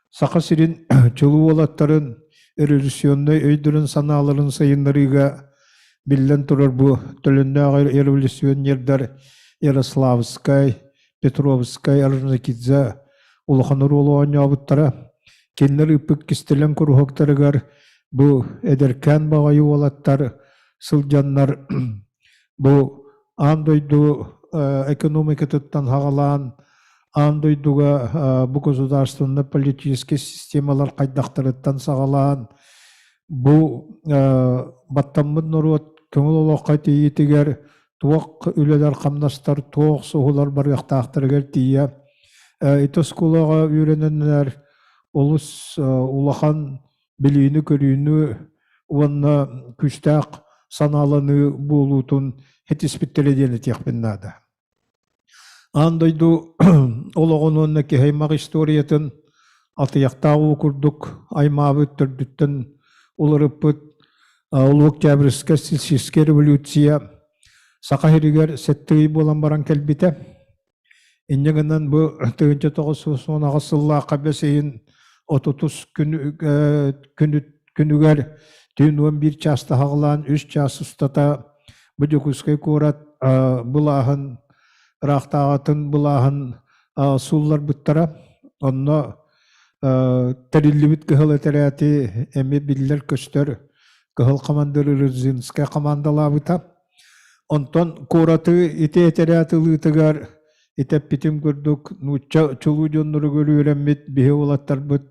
Сака сирин чулуу олаттарын революционный өйдөрүн санааларын сайындарыга Билен турар бу төлөндөгү революционердер Ярославскай, Петровскай, Орджоникидзе улаханыр олуан ябыттара кеннер ипик кистелен курухоктарыгар бу эдеркен багайы олаттар сылжаннар бу андойду экономикатыттан хагалаан андойдуга бу государственный политический системалар кайдактарыттан сагалаан бу баттаммын норот көңіл олаққа тиетігер туақ үлелер қамнастар туақ соғылар бар яқтақтыргер тия этоскулаға үйрененлер олыс улахан білейіні көрейіні онна күштақ саналыны болутын хетиспеттередені текпеннады. Андойду ологонуонна кихаймак историятын атыяктагы курдук аймабыт төрдүттен улырыппыт улук жабырыска сельсийская революция сакахиригер сеттыгый болан баран келбите. Иннегенен бу 1990 сылла кабесейин 30 күнүгер түйін 11 часта хағылан 3 час ұстата бұдықұскай көрат бұлағын рақтағатын бұлағын суллар бұттара. Онна тәрілі кығыл әтәрәті әме білдер көстер кығыл командыры Рызинскай командала бұта. Онтон көраты ете әтәрәті лытығар етеп бітім көрдік. Чулу жонлары көрі өремет бейе олаттар бұт.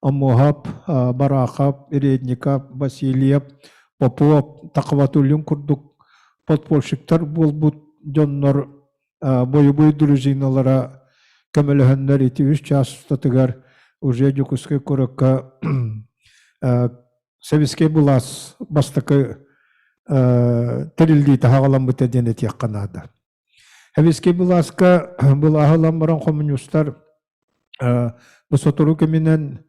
Амохап, Барахап, Иредникап, Васильев, Попов, Тақватулин курдук подпольщиктар болбут жоннор боевой дружиналара көмөлөһөннөр ити 3 час ұстатыгар уже жукускай коракка Советский булас бастакы тирилди тахалам бите дене тиякканада. Советский буласка булахалам баран коммунисттар бусотуру кеминен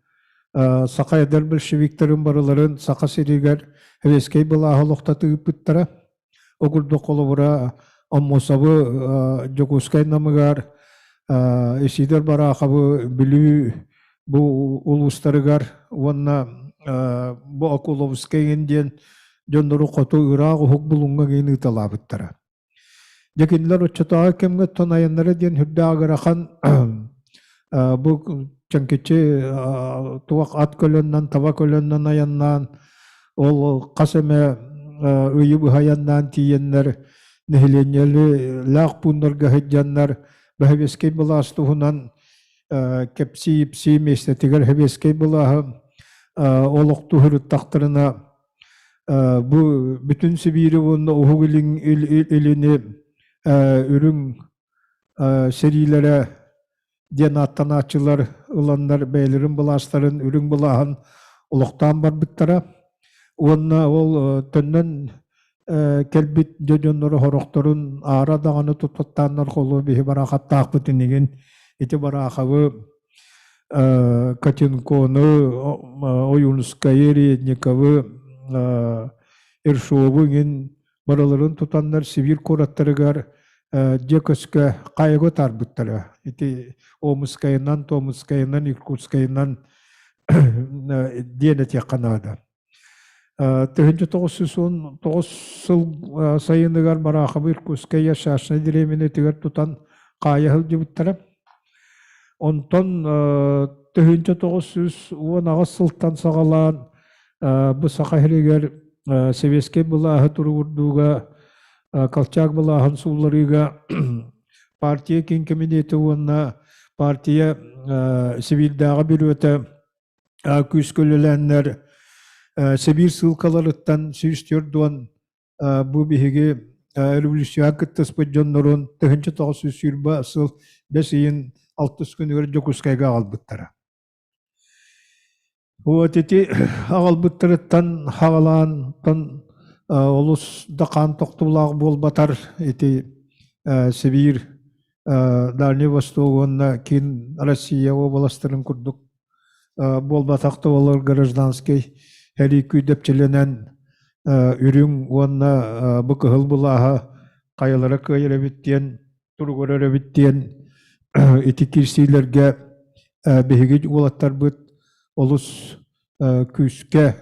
сақайдар большевиктерин барыларын сақа серигер Советский булаха лохтаты пыттара огурду колобура аммосабы жокускай намыгар эсидер барахабы билүү бу улустарыгар ванна бу Акуловскайын ден жондору коту ырагы хук булунга гейни талабыттара. Жекинлер очотага кемге тонаяннары ден хүрдагырахан бу чанкече туак ат көлөннан таба көлөннан аяннан ол касеме ыйыбы хаяннан тиеннер нехиленели лак пуннарга хеджаннар бахевескей буластугунан кепси местетигер хевескей булаха олокту хүрүттактарына бу бүтүн Сибири онна ухугилин илини үрүң серилere ден аттаначылар ыландар бейлерин буластарын үрүң булахан улуктан бар биттара. Онна ол төннен келбит жожоннору хорокторун ара даганы туттаттаннар колу бихи барахаттаак бүтүнеген ити барахабы Катенконы, Оюнская, Редниковы, Иршовы бараларын тутаннар Сибир кораттарыгар Декоска кайго тарбыттара. Ити Омскайынан, Томскайынан, Иркутскайынан дене теканада. 1909 сыл сайыныгар барахабы Иркутская шашны диремине тигер тутан кайахыл жибыттара. Онтон 1910 сылтан сағалан бұ сақахирегер Советский бұлағы тұрғырдуға Колчак бұлағын суларыға партия кенкеменеті онна партия Сибирдағы бір өті күз көліләнлер Сибир сылқаларыттан сүйістер бұ бігеге революция күттіс бұджонларын 1920 сыл бәсейін 60 күнігер Жокускайга албыттара. Вот эти албыттарыттан хағалан олус дақан тоқтулағы бол батар эти Сибир, Дальний Восток, онна кейін Россия областарын күрдік бол батақты олар гражданский әли күйдепчеленен үрің онна бұқығыл бұлаға қайылары көйірі біттен, тұрғыры біттен эти кирсилерге беги улаттар бут олус күскә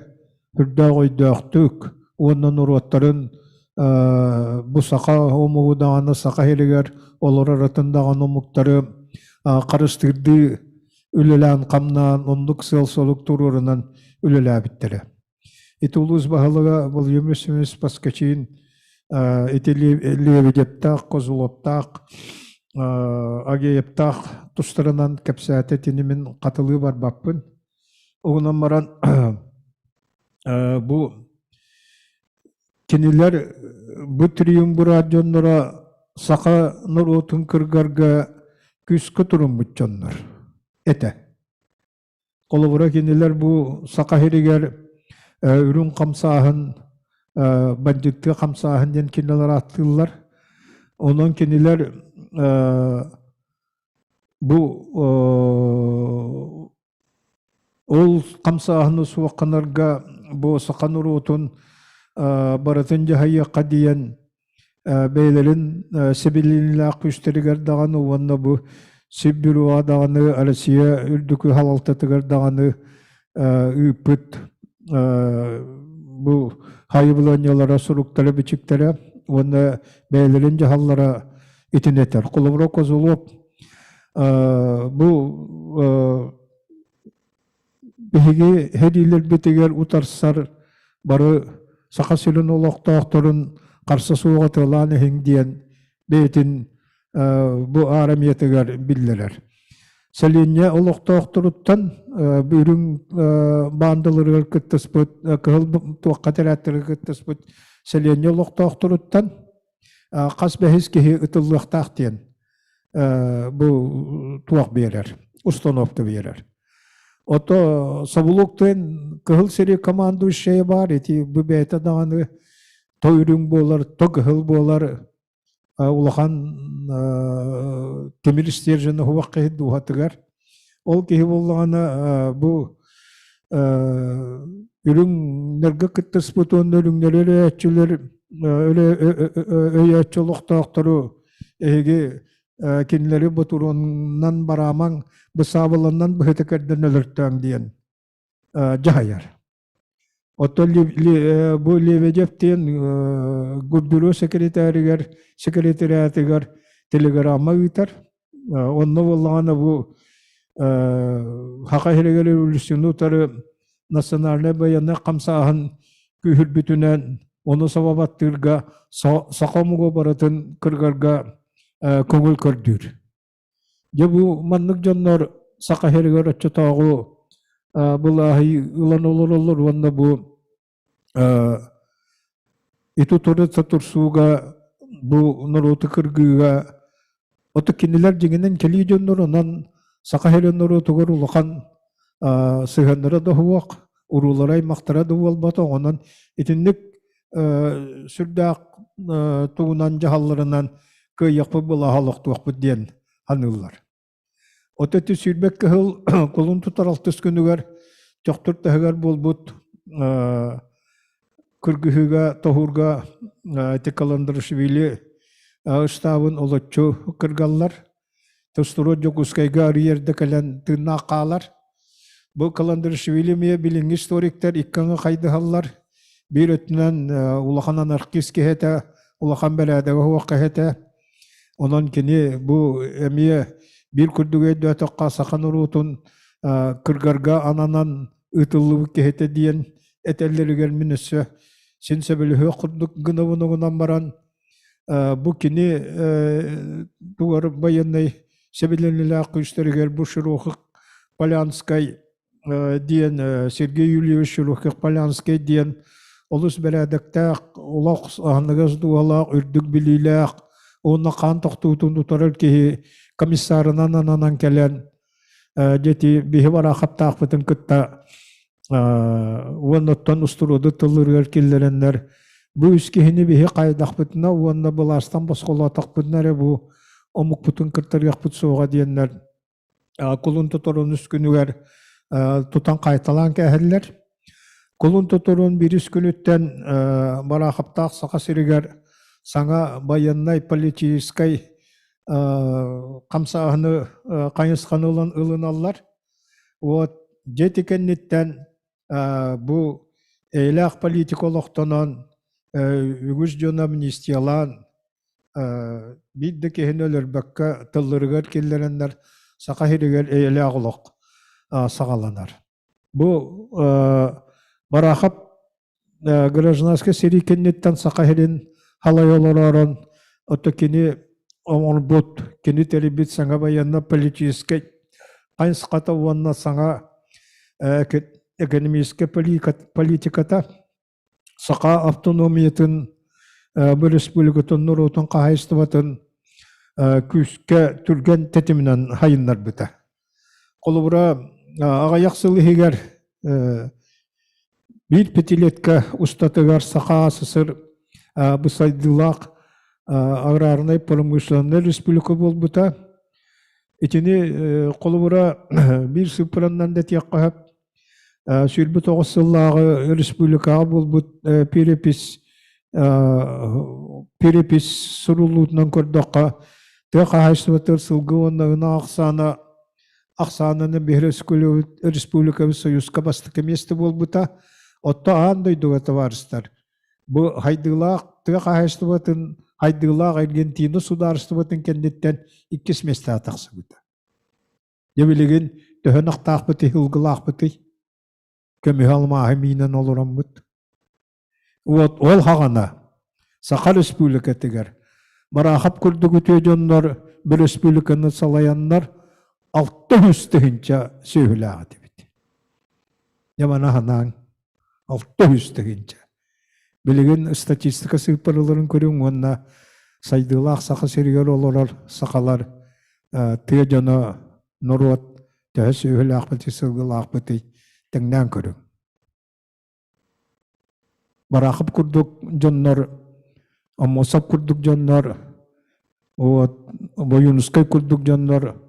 хүрдә гойдактык оннан уроттарын бу сака омугудаганы сака хелегер олар аратындагы омуктары карыштырды үлелән камнан ондук сыл солук турурунан үлелә биттеле. Эти улус баһалыга бул юмесмес паскачин эти леведептак козулоптак Агеептақ тұстырынан кәпсәті тенемен қатылы бар баппын. Оғынан маран бұ кенелер бұ триумбура жонлара сақа нұр отын кіргарға күскі тұрын бұт жонлар. Әті. Қолығыра кенелер бұ сақа херегер үрін қамсағын, бандитті қамсағын ден кенелер аттылар. Онан кенелер бу ол камсаахны суакканарга бу сакан урутун баратын жахайя кадиян бейлерин себилинлаак күстеригер даганы уанна бу сиббируа даганы Россия үрдүкү халалтатыгар даганы ыпыт бу хайбыланялара суруктары бичиктері оны бейлерин жахаллара итинетер. Кулубро козулуп бу биһиги хедилер битигер утарсар бары сакасылын олоктоокторун карсы сууга тылааны хиңдиен бейтин бу арамиятыгар биллерер. Селинне олоктоокторуттан бүрүн бандылырыр кыттыспыт, кыл туаккатераттыры кыттыспыт, селинне олоктоокторуттан кас бехис кихи ытыллыктаак диен бу туак берер, установка берер. Ото собулуктен кыл сери командующий бар, эти бубейта даганы тойрун болар, то кыл болар, улахан темир стержені хуаккы дуатыгар. Ол кихи боллагана бу үрүңнерге кыттыспытын өрүңнер өйөтчүлөр өйөтчүлуктооктору эги кинилери бутурунан барамаң бысабылынан быхытыкерден өлөртөң диен жахаяр. Ото бу Лебедевтен губдуру секретариятыгар телеграмма үйтер. Онны боллагана бу хакайрегер революционутары национальный баянна камсаахын күйір бүтүнен оны сабабаттырга сакамуга баратын кыргарга көңүл көрдүр. Же бу маннык жоннор сакайрегер отчотогу булахи улан олор ванна бу иту торы турсуга бу нороту кыргыга ото кинилер жеңенен кели жоннорунан сакайрен норотугар улахан сыгандыра да хуак уруларай мактара да болбата онан итинник сүрдак туунан жахалларынан кыйякпы булахалыктуакпы диен аныллар. Отети сүрбек кыл колун тутар алтыс күнүгөр жоктур тагар болбут кыргыга тохурга текаландырышвили штабын олоччу кыргаллар тустуру жокускайга арьерде калан тынакалар. Бу каландырышвили ме билин историктер иккаңы кайдыгаллар бир өтүнөн улахан анархист кехете улахан беладага хуаккахете онон кини бу эмие бир күрдүгөй дөтөкка сакан урутун кыргарга ананан ытыллыбы кехете диен этеллеригер минөссө сенсе биле курдук гынабунугунан баран бу кини тугар баянный себелениле күйстеригер бу шурухы Полянской диен Сергей Юльевич шурухы Полянской диен олус беладактак улак аныгыз дуалак үрдүк билилак оны кан токтуутун утарыр ки комиссарынан анан келен жети бихи бара хаптаакпытын кытта уонноттон устуруду тылырыр киллереннер бу үскихини бихи кайдакпытына уонна быластан босколотакпытнары бу омукпутун кыртырыакпыт суога диеннер кулун туторун үскүнүгер тутан кайталан кэхеллер кулун туторун бир үскүнүттен бара хаптаак сакасырыгер саңа баяннай политической камсаахны кайысқанылан ылыналлар. Вот жетикенниттен бу эйлах политикологтонон үгүз жона амнистиялан бидде кехинелер бакка тыллырыгар келлереннер сакахиригер эйлахолок сагаланар. Бу барахап гражданский серикенниттен сакахирин халайолоророн ото кини оморбут кини терибит саңа баянна политической айсқата уанна саңа экономическая политиката сақа автономиятын бұл республикатын нұрутын қағайыстыватын күске түрген тетімінен хайыннар бұта. Қолыбыра ағаяқ сылығығар бір петилетке ұстатығар сақа асысыр бұсайдылақ аграрный промышленный республика болбута. Итини колубура бир сыпыраннан да тияққахап сүйрбі тоғысыллағы республикаға болбут перепис сурулуутунан көрдөққа тыақа хайсыбатыр сылгы онна ақсананы бир республика союзка бастык месті болбута отто андай дугата барыстар. Бу хайдылақ тыақа хайсыбатын Хайдылақ Аргентина сударыстыбатын кендеттен 2 месте атақсы бұта. Дебілеген төхін ақтақ бұты, хылғылақ бұты. Көмі алмағы мейнен олырам бұт. Ол хағана Сақа республика тегер. Марақап күрдігі төйденлер бір республиканы салаянлар 600 тігінші сөйліға дебіт. Ямана ханан 600 тігінші. Билеген статистика сыпырыларын көрүң онна сайдылақ сақа сергер олорар сақалар тыйжаны нұрот тәс өйіл ақпыты сылғыл ақпыты тәңнен көрүң. Барақып күрдік жоннар, аммосап күрдік жоннар, бойынысқай күрдік жоннар,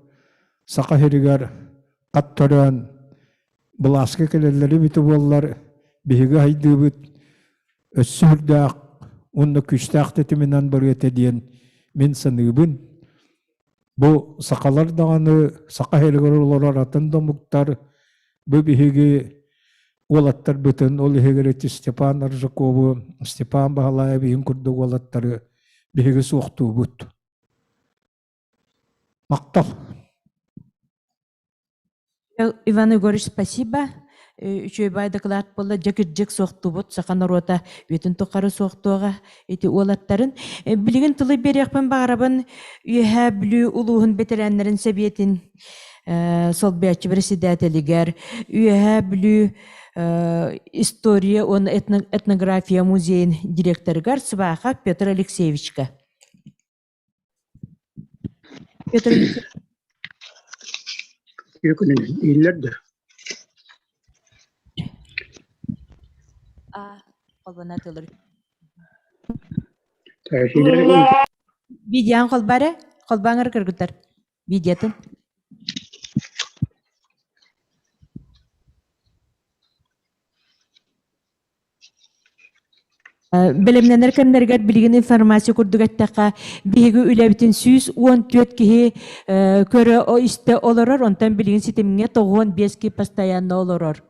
сақа сергер қаттырын, бұласқы келелері біті болар, бейгі айды бұт, өссүрдәк, онда күштәк тетіменен бір өте дейін мен сыныбын. Бұл сақалар дағаны, сақа хелгер олар атын домуктар, бұл бейгі олаттар бүтін, ол егереті Степан Аржаковы, Степан Бағалаев ең күрді олаттары бейгі соқты бұт. Мақтал. Иван Егорович, спасибо. Үчөйбай доклад болла жакыржык соқту бот сақанар ота өтін тоқары соқтуға еті олаттарын. Білген тылы берекпен бағарабын үйе білі ұлуғын бетерәнлерін сәбиетін сол бәтші председателігер, үйе білі история, он этнография музейін директорыгар Сваха Петр Алексеевичка. Петр Алексеевич. Видеоң қолбары, қолбаңыр кіргіттар. Видеотын. Білімнен әркемдергер білген информация күрдік әттіға бейгі үләбітін сүйіз 14 кеге көрі о істі олырыр, онтан білген сетіміне 95 ке постоянно олырыр.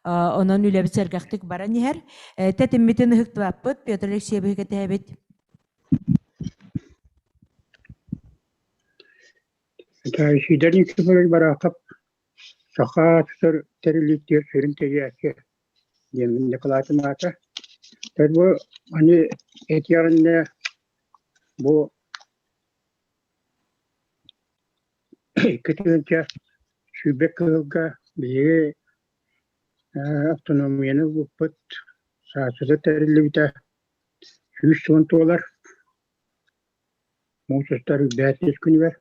Онан үләбіт сәргақтық бара нехер. Тәтімметін ұхықты баппыт, Петр Алексеевич кәтәбет. Шидерін күпірі бара қап, сақа тұсыр тәріліктер сүрін тәжәкі демінде қылатым ата. Бұл аны әтиярында бұл күтігінші шүбек қылға бейі автономияны бұппыт саасыды тәрілігіті 110 доллар мұсыстары бәтес күні бар.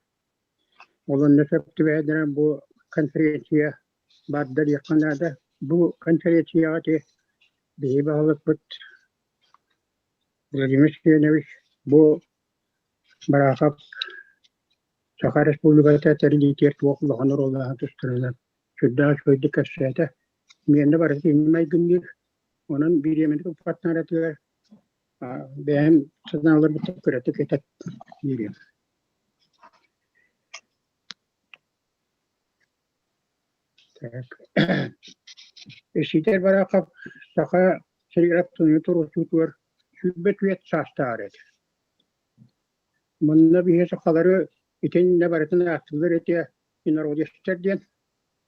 Олында сәпті бәдірін бұл конференция бардар яқынада. Бұл конференцияға те бейі бағылып бұт. Владимир Сенович бұл барақап Сақа Республиката тәріліктер туақылыған оролдағын тұстырынан. Сүрдағы сөйді кәсәті. Менде барысы инмай күндер, onun birimini patnaratıyor. Ben sınavlar bitti pratik etek birim. Eşiter barakap saka serigrap tunutur tutur şübbet viyet sastaret. Bununla bir sakaları iten ne baratını atılır etiye inar odyeşter diyen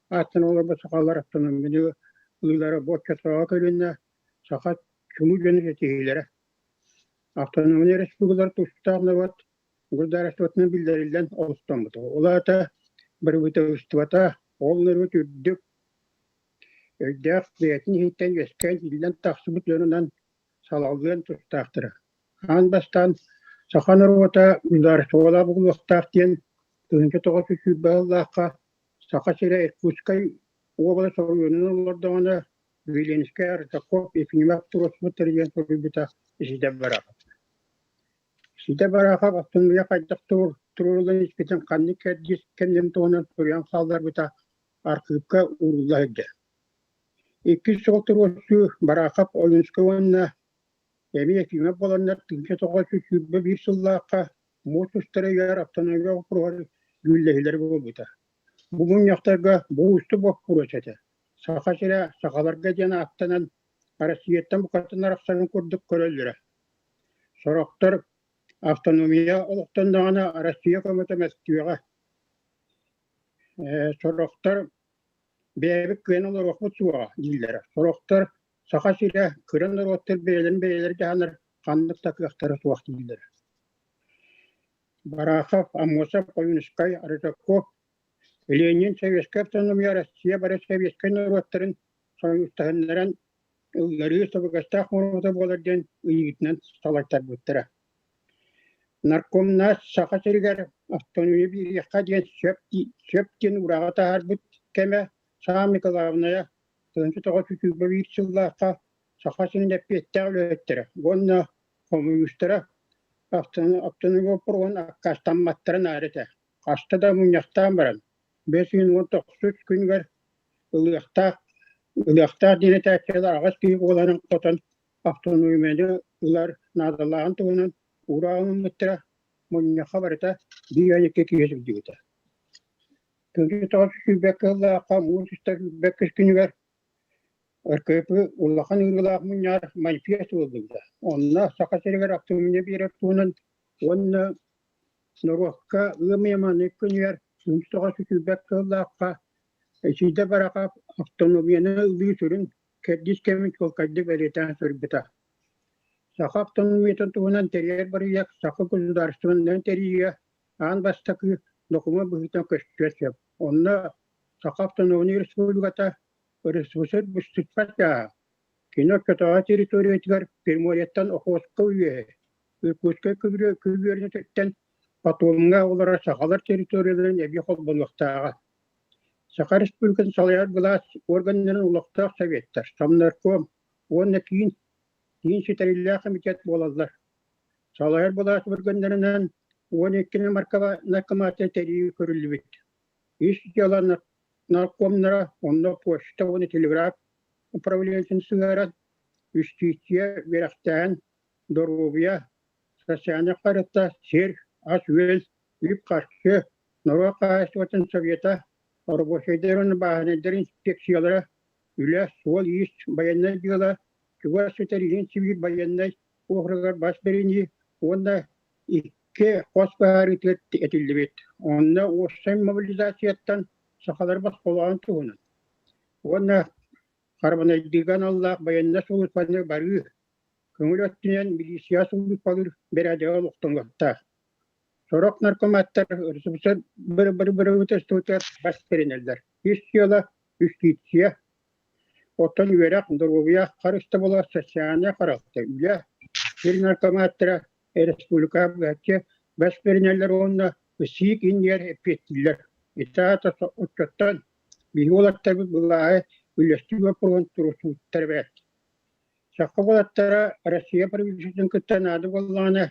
atın olur bu sakalar atının beni Uyları boşça sağa köyünde sakat çumu yöneticileri. Avtonomi respublikalar tustanı var. Burada respublikanın bildirilen oluştan bu. Ola da bir bütün üstüvata onları türdük. Ödek ziyetin hitten geçken ilden taksibutlarından salalığın tustaktırı. Han bastan sakanır vata uylar soğala bu vaktaktien tühünce toğası sübbağıllahka sakasıyla etkuskay Oğla soruyorlar orada ona Vilenskaya arasakop efendim turist material soruyu işide bırak. Сиде бараха баттымыя кайдак турулан испитен канны кәдис кеннен тоонан турян халдар бута аркыпка урулайды. Икки сол турусу барахап ойынскы онна эми экиме боланнар тынча тоғасы сүрбе бир сыллааққа мотустары яр автономия опургар гүллейлер болбута. Бүгүн яктарга буусту боп пурачата. Сахашыра сахаларга жана аттанан Россияттан букатынар аксарын көрдүк көрөлдүрө. Сороктор автономия олуктандагана Россия көмөтө мәскүяга. Сороктор бәбик көн олар окут суга дилдер. Сороктор сахашыра кыран ороттор бейлер жаныр кандык такыктары суак дилдер. Барахов, Амосов, Полинскай, Арзаков, Ленин, Советская автономия, Россия, Борис Советская народтарын союзтағынларын ыллары собығастақ мұрғыда болардан үйгітінен салаттар бұттыра. Наркомнас сақасыргар автономия біріққа ден сөптен ұраға тағар бұт кәмі Саам Николаевная 1901 жыллаққа сақасының әппеттіғ өлеттірі. Онна коммунистері автономия опырған аққастанматтырын әреті. Қасты да мұнияқтан баран. 519 күнгер ылықтақ дене тәкелер ағыз кейіп оларын қотан автономияны ұлар надалағын туынан ұрағын мұттыра мұнияқа барыта бейәнекке кезіп дейді. Күнгі тоғыз сүбәкі ұлаққа мұнсыстар сүбәкі күнгер Örköpü Ullahan ırgılaq munyar manifest oldu. Onna sakasırgar автономия берер туынан онна Norokka ığmayaman ekkunyer Sümstoğa sütülbek kıllaqqa Side baraqaq автономияны ылы sürün Keddis kemin kolkaydı beleten sürbita. Saqa автономиятын туынан teriyer barıyak Saqa guzdarstığından teriye An bastakı dokuma bühüten köştüyet. Onna Saqa автономия Respublikata Respublikat Büstütpatya Kino Kötağa teritoriyetigar Permoriyattan Oxoska üye Irkutska kübürünü Patolunga olara Saqalar teritoriyaların ebi xol bolluqtağa. Saqa Respublikatın salayar gılas organların ulaqtaq sovetler. Samnarkom, onna kiyin siterilya komitet bolallar. Salayar bolas organlarından 12 markava narkomatya teriyi körüllü bit. İş yalan наркомнара, онно почта, оны телеграф управлениясын сыңарат, юстиция, верақтан, дорубия, социальный қарытта, сер, ас өл, үп қаршы, нора қайсыватын совета, рабочайдарын бағанайдарын инспекциялары, үлі сол ес баяннай дела, күға сөтерген сивил баяннай, оғырғар бас берені, онда икке қос бағары етілді бет. Онда осысын мобилизацияттан Сақалар бас қолаған туғынан. Онна қарбанайдыған Аллах баянна солытпаны бары. Көңіл өттінен милисия солытпалыр бәрәдеға лұқтыңғақта. Сорок наркоматтар ұрсыбысыр бір өтестутар бас беренелдер. Ес-сияла үстейтсия. Оттан үйерақ дұрғывия қарысты бола социальная қарақты. Үлі бір наркоматтара республика бұғатше бас беренелер онна үсейік инер әпеттілер. Итаата отчоттан бихолаттар бұлағы үлестігі құрған тұрысу тәрбәт. Саққа болаттара Россия правительствен күттен ады болғаны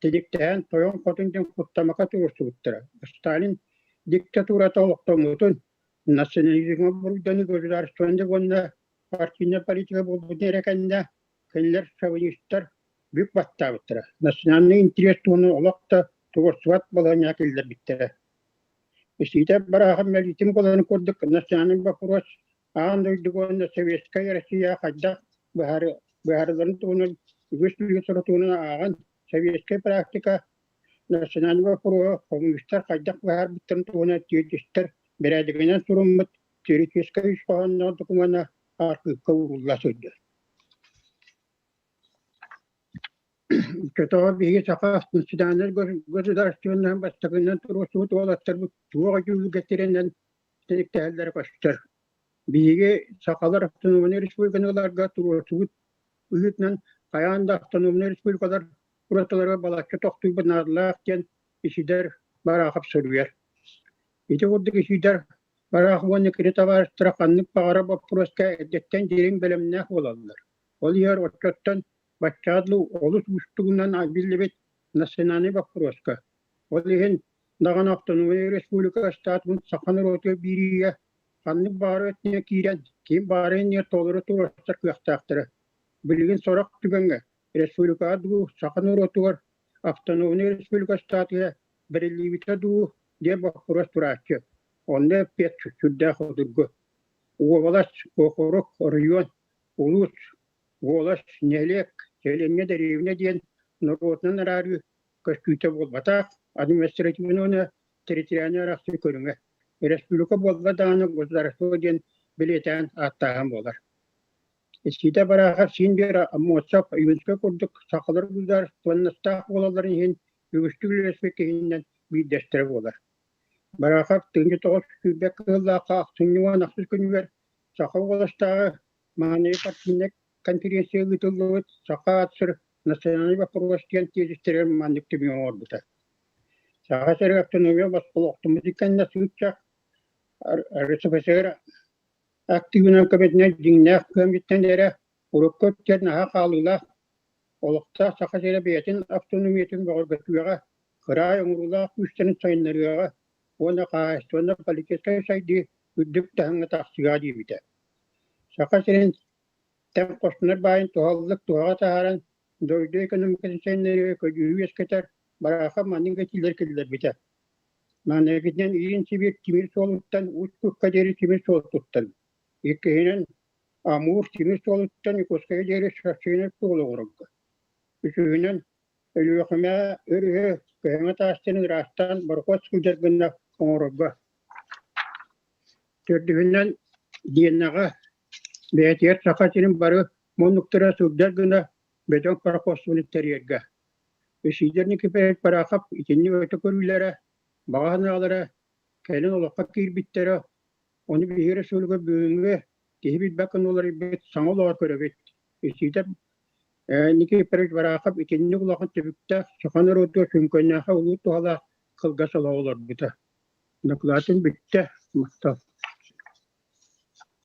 тедіктен тойон қотынден құттамақа тұрысу бұттыра. Сталин диктатурата олықтамытын национализмі бұруданы государственде онна партийна политика болбудын әрекенде кәлілер шовинистер бүк батта бұттыра. Национальный интерес туыны олықта тұрысуат болған әкелдер біттірі. Сиде барахам мәлитим қоланы көрдік, национальный вопрос, аңдойдығын Советская Россия қайдақ бұхарыларын туынын, үгіс сұратуынан аған Советская практика, национальный вопрос, коммунистар қайдақ бұхар бұттырын туына түйетістер, бірәдігінен сұрымыт, теоретическая үшпағанна дұқымана арқыққа ұғылла сөйді. Kötü bir sakat sidanlar gönderdiğinden baştakından turuşu dolaştır bu tuğa yolu getirenden tenikteller koştur. Bilgi sakalar автономия республикаларга turuşu üyütnen kayanda автономия республикалар kuratalara balaşçı toxtu binarlar ken işider baraqıp sürüyer. İti ordu işider baraq onu kretavar trakanlık bağıra bu proska edetten derin bilimine olanlar. Ol yer otçottan Başçadlı olus uçtuğundan bilibet национальный вопроска. Вот лихен даган автономия республика штатын саканы роты бирия ханны бары этне кирен ким бары не толыры турастар кыяктактыры. Билген сорак түбенге республика ду саканы ротуар автономия республика штаты береливита ду де вопрос турачы. Онда пет чудда ходургу. Уолаш охорок район улус уолаш нелек селенне деревне ден народный радио костюйте болбатак административный территориальный рахты көрүнгө. Республика болба даны государство ден билетен аттаган болар. Эскиде бараха синбер аммоцап юнска курдук сакалар гузар тоннастак болаларын хин үгүстүгүл респектиһинен биддестер болар. Бараха тыңгы тоғыз күбек кыллака актыңнуан аксыз күнүгер сака болаштагы маанай партийне конференция гытылып сака атсыр национальный вопрос ден тезистерер мандыкты биң орбута. Сака сер автономия баскулоктумуз икенне сүйчак РСФСР активынан көбетіне деңнәк көмбеттендері уруккөт тернаға қалыла олықта сақа жере бейтін автономиятын бағыр көтуяға қырай оңырула күштерін сайынларыға оны қағыстығына политикай сайды үддік тәңі тақсыға дейбіті. Сақа жерен тәң қосыныр байын туғалылық туғаға тағаран дойды экономикасын сайынлары көдүйі ескетер бараға маңын көтілер келдер біті. Мәнәгіден үйін себер темір солыттан үш көкке дері темір солыттан. Еккейінен Амур темір солыттан екосқая дері шашчайынар тоғылы құрылды. Үшігінен өліғіме өрігі көңі тастының растан барқос күлдергінна қоңырығы. Төрдігінен дейінаға бәйтер сақатының бары монуктыра сүрдергінна бетон парақосуыны тәрерге. Үшігерні кеперет парақап итінні өті көрілері бағаналары, кәлін олаққа кирбиттері, оны бейірі сөйлігі бүйінгі, кейбіт бәкін олары бет саңылуға көребет. Есейдіп, неке перек барақап, екеніне олақын төбікті, сұқаныр өті сүмкөннәға ұлы туғала қылға сала олар бұта. Доклатын бітті, мұстал.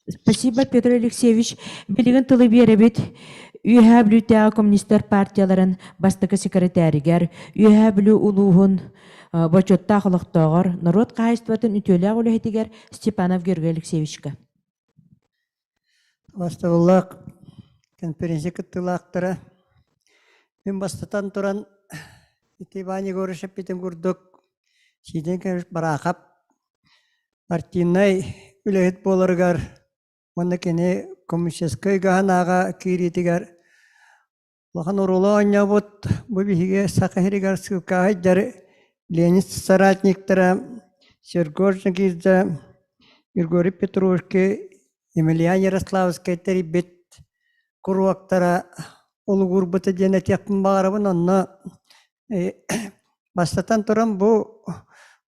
Спасибо, Петр Алексеевич. Билигин тылы беребит. Үйә білі коммунистер партияларын бастықы секретаригер, үйә білі улуғын бочотта қылықтағыр, народ қайыстыватын үтөлі ағылы Степанов Георгий Алексеевичка. Бастығылық конференция күттілақтыры. Мен бастатан тұран итибани көрішіп бетін күрдік. Сейден кәміш барақап партийнай үләйт болырғар. Оны кені коммунистскай ғанаға киретігер. Лахан ұрылы оңя бұд, бұл бігіге сақахирігер сұққағай жары Ленин соратниктара, Сергоржникизда, Григорий Петровский, Емельян Ярославский терибет куруактара олугур бұты дене текпін бағарабын, онны бастатан тұрам бұл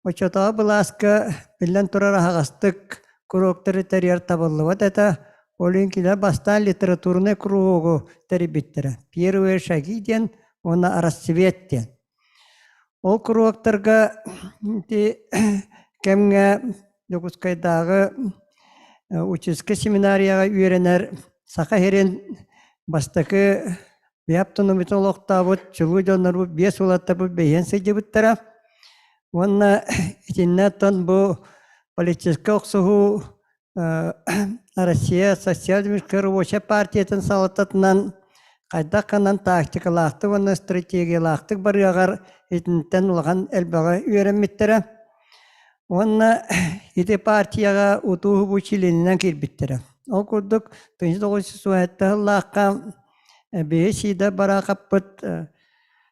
очотаға бұласқа білен тұрар ағастық куруактары терьер табылы. Это олинкида бастан литературный кругу терибеттері. Первые шаги ден, оны рассветтен. Ол куруактарға кәмге Докускайдағы участка семинарияға үйренер сақа херен бастықы бияптыны бүтін олықта бұд, жылу жонар бұд, бес олатта бұд, бейен сөйде бұдтара. Онна етіннеттен бұл политическа оқсығу Россия социал-демократия рабочая партиятын салататынан қайдаққанан тактикалақты, оны стратегиялақты барығар етінттен олған әлбаға үйренметтері. Оны еті партияға ұтуғы бұл чиленінен келбеттері. Ол күрдік 1990-лаққа бейсейді бара қаппыт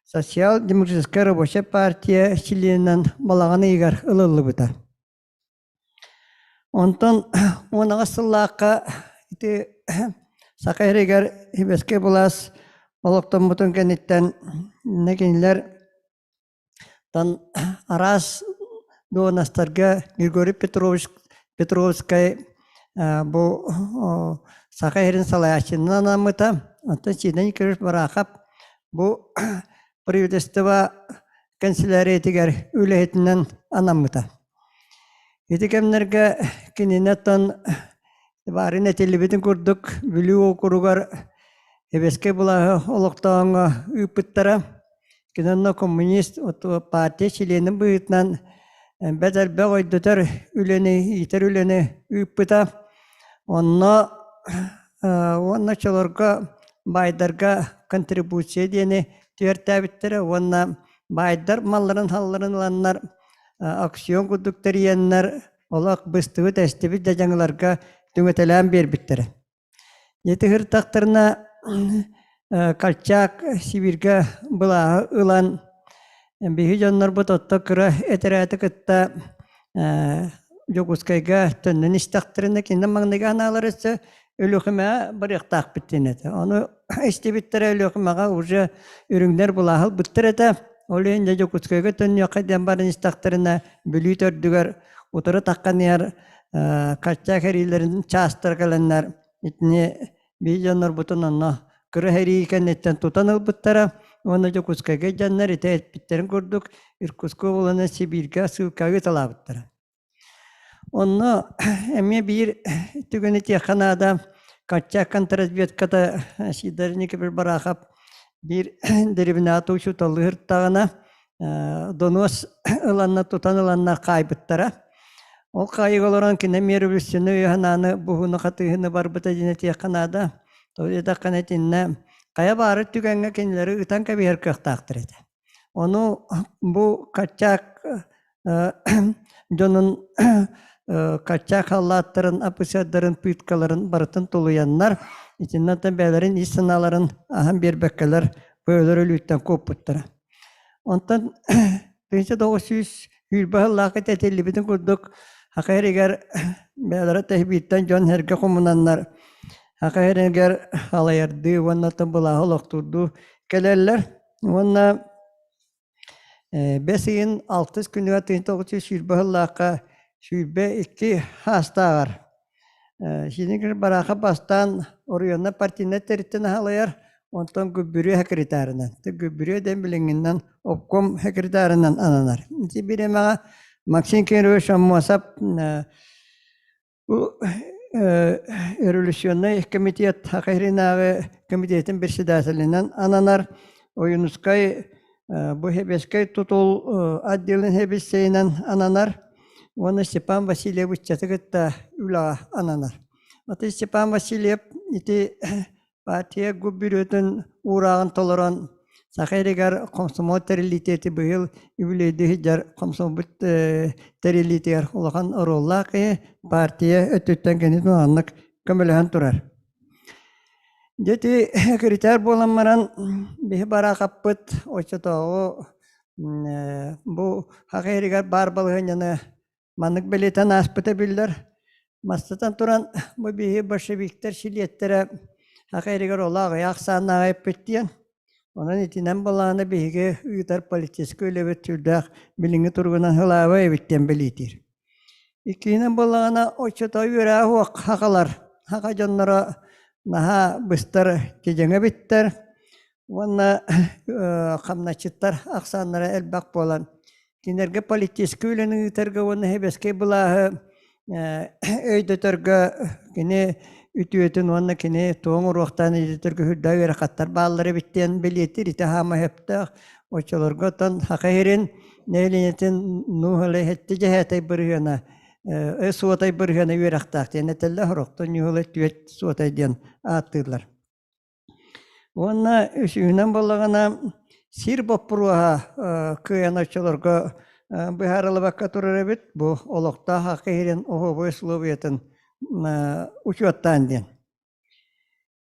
социал-демократия рабочая партия чиленінен балаған егер ұлылы бұта. Онтан онаға сыллаққа сақайрегер хебеске болас олықтан бұтын кәнеттен некенілер тан арас донастарға Григорий Петровскай бұл сақайрын салаяшынынан амыта. Онтан сиден көріш барақап бұл правительство канцеляриятығар үләйтінен анамыта. Етекемнерге кененеттен барын әтелебетін көрдік, білі оқыруғар әбеске бұлағы олықтауыңа үпіттара. кинонно коммунист партия членин быытынан бәдәл бәгойдытар үлені, итер үлені үппіта. Онна чолорга байдарға контрибуция дені түйертәбіттері. Онна байдар малларын халларын ланнар аксион күдіктер еннер олақ бұстығы тәстебі дәжаңыларға түңетелән бербіттері. Еті ғыртақтарына Калчак Сибирге бұлағы ұлан биһи дьоннор бу тотто кыра этерээти кытта жогускайга төннүн истактырына кинден маңныга аналарысы өлөкүмэ барыктаак биттинете. Ону истебиттере өлөкүмэга уже үрүңнер булахыл биттирете. Ол энде жогускайга төннүкка ден барын истактырына бүлүү төрдүгөр утары такканияр качча херилерин чаастыргаланнар итне биһи дьоннор бутунонно кыра хери кеннеттен тутаныл биттара. Оны жокускайга жаннар ите биттерин көрдүк. Иркутску боланы Сибирге сылкагы талабыттара. Онно эме бир түгүнү теханада качча контрразведкада сидарники бир барахап бир дерибинату шуталыртагына донос ыланна тутаныланна кайбыттара. Ол кайголорон кине мерүлүсүнү янаны бухуну катыгыны барбыта дине теханада. Тоyda kanetинне Кая бары түгәнгә кенләре үтән кәбир кыктактыр иде. Оны бу качак жонун качак халлаттарын, апысадарын, пыткаларын бартын тулуяннар, ичиннән тәбәләрен, исыналарын аһам бербәккәләр бөөлөр үлүттән коппуттыра. Онтан 1900 юлбаһлакы тәтелибитен күрдүк. Хакайригәр бәләре тәһбиттән жон һәргә комунаннар. Хакайригәр алайырды, ваннатын булаһы локтурду келәлләр. Ванна 5-6 күнгә 1900 юлбаһлакы шүбе 2 хастагар. Шинигер бараха бастан орыйонна партийна теритен алайыр. Онтан гүбүрү секретарынан. Гүбүрү ден билингеннен обком секретарынан ананар. Сибиремага Максим Кирович Аммасап революционный комитет Хакайринагы комитетин председателинен ананар. Оюнускай бу хебескай тутул отделин хебесейнен ананар. Оны Степан Васильевич чатыгытта үла ананар. Аты Степан Васильев ити партия губбүрөтүн урагын толорон Сахайригар комсомол терилитети быйыл үбүлөйдү хиджар комсомол терилитер улахан ороллакы партия өтөттөн кенетин аннык көмөлөһөн турар. Дети секретарь боламаран бихи бара каппыт очотоо бу Сахайригар бар балыгыны маннык белетен аспыта билдер. Мастатан туран бу бихи большевиктер шилеттере Хакайригар олағы яқсаны ағайып беттен. Онан етінен болағаны бейге үйітар политескі өлебет түрдіғ біліңі тұрғынан ғылауы әбеттен білетер. Икейінен болағаны очыта үйірі ауық хақалар. Хақа жонлары наға бұстар кежеңе біттер. Онна қамначыттар ақсанлары әлбақ болан. Кенерге политескі өлені үйітарға оны хебеске бұлағы өйдөтіргі кене үтүөтүн онна кене тоң уруқтан editörgө хүрдә верақаттар баллары биттен билетир ите хама хепта очолорго тон хакайрин нелинетин нухале хетти жахатай быргана суотай быргана верақтак тенетелле хорокто нухале түет суотай ден аттырлар. Онна үшүнөн боллагана сир боппуруа кыян очолорго быхаралабакка турар бит бу олокта хакайрин охобой словиятын учеттан ден.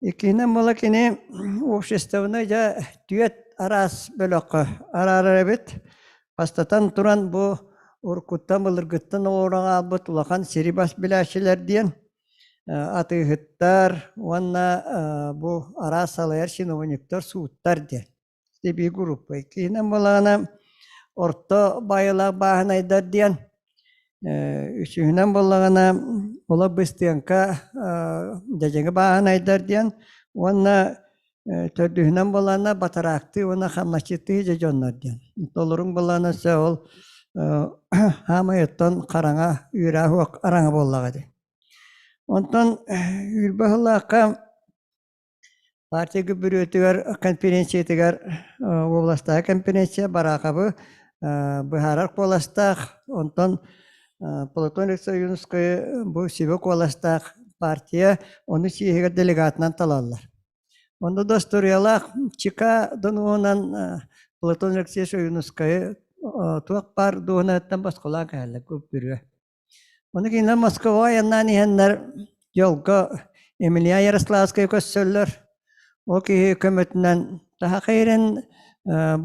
Икинен бола кене обществоны жа түйет арас бөлөккө арары бит. Пастатан туран бу уркуттан былыргыттан оораңа албыт улахан сирибас билашилер ден. Атыгыттар, онна бу арас алайар шиновниктар суuттар ден. Теби группа. Икинен болана орто байылак баанайдар ден. Үшүнен боллагана ола быстыянка жажаңа баанайдар ден. Онна төрдүнен болана батаракты, онна хамначыты жажоннар ден. Толорун болана ол хамайыттан караңа үйрә хуак араңа боллага ден. Онтан үрбахылака партия гүбүрөтүгөр конференциятыгар областағы конференция баракабы быхарар коластах онтон Платоник Союзская бу сибе коластах партия оны сиегер делегатынан талалар. Онда досториялах чика донуонан Платоник Союзская туак пар дуонаттан баскола кәлі көп бүрі. Оны кейінлер Москва яннан ихенлер жолға Эмилия Ярославская көссөллер. О кейі көмөтінен таға қайрен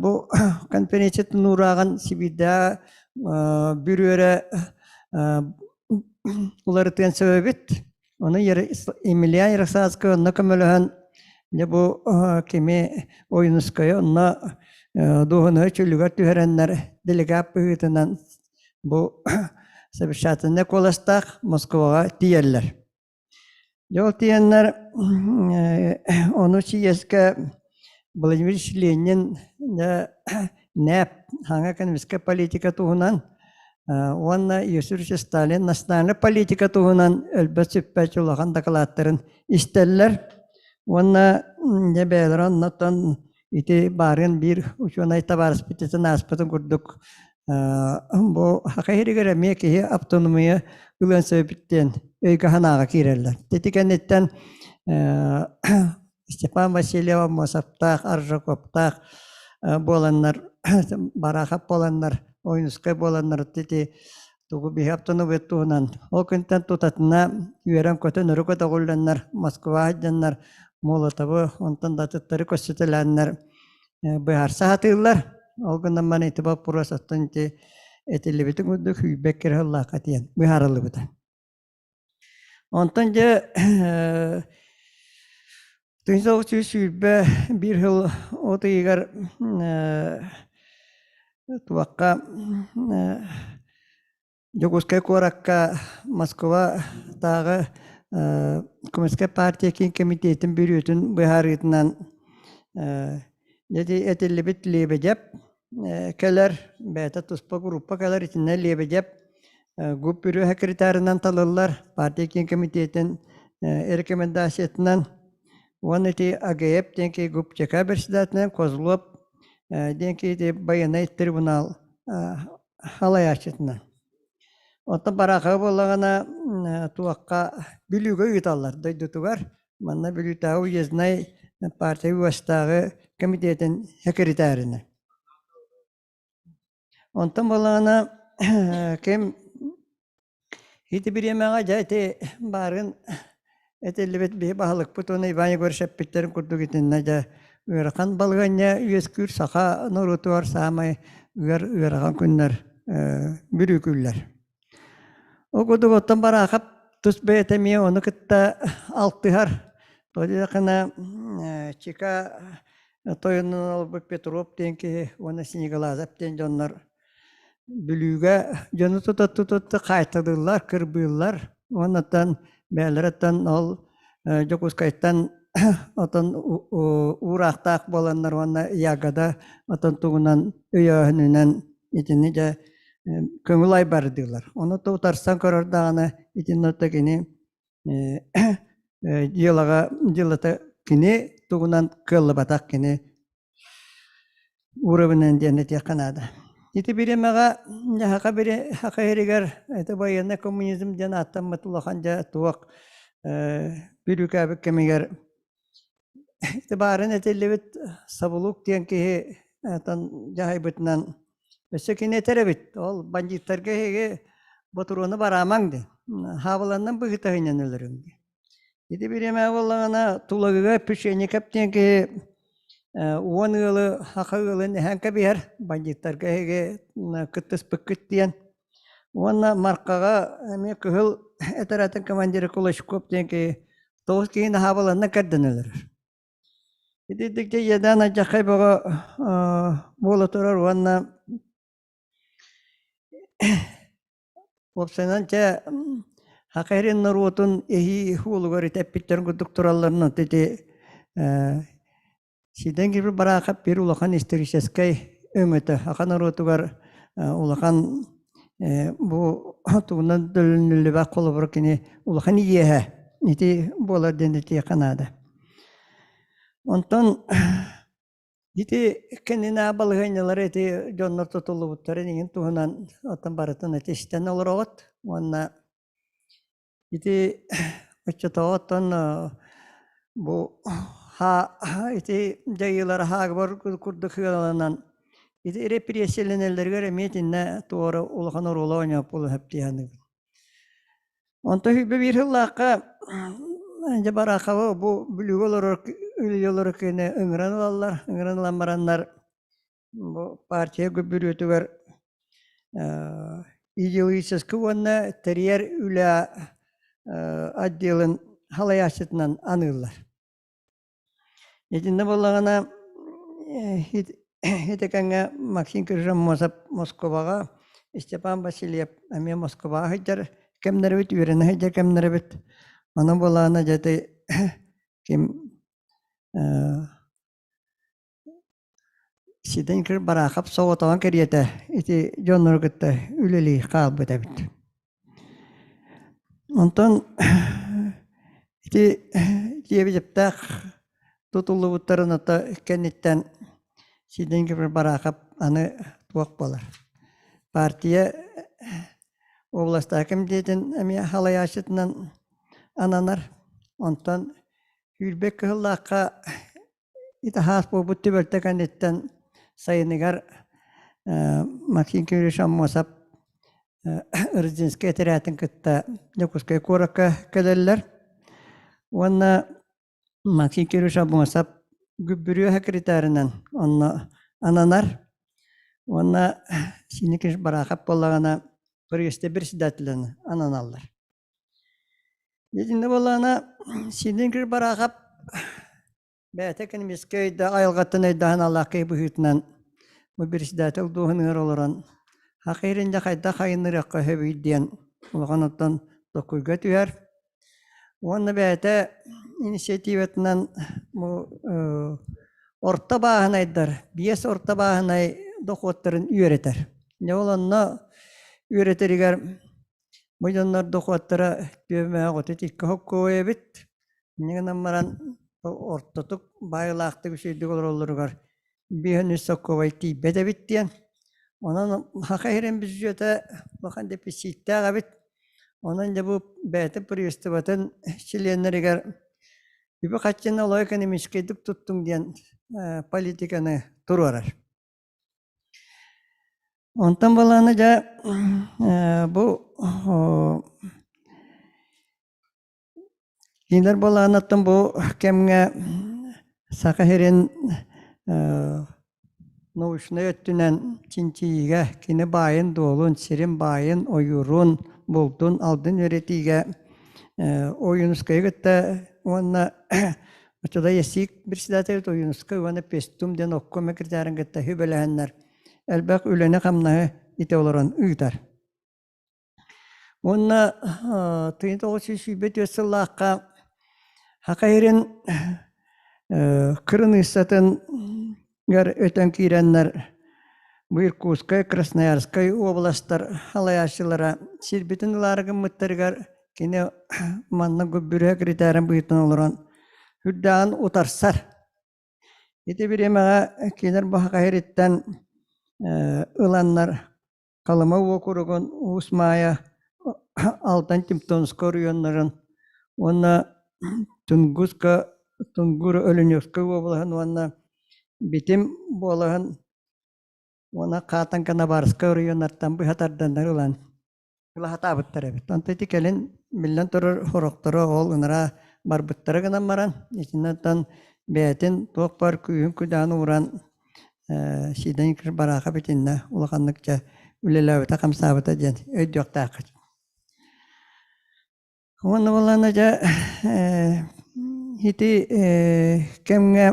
bu konferansiya nurağın Sibir'de bürüre ularıtın sebebit onu Emilia Yaroslavskaya onu kömülühen bu kimi oyunuskaya onu doğunu çölüger tüherenler delegat büyütünden bu sebişatında kolastak Moskova'ya diyerler. Yol diyenler onu çiyeske Vladimir Lenin ne hangi kanviske politika tuğunan ona Yusuf Stalin nasyonal politika tuğunan elbette süper olan dakalatların isterler. Ona ne belirlen natan iti barın bir uçuna itabarız bitesi naspatın kurduk. Bu hakiki göremiyor ki autonomiya ulan sebepten öykahanağa girerler. Tetikenitten Stepan Vasilyeva, Mosaptak, Arjakoptak bolanlar, Barakap bolanlar, Oyunskay bolanlar dedi. Tuğu bir haftanı ve tuğunan. O günden tutatına üyeren kötü nörü da kullanlar, Moskva haccanlar, Molotov'u, ondan da tutları köstülenler, bihar saatırlar. O günden bana itibak burasatın ki etili bütün gündük hüybekir Allah katiyen, biharlı bütün. Ondan da Tünsal süsübe bir yıl o tıygar tuvakka Yoguskay korakka Moskova tağı Komünist Partiya komitetin bürütün biharitinden jadi etilibit lebecep keler beta tuspa grupa keler içinden lebecep grup bürü sekreterinden talırlar partiya komitetin rekomendasiyetinden Oneti agayep denki gup çeka bersidatnen kozulup denki de bayanay tribunal halay açıtından. Ota baraka bolagana tuakka bilüge yutallar daydutugar. Manna bilütağı yeznay partiya vastağı komitetin sekreterine. Ondan bolagana kim hiti bir yemeğe cahite barın Etelibet bir bahalık putuna İvanya görüşüp bitlerin kurdu gitin naca üyerakan balganya üyeskür saka norutu var samay üyerakan günler bürüküller. O kudu botan barakap tus beytemiye onu kıtta altıhar. Todi yakına çika toyunun alıp Petrov denki ona sinigalazap denki onlar bülüge canı tutatı kaytadılar, kırbıyırlar. Ondan Belirten ol Jokuskaytan atan uğraktak bolanlar ona yagada atan tuğunan üyahınınan içini de köngülay bardılar. Onu tutarsan karardağına içini otakini yılata kini tuğunan kıllı batak kini uğrabının cennet yakınada. İti biri maga haka biri haka herigar itu bayana komünizm jana atam matulakanca tuak bürükabik kemigar itibarın etelibit sabuluk diyen ki atan jahaybetnan besekine terebit ol banjittarga hege boturunu baramangdi havalandan bıgıtahinen ölüründü. İti biri maga bollagana tulagıga püşeni kapten ki Uwan yılı, haka yılı nehanka bihar, banjittar kahege kıttıs pıkkıt diyen. Uwanna markaga eme kıhıl etaratın komandiri Kulashkop diyen ki toğuz kiyin havalanına kaddan ölür. Gidildikçe yedana jakay baga bola turar uwanna opsananca haka herin narutun ehi hulugar itepitlerin kuduk turallarını dedi Siden gibi barakap bir ulakan isterişeskay ömete akan orutugar ulakan bu tuğundan dölünlü bak kolu bırakini ulakan iyehe iti bolar dendeti kanada. Онтон ити кенина балыгынялар эти жоннор тутулубуттары деген туһунан отон барытын этестен олорогот. Онна ити очотоотон бу ха ити жайылар хагбар курдукаланан ити репрессияланелерге метинне туора улахан орулоня пул хептияны. Онто хүбе бир хыллакка жабаракабы бу бүлүгөлөр үлүлөр кене ыңыраналар, ыңыранламараннар бу партия көбүрөтүгөр идеологически онна терьер үлә отделын халаяшытынан анылар. Этинде боллагана хитеканга Максим Киржаммосов Москвага, Степан Васильев аме Москвага хиджар кемнербит үйрене хиджар кемнербит. Аны боллагана жете ким сиден кир барахап соғотаған керете ити жонноргытта үлели қалбы дәбит. Онтон ити жебежептақ тутулы буттарын ата кенниттен сиден кир барахап аны туақ болар. Партия областа комитетін әме халаяшытынан ананар. Онтон Хүрбек кыллаққа итахас болбут түбөлті кенниттен сайыныгар Максим Киржаммосов Ырзинский отрядын кытта Якутская коракка келелер. Онна Максим Киржаммосов гүббүрү секретарынан онна ананар. Онна синекиш барахап боллагана престе председателен ананалар. Единде боллагана синекиш барахап бәтек эмискейде айылгаттан айдахан алакай бухитнан бу председатель дуһуныр олоран хакырында кайда хайныракка хөбүйден улганаттан токуйга түер. Онна бәте инициативатынан бу орта баһанайдар, биес орта баһанай дохоттарын үйрәтер. Не оланна үйрәтеригәр бу жаннар дохоттара төмә готет икки хоккой бит. Нигән маран ортотук байлақты күшейдік олар бейін үсіққовай тейбеді біттен. Онан хақайрен біз жөті бақан деп ситтаға бит. Онан да бұл бәті приестіватын чиленлерігер үбі қатчын олай экономическийдік тұттың ден политиканы тұрарар. Онтан баланы да бұл Киндер боланаттан бу кемге сақахерен научный өттінен чинчиге кені байын долун, сирен байын, ойырун, болдун, алдын өретиге ойынускай гытта онна очода есик председатель ойынускай оны пестум ден окко мекірдәрін гытта хүбеләһеннер. Әлбәк үләне қамнағы ите оларан үйдар. Онна 1900 лаққа Хакайрен Крыныссатын гар өтен киреннер Иркутская, Красноярская областар халаяшылара сирбитин ларгын мыттыргар кене манна көббүрэ критерин быйтын олорон хүддаан утарсар. Ити биремега кенер бу Хакайреттен ыланнар калыма окуругун Усмая Алтан Тимтонская районнарын онна Тунгуска, Тунгура Оленевская облаһын ванна битим болаһын вана Катан Канабарская районнардан быһатардан ылан. Лахата буттары бит. Онта тикелен миллион турар хорокторо ол ынара барбыттары гына маран. Ичиннен бәтин тоқ бар күйін күдән уран сиден кир бараха битинне улаханныкча үлеләвета камсабыта ден өйдөктакы. Онна болана жа хити кемге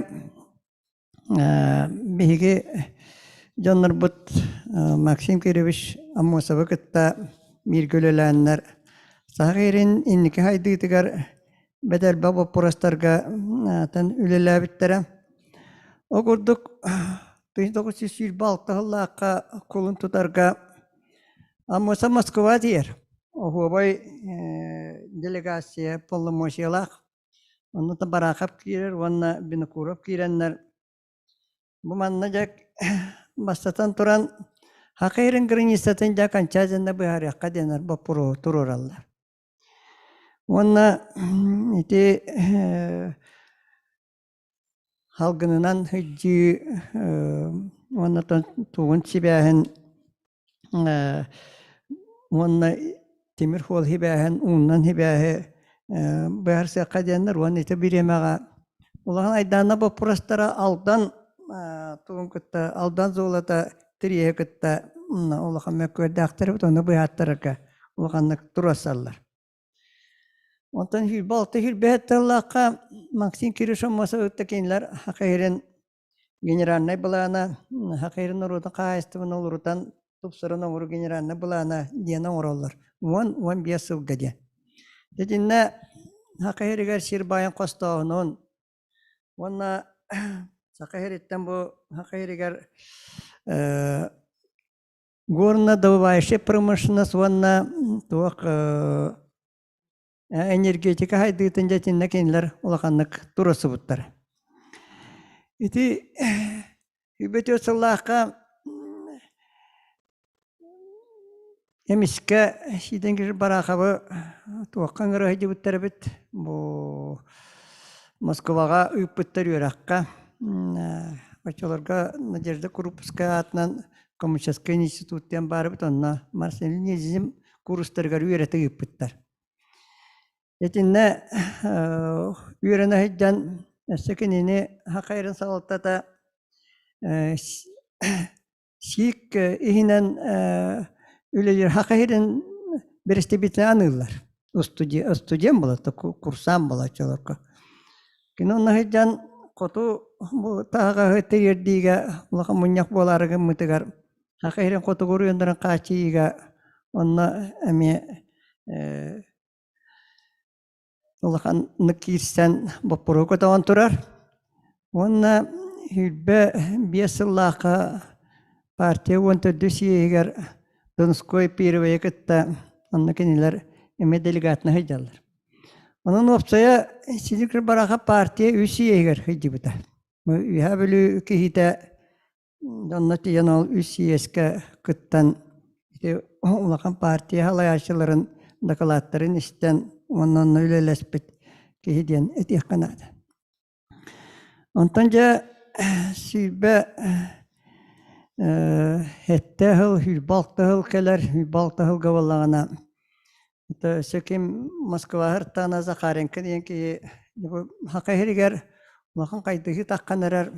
биһиги жоннор бут Максим Киревич Аммосова кытта миргөлөләннәр сагырын инники хайдытыгар бедел баба порастарга тан үлеләбиттере. Огурдук 1926 еллакка кулун тутарга Аммоса Москва дияр. Охобай делегация полномочиялах Onu da barakap kirer, onu binakurap kirenler. Bu manna bastatan turan hakairin gırınisaten jakan çazenda bihar yakka dener bapuro tururallar. Onu iti halgınınan hıccı onu tuğun sibahen onu temir hol hibahen unnan hibahe bihar yakka dener onu iti bir yemeğe ulan aydana bapurastara aldan tuğun kıtta aldan zoğlata triye kıtta ulan mekköde aktarıp onu bihattaraka ulanlık turasallar. Ondan hülbaltı hülbehettallah'a maksin kirişon masa öttekinler hakairin generalnay bulana hakairin orudan kaystıvın olurdan tupsarın oru generalnay bulana diyene orallar. Wan biyasıl gadiyan. Dedinne hakairigar şirbayan kostağının wana hakairitten bu hakairigar gorna davayşe pромышленность wana tuak energetika haydıtın jatinne kendiler olakanlık turası butlar. İti hübeti sallahka emiske şiden gir barakabı tuakkan gara hacı butlar bit bu Moskova'ga üyüp butlar yürekka açılarga Nadezhda Krupskaya atnan Komşaskaya instituttan bari bit onna Marselinizm kuruslarga üyerete üyüp butlar. Yetinne üyerene hiccan sekinini hakairin sağlıkta şik ihinen üleyir hakairin biriste bitne anırlar. Ustudyen bula, kursan bula çalarka. Kini onna hiccan kotu bu tahaga hıttı yerdiğe ulaka munyak bolarıgı mıtıgar. Hakairin kotu guruyundan kaçıyiga onna emi Olakan nikirsen bapuro tawan turar. Onna hülbe biyasıllahka partiye wanta düsiyeger Donskoy pirveye kıtta onna keniler eme delegatna hıjallar. Onun opsaya sizikir baraka partiye üsiyeger hıcıbıta. Üha bölü kihite donnati yanal üsiyeske kıttan olakan partiye halayaşıların dakalatların isten onun öyle lesbet kihiden etih kanada. Ondanca silbe hettehil hülbaltahil keler hülbaltahil gavallağına. Sökim Moskova hırtana zakarenken diyen ki hakayheriger ulağın kaydığı takkanırar.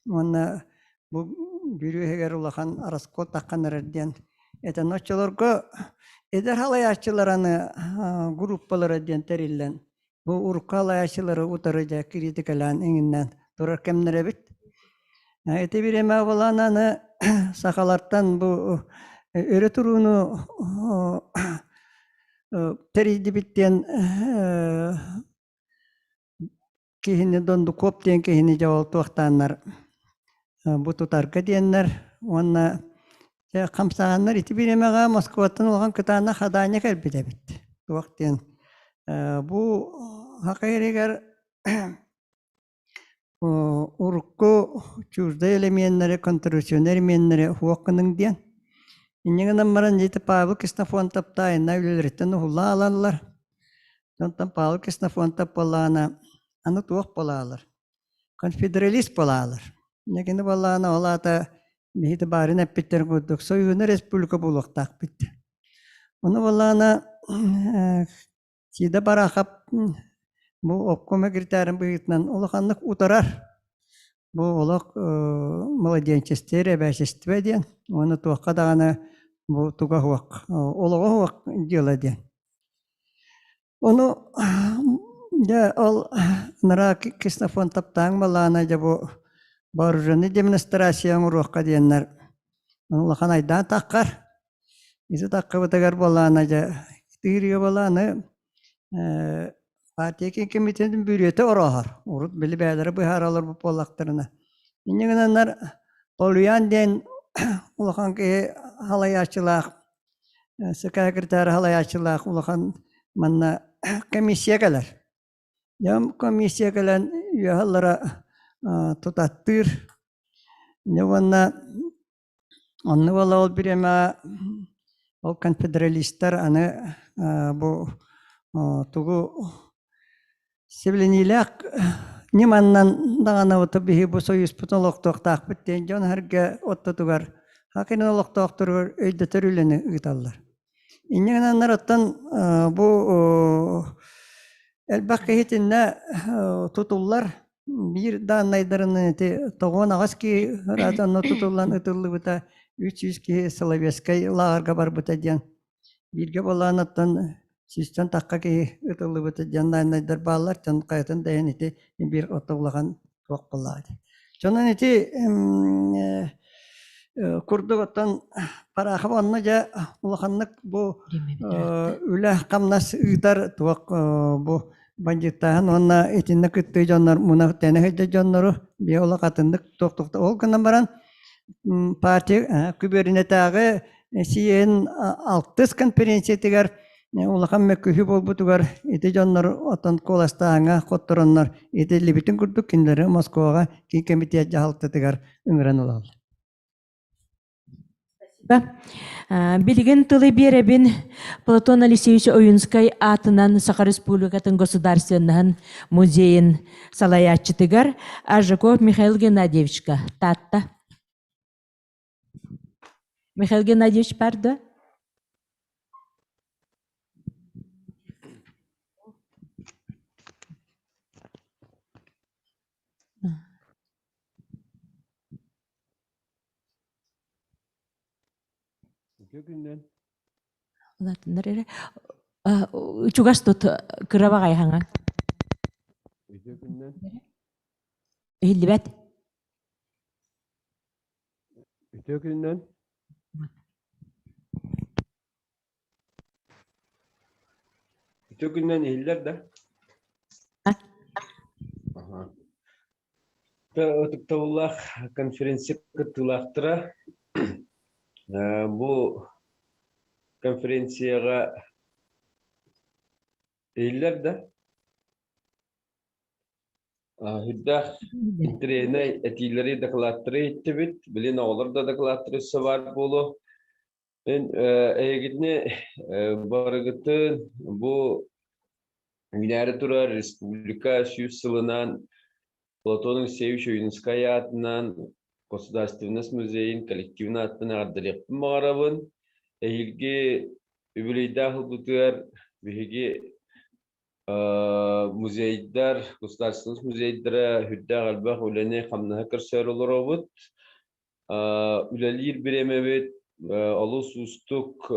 Ona bu bürüheger ulağın araskol takkanırar diyen. Eten noçalarga eder halayaşçılarını gruppalara diyen terillen. Bu urka halayaşçıları utarıca kritikalan enginden durar kemnere bit. Ete bir eme olananı sakalardan bu öğreturunu teridi bitten kihini dondu kop diyen kihini ceval tuaktanlar bu tutarka diyenler ona kamsahanlar iti bir emeğe Moskova'dan olan kıtağına hadanya kalbide bitti. Tuakten bu hakayriger urukku çuzda elemeyenlere kontrasyoner elemeyenlere huakının diyen. İnneğin ammaran jeti Pavel Kisnafon taptayın evlileritten hulla alanlar. Ondan Pavel Kisnafon tapalana anı tuak palalar. Konfederalist palalar. İnneğin balana olata bihiti barin eppitter kurduk. Soyunu Respublika buluktak bitti. Onu balana sida barakap bu opkoma kriterin bıyıtnan ulakanlık utarar. Bu olak Mladенчестер beşestve diyen. Onu tuakka dağına bu tuga huak, olağa huak diyorlar diyen. Onu da al nara Kisnafon taptağın balana da bu barujani demonstrasyon uruakka diyenler. Ulakan aydan takkar. Bizi takka bıtagar balana da tiriyor balana. Partiya komitenin bürüyeti orahar. Urut bili beyleri bihar alır bu polaklarına. İnneğinler oluyan den ulakan ki halayaçılak, sekreter halayaçılak ulakan manna komisiye gelir. Ям комиссия кэлэн юхаллара тутаттыр. Няванна онны вала ол бірема ол конфедералистар аны бу тугу севленилак неманнан дагана ота бихи бу союз путон локтоктак биттен жон харга отта тугар хакинен локтоктор өйдөтөр үлени ыйталлар. Иннен нараттан бу элбакка хитинне тутуллар bir данайдарын тоғон ағаски ратанно тутуллан ытыллы бута 300 ки Соловецкай лагарга бар бута диян. Бирге боланаттан систан таққа ки ытыллы бута диян данайдар баллар тан қайтын дайын ити бир отоғлаган тоқ болады. Чонан ити курдуготтан парахы онны жа улаханнык бу үлә камнас ыйтар тоқ бу бандиттаһын онна этинне кытты жоннор муна тенеһе жоннору биола катындык токтокто ол кынан баран партия күбернетагы сиен 6 конференция тигер улахан меккүһү болбутугар эти жоннор отон коластааңа коттороннор эти либитин курдук киндери Москвага ки комитет жаалтты тигер үңрен улал. Билген тылы беребин Платон Алексеевич Оюнскай атынан Саха Республикатын государственный музейин салаячытыгар Ажаков Михаил Геннадьевичка. Татта. Михаил Геннадьевич пардо? Чугас тут кырабагай хаңа. Хилбет. Үтөкүннөн. Үтөкүннөн хиллер да. Ага. Туулах конференция кытылактыра. Бу конференцияга эйлер да. Хүддах интернет этилери докладтары иттибит, билин олар да докладтарысы бар болу. Мен эгидне барыгытын бу Минары турар республика сүйүсылынан Платон Алексеевич Оюнскай атынан Государственный музейин коллективный атынан ардалектин мағарабын. Эйилге үбілейдағыл бұтығар бігі музейдар, государственный музейдара хүддәг албақ үләне қамнаға кірсер олар обыд. Үләлер біремебет олу сустук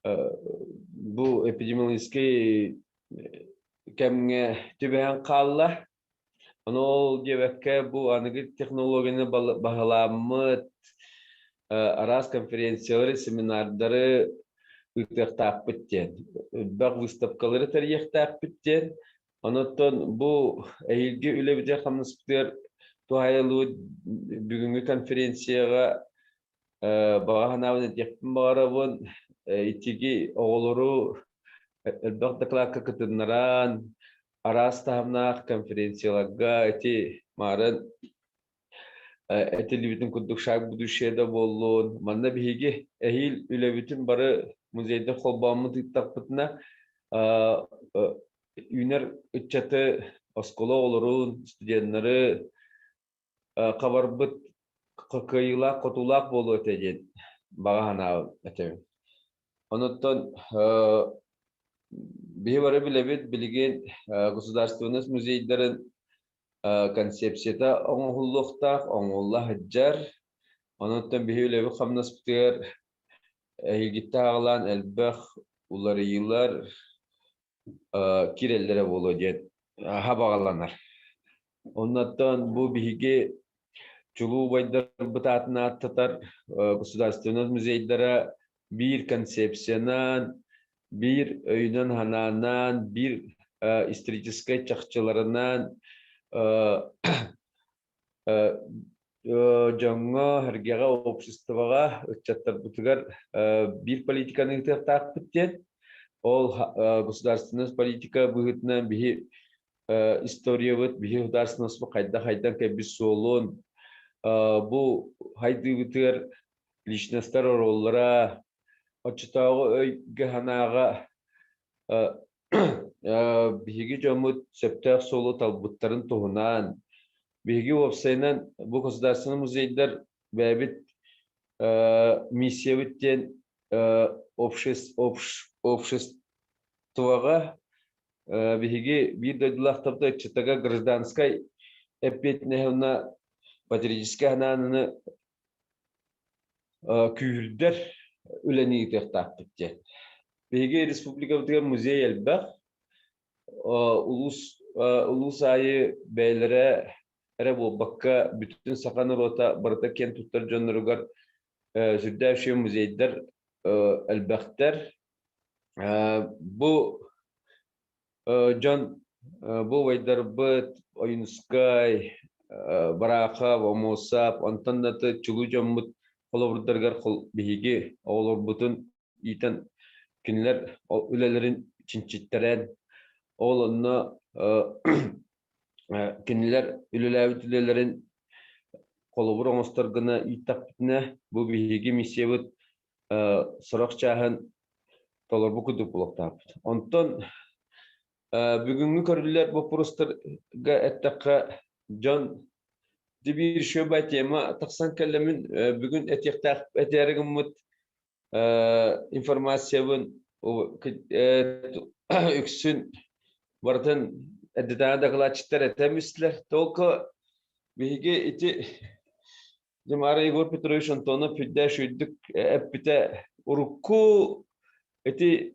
bu epidemiolojik kemge tüben kalla. Onu gebekke bu anıgı teknolojinin bağlamı aras konferansiyaları, seminarları ıhtiyaq bitten. Bak выставкалары tarihiyaq bitten. Ondan bu eğilgi ülebice kamnıspıdır. Tuhaylı bugünkü konferansiyaga bağhanavını tekbin bağırabın. İtigi oğuluru elbette klaka katınlaran aras tahamnak konferansiyalarga eti marın eti libitin kuduk şak buduşeda bollun manna bihigi ehil ülebitin barı muzeyde kolbamı tıktakpıtına üner ütçatı oskola olurun studiyenleri kabarbıt kakayılak kotulak bolu ötecen bağhanav etemin. Ondan bir var bile bilgin Государственный muzeylerin konsepsiyete onhullukta onullah haccar. Ondan bir bile bir kamnaspıtır ilgitte ağlan elbэх uları yıllar kirellere bolu diye habağalanar. Ondan bu bilgi çuluğu baydır bıtatına tatar Государственный muzeylere bir konsepsiyanan, bir öyden hananan, bir исторической çakçılarından жаңа hergega обществоga öçatlar butugar bir politikanı takip etken. ол государственность политика быгытна бихи история вот бихи государственность хайдан кебис солон бу хайды битер личностар роллара очтагы өй гаханага биги жомут септер соло талбуттарын тугунан биги опсайнан бу государственный музейдер бәбит миссия биттен обществоға биги бир дойдулахтабда читага гражданской эппетнехуна патриотическая хананы күйүлдер үләнигитер таппытте. Биги республика битген музей элбак улус айы бәйләре эре болбакка бүтүн саканы рота барыта кен туттар жонноргар сүрдәші музейдер элбактер бу жон бу вайдар быт ойынскай бараха вамосап антаннаты чулу жоммут колобурдаргар кол биги олор бутун итен кинлер үлелерин чинчиттерен олонно кинлер үлеләбит үлелерин колобур оңостаргына итаппитне бу биги миссиябыт сорок чаһын толор бу кудуп булактап. Онтон бүгүнгү көрүлөр вопростарга эттакка жон дибир шөбай тема таксан келемин бүгүн этектак этеригимит информациябын үксүн бартын эддада кылачтар этемислер толко биги ити Демара Егор Петрович Антонов піде, що йдуть епіте урку, еті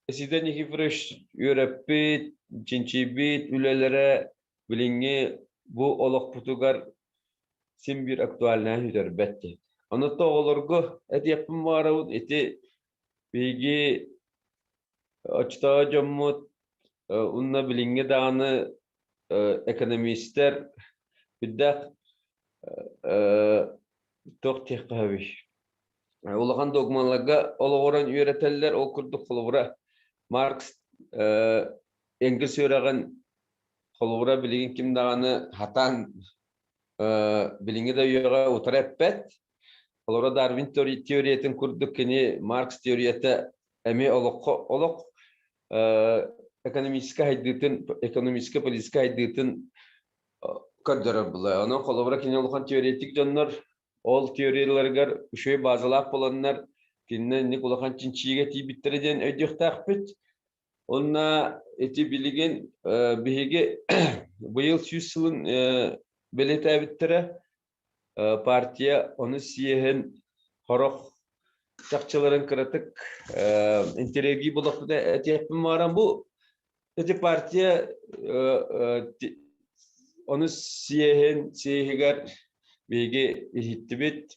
есіден егівриш юрепит, чинчибит, үлелері білінге bu olaq putugar sim bir aktualna hüder bette. Anıtta olurgu et yapım varağın eti bilgi açta cammut unna bilinge dağını ekonomistler biddak toq tehqavi. Olağan dogmalarga olağıran üreteller okurduk kolubura. Marx Engels öğreğin kolubura bilgin kim dağını hatan bilinge de üyeğe oturepet. Kolubura Darwin teoriyetin kurduk kini Marx teoriyete emi olaq ekonomiska haydıtın, ekonomiska politika haydıtın kördürür bula. Onun kolubura kini olağan teoretik canlar ol teoriyalargar üşüye bazalaq bolanlar kinne nik olağan çinçiye tibittireden ödüq taqbit. Onna eti bilgin bihige bu yıl 100 yılın belete bittire partiya onu siyehin horok çakçıların kırıtık interegi bulakta da eti yapım varan bu eti partiya onu siyehin siyehigar bihige hittibit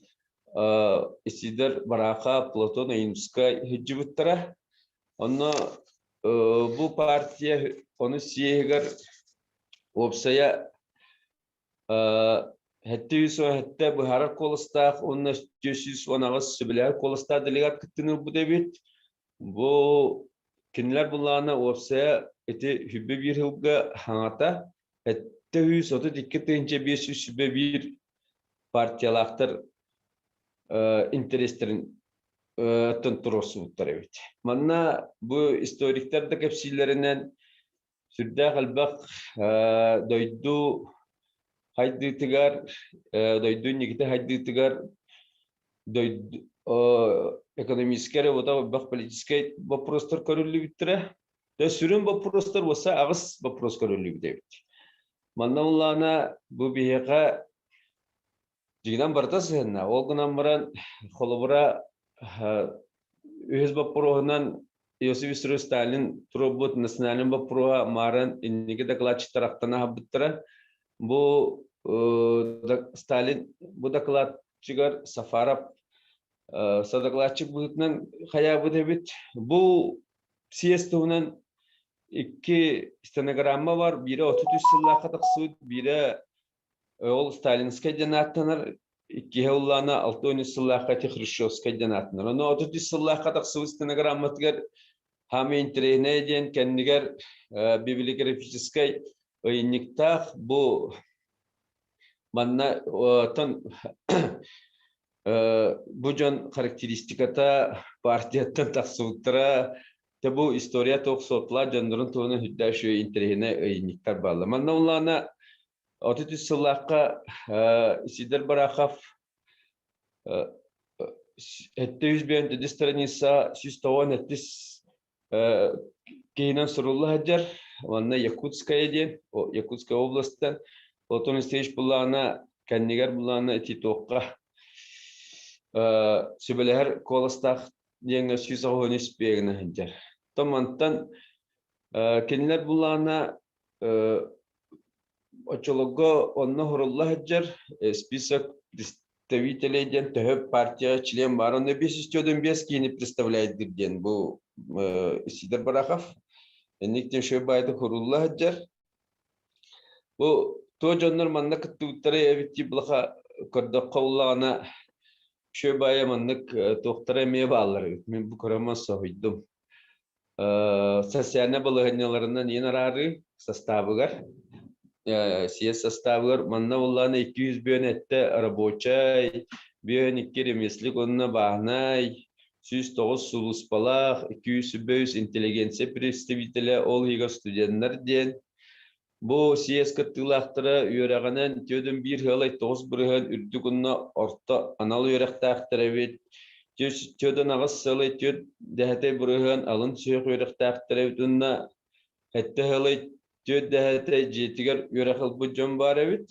isidar baraka Platon Aynuska hicci bittire onu bu partiye onu siyehigar opsaya hatta yüzü hatta bu harak kolastaq onun yüzü onağız sübüler kolastaq delegat kittini bu debit bu kinler bunlarına opsaya eti hübbe bir hılga hangata hatta yüzü otu dikkatince bir sübbe bir partiyalaktır intereslerin tıntırosu butlar evet. Manna bu historikler de kapsillerinden sürde kalbak doydu haydi tigar doydu nikite haydi tigar doydu ekonomiskere voda bak politiske vопростар körüllü bitire de sürün vопростар olsa ağız vopros körüllü bitire. Manna ullana bu biheqa jigidan bartasına o günan baran kolubura Ühez Bapuro'nun Yosif Vissarionovich Stalin Turobut Nacionalin Bapuro'a maran inniki daklatçı taraftana habittere. Bu Stalin bu daklatçıgar Safarov sadaklatçı buyutnan hayabı debit. Bu siyestuğunun iki stenogramma var. Biri 33 yıllığa kadar suud, biri ol Stalinskaya janattanır. İki yıllana 6-13 yıllığa kadar Hrushchevskaya janattanır. Onu 33 yıllığa kadar suud stenogrammatıgar хами интерене ден кеннигер библиографической ойниктах бу манна тон бу жон характеристиката партияттан тахсууттара те бу история токсотла жандырын туны хүддәшү интерене ойниктар балла. Манна улана отытүс сыллакка Сидер Барахов Этте үзбен деді страница сүйстауан әттіс кейінен сұрулы әдер, онна Якутская ден, Якутская областан, Платон Истеевич бұлағына, кәннегер бұлағына әті тоққа сөбелер коластақ деңі сүйсауан еспегіні әдер. Томантан кәннелер бұлағына очологы онна хұрулы әдер, список представителей ТГ партия член бар, он без истёден без кини представляет ден бу Сидер Барахов. Никтем шебайда хурулла хаджар. Бу то жоннор манна кыттыктары эвити блаха кырдаккауллагана шебая маннык токтары ме баллар. Мен бу көрөмө сойдум. Сосиальный балыгыняларынан ен арары составыгар. Съезд составыр манна улланы 200 бönette рабочай, бönекке ремеслик онна баһнай, 109 сулуспалах, 200 интеллигенция представителя ол хига студенттер ден. Бу съезд кыттылактары үйрәгәнен төдөн бир хылай 9 бирген үрдүгүнна орта анал үйрәктәктәре бит. Төдөн агыс сылай төд дәһәтә бирген алын сөйк үйрәктәктәре бүтүнна хәтта хылай төд дәһәтә җитигәр үйрәкыл бу җон бар бит.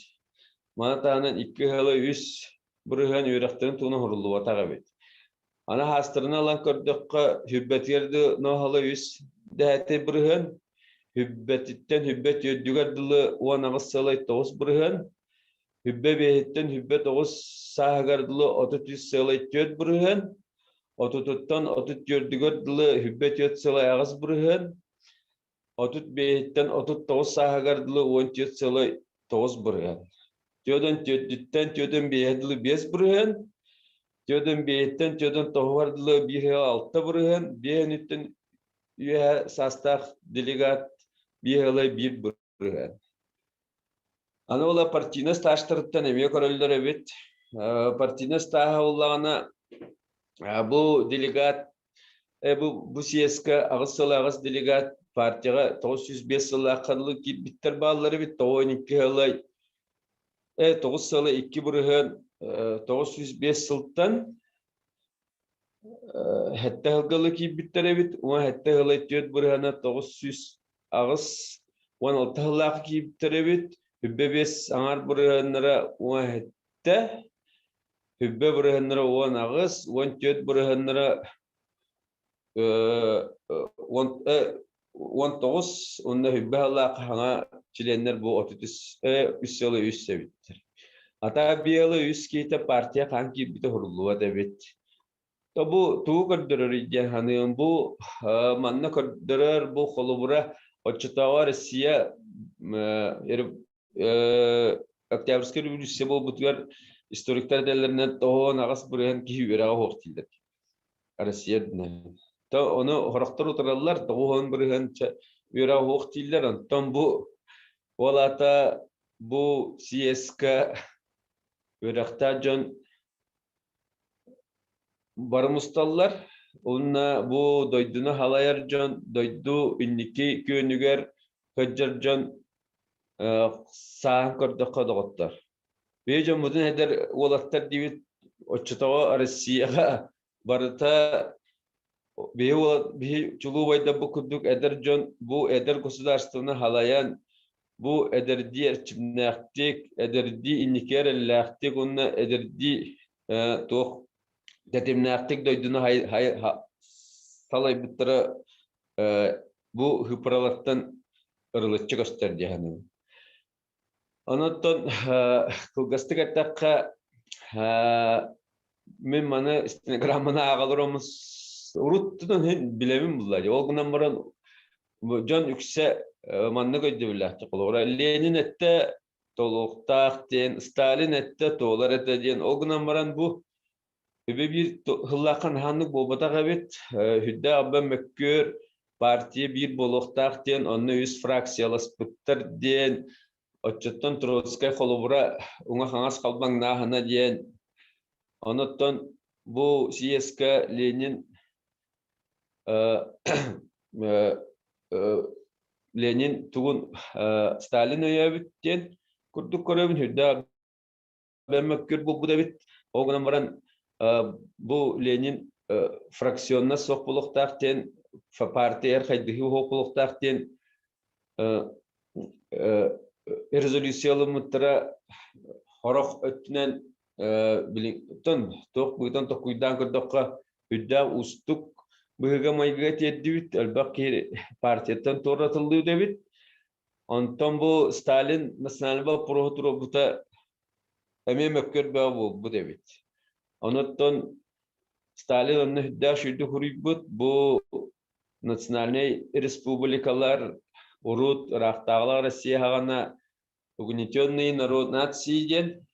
Мана таһанан 2 хылай 3 бирген үйрәктән туны хурулы ватага бит. Ана хастырына алан көрдөккә хүббәтгәрде нохалы 3 дәһәтә бирген Hübbetinden hübbet yöddügerdili uanağız salay 9 bırıhan. Hübbe behitten hübbet 9 sahagardili 33 salay 4 bırıhan. Otututtan otut yöddügerdili hübbet yöd salay ağız bırıhan. Otut behitten 39 sahagardili 14 salay 9 bırıhan. Tiyodun tiyodütten tiyodun behdili 5 bırıhan. Tiyodun behitten tiyodun tohvardili 1 bırıhan. Behnitten üye sastaq delegat bir hılay bir bırıgan. Ana ola partine staştırıttan eme köröldür evet. Partine staha olağına bu delegat bu siyeska ağız delegat partiyaga 905 sıla kadılı ki bitter bağları bit 12 hılay 9 sıla 2 bırıgan 905 sıltan hatta hılgalı ki bitter evet. Ona hatta hılay 4 bırıgana 900 ağız 16 hılak ki bitterebit hübbe 5 anar bırıganlara ona hatta hübbe bırıganlara 10 ağız 14 bırıganlara 19 onda hübbe hılak hana çilenler bu 33 3 yılı 3 sevittir. Ata bir yılı 3 kiyte partiya kanki bite huruluğa devit. Bu tuğ kırdırır iken hanım bu manna kırdırır bu kolubura Очетава Россия Октябрьский революция был бутгар историктер делеринен то нагас бурен ки үрага хоктилдер. Россияда. То оны хорактар утыралар тоон бурен үрага хоктилдер. Антон бу олата бу ССК үракта жон бармусталлар Онна бу дойдуна халаяр жон, дойду инники көнүгер хөджөр жон саан көрдөккө доготтор. Бе жон мудун эдер олаттар дибит Очетава Россияга барыта бе чулуу байда бу күдүк эдер жон бу эдер государствоны халаян бу эдерди эрчимнактик, эдерди инникереллактик, онна эдерди тох Detemnaktik doyduna salay bittara bu hıparalardan ırılıtçı gösterdi yani. Ondan kılgastık ettakka men mana Instagram'ına ağalırımız uruttudan bilemim bunlar. O günden baran John Ükse manna gördü billah. Lenin ette toluqtaq den, Stalin ette tolar ette den. O günden baran bu bir hıllakan hanlık bobata gabet hüdde abban mekkör партия bir болохтах ден, онны үз фракцияласпыттар ден, отчеттон Троцкай холубура уңа хаңас қалбаң нахына ден, оныттон bu CSK Ленин Ленин тугун Сталин өйөбүттен курдук көрөбүн хүдда бәммөккөр бу да бит огунан баран бу Ленин фракционна сок булуктактен партия хайдыхи хокулуктактен резолюциялы мыттыра хорох өттүнен билин ток буйтан токуйдан көрдөккө хүдда устук быга майга теддибит албаки партияттан торатылды дебит. Онтон бу Сталин националба прохотуро бута эме мөккөр бу дебит. Оноттон Сталин онны хүдда шүйдү хурибут бу национальный республикалар урут рахтагылар Россия хагана угнетенный народ нации ден,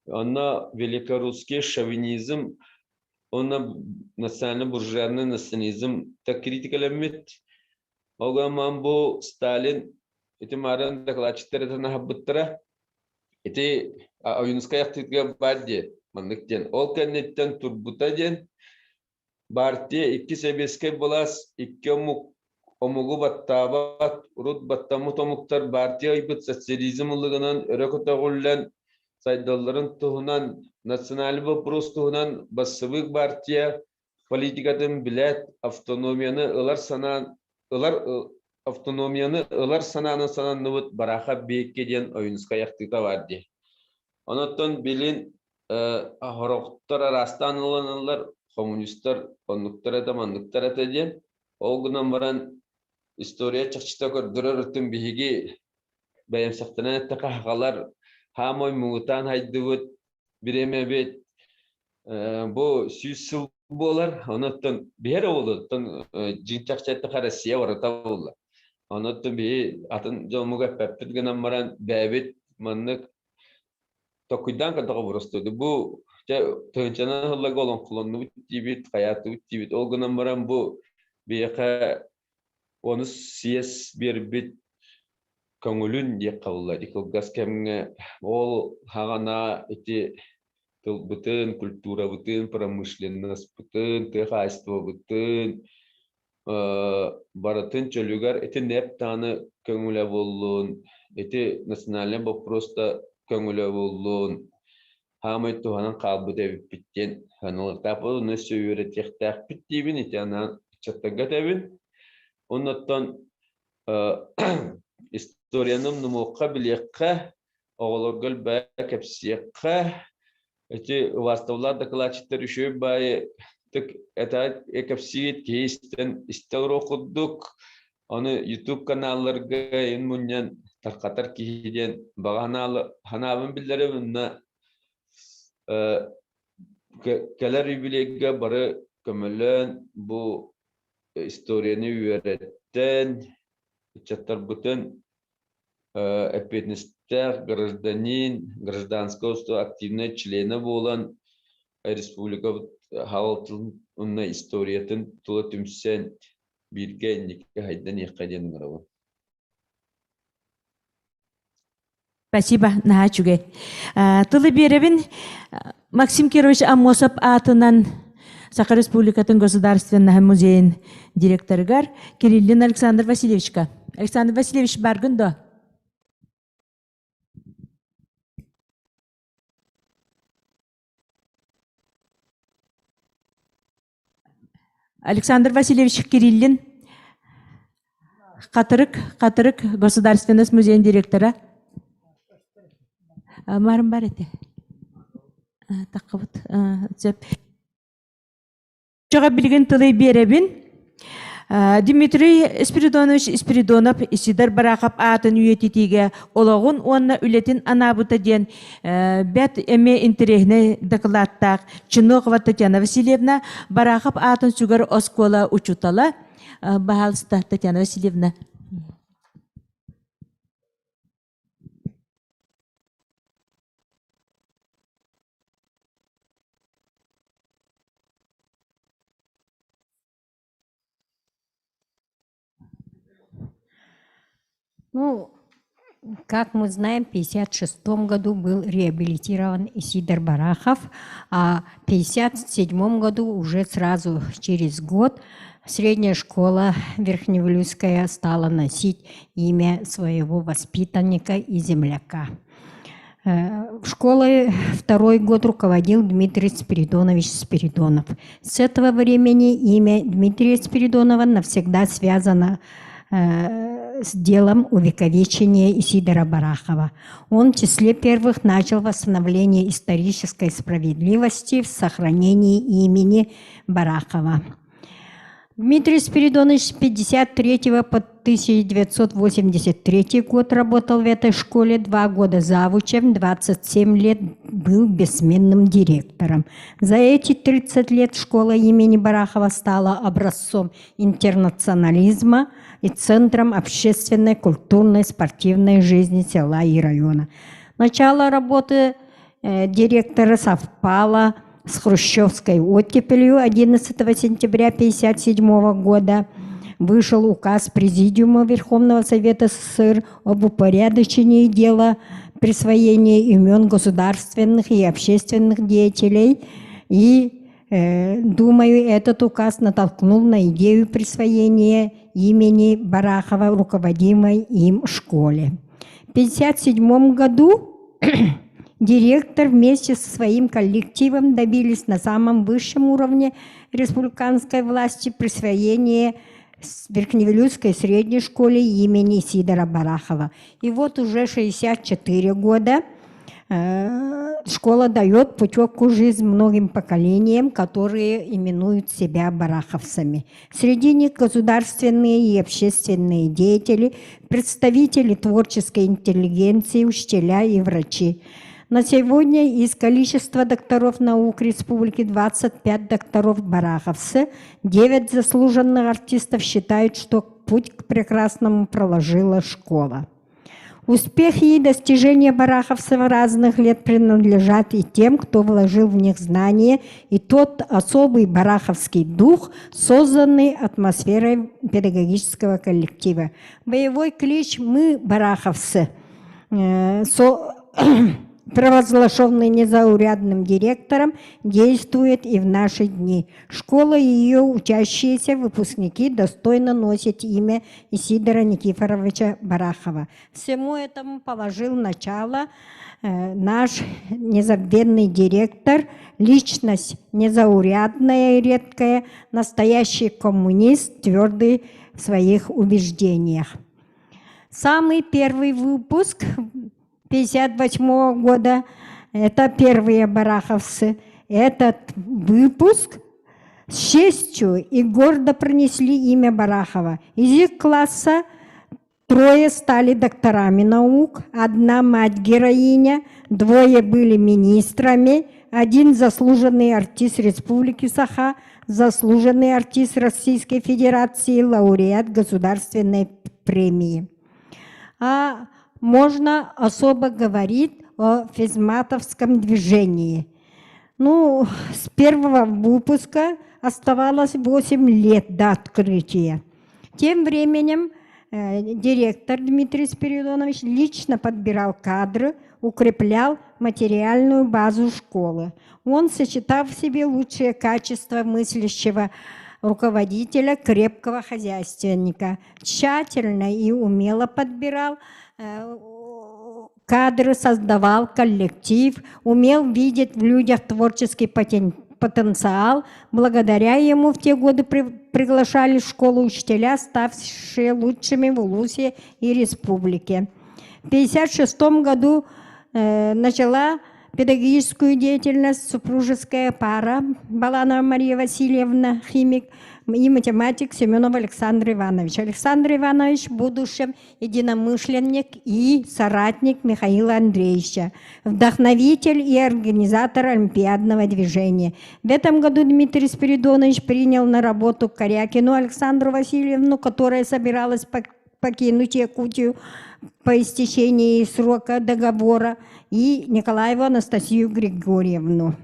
онно великорусский шовинизм, онно национально-буржуазный национализм так критикалеммит. Огаман бу Сталин эти маран докладчиктер этана хаббыттыра эти оюнская активга бадде мандыктен ол кеннеттен турбута ден партия 2 себеске болас 2 омугу баттабат урут баттаму томуктар партия айбыт социализм улыгынан өрөкөтөгүллен сайдалларын туһунан националь вопрос туһунан бассыбык партия политикатын билет автономияны ылар сананы ныбыт бараха бейекке ден оюнска яктыта барды. Оноттон билин ахороктор арастан ыланалар коммунисттар оннуктар эте мандыктар эте ден олгунан баран история чакчыта көрдөрөртүн биһиги бәйемсактана этте кахалар хамой муутан хайдыбыт биремебет бу сүйсүл болар оноттон бер олуттон жинчакчатты Россия ората болла оноттон би атын жолмуга пеппит гынан баран бәбит маннык токуйдан катага бурустуду бу төнчана хылла голон кулонну бит каятты бит ол гынан баран бу бияка оны сиес бербит көңүлүн дек кабылла дикылгас кемге ол хагана эти тылбытын, культура бытын, промышленность бытын, техайство бытын, баратын чөлүгар эти нептаны көңүлө боллун, эти национальный вопроста көңүлө боллун, хамай туханан калбы деп биттен, ханылар тапы нөсө үйрөтектак биттибин, эти анан чаттага тебин, оннаттан историянын нумокка билекке, оголоргол бә кепсиекке, эти ваставлар докладчиктер үшөй бай так это экапсиет кейстен истел окудук аны YouTube каналларга эн муньян таркатар кийден баганалы ханабын билдеребинна келер юбилейге бары көмөлөн бу историяны үйрөттен чаттар бутын опытностях гражданин, гражданского активного члена болан республика халатылына историятын тула түмсен бирге нике хайдан якаден грава. Спасибо, Нахачуге. Тылы беребин Максим Кирович Амосов атынан Саха Республикатын Государственного музея директоргар Кириллин Александр Васильевичка. Александр Васильевич баргындо. Александр Васильевич Кириллин, Катырык Государственный музей директора. Марым бар эте. Тақыбыт. Жоға білген тылы беребін. Дмитрий Спиридонов Сидор Барахап атын үйететіге олағын онына үлетін анабыта ден бәт әме интерегіне докладтақ Чинокова Татьяна Васильевна Барахап атын сүгір оскола учутала. Бағалыста Татьяна Васильевна. Ну, как мы знаем, в 1956 году был реабилитирован Исидор Барахов, а в 1957 году уже сразу через год средняя школа Верхневолюйская стала носить имя своего воспитанника и земляка. Школой второй год руководил Дмитрий Спиридонович Спиридонов. С этого времени имя Дмитрия Спиридонова навсегда связано с делом увековечения Исидора Барахова. Он в числе первых начал восстановление исторической справедливости в сохранении имени Барахова. Дмитрий Спиридонович с 1953 по 1983 год работал в этой школе, 2 года завучем, 27 лет был бессменным директором. За эти 30 лет школа имени Барахова стала образцом интернационализма и центром общественной, культурной, спортивной жизни села и района. Начало работы директора совпало с хрущевской оттепелью 11 сентября 1957 года. Вышел указ Президиума Верховного Совета СССР об упорядочении дела присвоения имен государственных и общественных деятелей. И, думаю, этот указ натолкнул на идею присвоения имени Барахова руководимой им школе. В 1957 году директор вместе со своим коллективом добились на самом высшем уровне республиканской власти присвоения Верхневолюйской средней школе имени Исидора Барахова. И вот уже 64 года школа дает путевку жизнь многим поколениям, которые именуют себя бараховцами. Среди них государственные и общественные деятели, представители творческой интеллигенции, учителя и врачи. На сегодня из количества докторов наук республики 25 докторов бараховцы, 9 заслуженных артистов считают, что путь к прекрасному проложила школа. Успехи и достижения бараховцев разных лет принадлежат и тем, кто вложил в них знания, и тот особый бараховский дух, созданный атмосферой педагогического коллектива. Боевой клич «Мы, бараховцы», провозглашенный незаурядным директором, действует и в наши дни. Школа и ее учащиеся выпускники достойно носят имя Исидора Никифоровича Барахова. Всему этому положил начало наш незабвенный директор, личность незаурядная и редкая, настоящий коммунист, твердый в своих убеждениях. Самый первый выпуск 1958 года, это первые бараховцы. Этот выпуск с честью и гордо пронесли имя Барахова. Из их класса 3 стали докторами наук, 1 мать-героиня, 2 были министрами, 1 заслуженный артист Республики Саха, заслуженный артист Российской Федерации, лауреат государственной премии. Можно особо говорить о физматовском движении. Ну, с первого выпуска оставалось 8 лет до открытия. Тем временем директор Дмитрий Спиридонович лично подбирал кадры, укреплял материальную базу школы. Он сочетал в себе лучшие качества мыслящего руководителя, крепкого хозяйственника, тщательно и умело подбирал кадры, создавал коллектив, умел видеть в людях творческий потенциал. Благодаря ему в те годы приглашали в школу учителя, ставшие лучшими в Улусе и республике. В 1956 году начала педагогическую деятельность супружеская пара Баланова Мария Васильевна, химик, и математик Семенов Александр Иванович. Александр Иванович в будущем единомышленник и соратник Михаила Андреевича, вдохновитель и организатор олимпиадного движения. В этом году Дмитрий Спиридонович принял на работу Корякину Александру Васильевну, которая собиралась покинуть Якутию по истечении срока договора, и Николаеву Анастасию Григорьевну.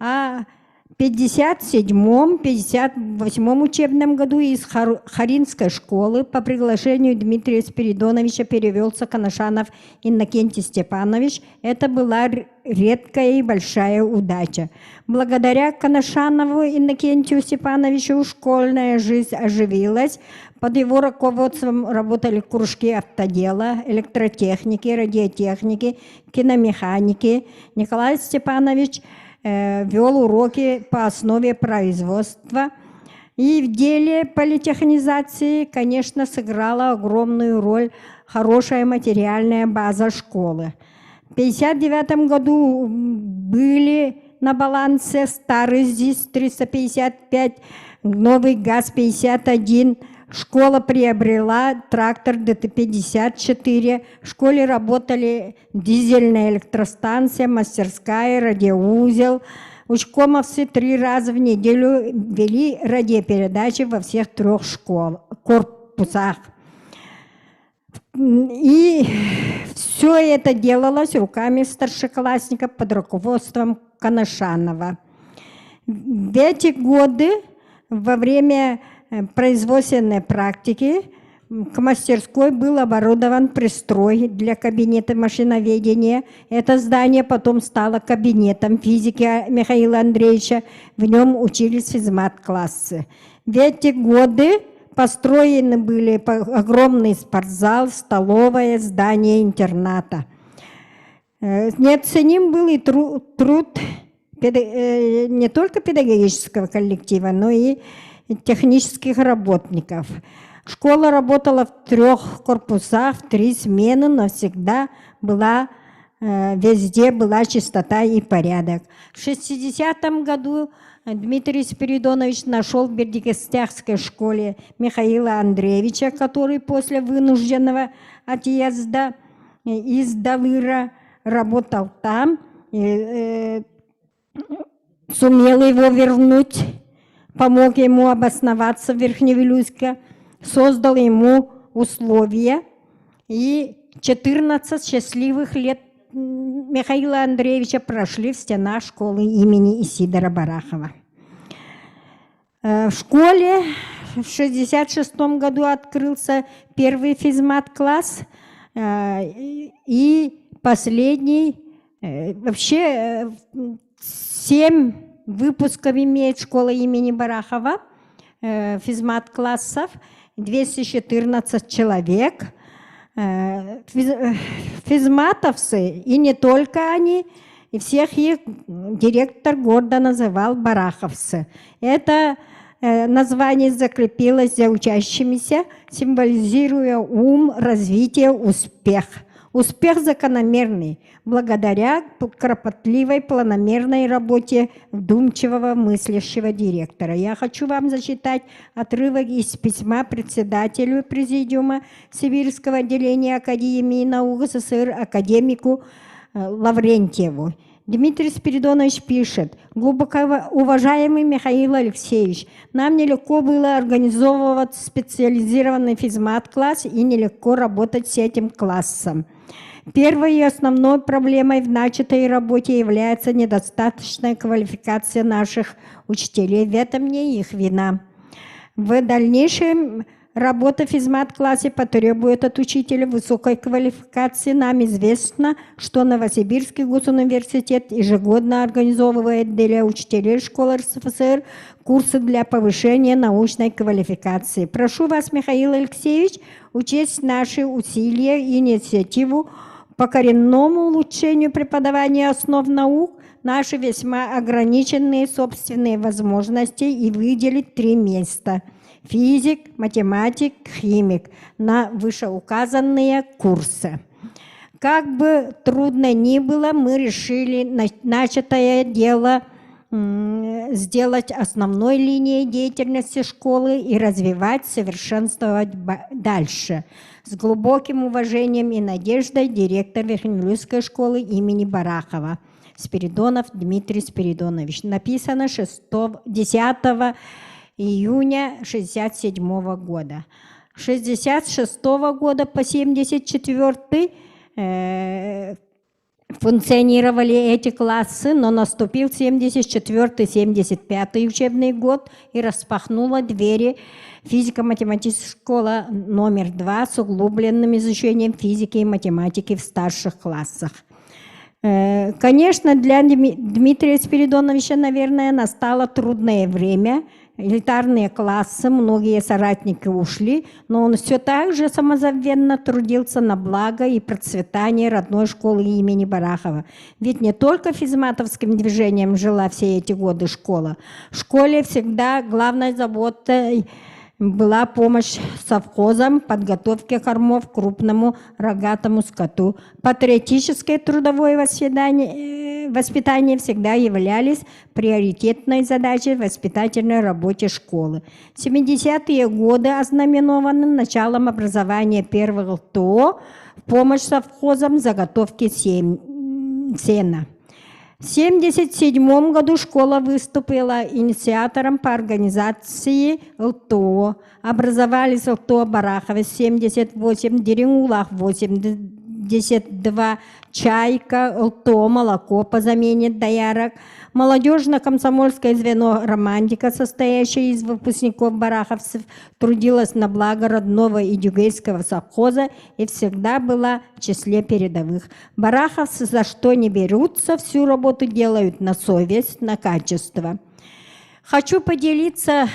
А в 57-58 учебном году из Харинской школы по приглашению Дмитрия Спиридоновича перевелся Коношанов Иннокентий Степанович. Это была редкая и большая удача. Благодаря Коношанову Иннокентию Степановичу школьная жизнь оживилась. Под его руководством работали кружки автодела, электротехники, радиотехники, киномеханики. Николай Степанович вел уроки по основе производства. И в деле политехнизации, конечно, сыграла огромную роль хорошая материальная база школы. В 1959 году были на балансе старый ЗИС-355, новый ГАЗ-51. Школа приобрела трактор ДТ-54. В школе работали дизельная электростанция, мастерская, радиоузел. Учкомовцы 3 раза в неделю вели радиопередачи во всех 3 корпусах. И все это делалось руками старшеклассников под руководством Коношанова. В эти годы, во время производственной практики, к мастерской был оборудован пристрой для кабинета машиноведения. Это здание потом стало кабинетом физики Михаила Андреевича. В нем учились физмат-классы. В эти годы построены были огромный спортзал, столовая, здание интерната. Неоценим был и труд не только педагогического коллектива, но и технических работников. Школа работала в 3 корпусах, в 3 смены, но всегда везде была чистота и порядок. В 60-м году Дмитрий Спиридонович нашел в Бердикестяхской школе Михаила Андреевича, который после вынужденного отъезда из Далыра работал там, сумел его вернуть, помог ему обосноваться в Верхневилюйске, создал ему условия, и 14 счастливых лет Михаила Андреевича прошли в стенах школы имени Исидора Барахова. В школе в 1966 году открылся первый физмат-класс, и последний, вообще 7 выпусков имеет школа имени Барахова, физмат-классов, 214 человек. Физматовцы, и не только они, и всех их директор гордо называл бараховцы. Это название закрепилось за учащимися, символизируя ум, развитие, успех. Успех закономерный, благодаря кропотливой планомерной работе вдумчивого мыслящего директора. Я хочу вам зачитать отрывок из письма председателю президиума Сибирского отделения Академии наук СССР академику Лаврентьеву. Дмитрий Спиридонович пишет: «Глубоко уважаемый Михаил Алексеевич, нам нелегко было организовывать специализированный физмат-класс и нелегко работать с этим классом. Первой и основной проблемой в начатой работе является недостаточная квалификация наших учителей. В этом не их вина. В дальнейшем работа в физмат-классе потребует от учителя высокой квалификации. Нам известно, что Новосибирский госуниверситет ежегодно организовывает для учителей школы РСФСР курсы для повышения научной квалификации. Прошу вас, Михаил Алексеевич, учесть наши усилия и инициативу по коренному улучшению преподавания основ наук, наши весьма ограниченные собственные возможности, и выделить 3 места – физик, математик, химик – на вышеуказанные курсы. Как бы трудно ни было, мы решили начатое дело сделать основной линией деятельности школы и развивать, совершенствовать дальше. С глубоким уважением и надеждой, директор Верхневилюйской школы имени Барахова. Спиридонов Дмитрий Спиридонович. Написано 10 июня 1967 года. С 1966 года по 1974 функционировали эти классы, но наступил 74-75 учебный год и распахнула двери физико-математическая школа номер 2 с углубленным изучением физики и математики в старших классах. Конечно, для Дмитрия Спиридоновича, наверное, настало трудное время. Элитарные классы, многие соратники ушли, но он все так же самозабвенно трудился на благо и процветание родной школы имени Барахова. Ведь не только физматовским движением жила все эти годы школа. В школе всегда главной заботой была помощь совхозам, подготовке кормов к крупному рогатому скоту. Патриотическое трудовое воспитание всегда являлись приоритетной задачей в воспитательной работе школы. 70-е годы ознаменованы началом образования первого ЛТО в помощь совхозам заготовки сена. В 1977 году школа выступила инициатором по организации ЛТО. Образовались ЛТО Барахова 78, Деренгулах 82, Чайка, ЛТО Молоко по замене доярок, молодежно-комсомольское звено «Романтика», состоящее из выпускников бараховцев, трудилась на благо родного идюгейского совхоза и всегда была в числе передовых. Бараховцы за что не берутся, всю работу делают на совесть, на качество. Хочу поделиться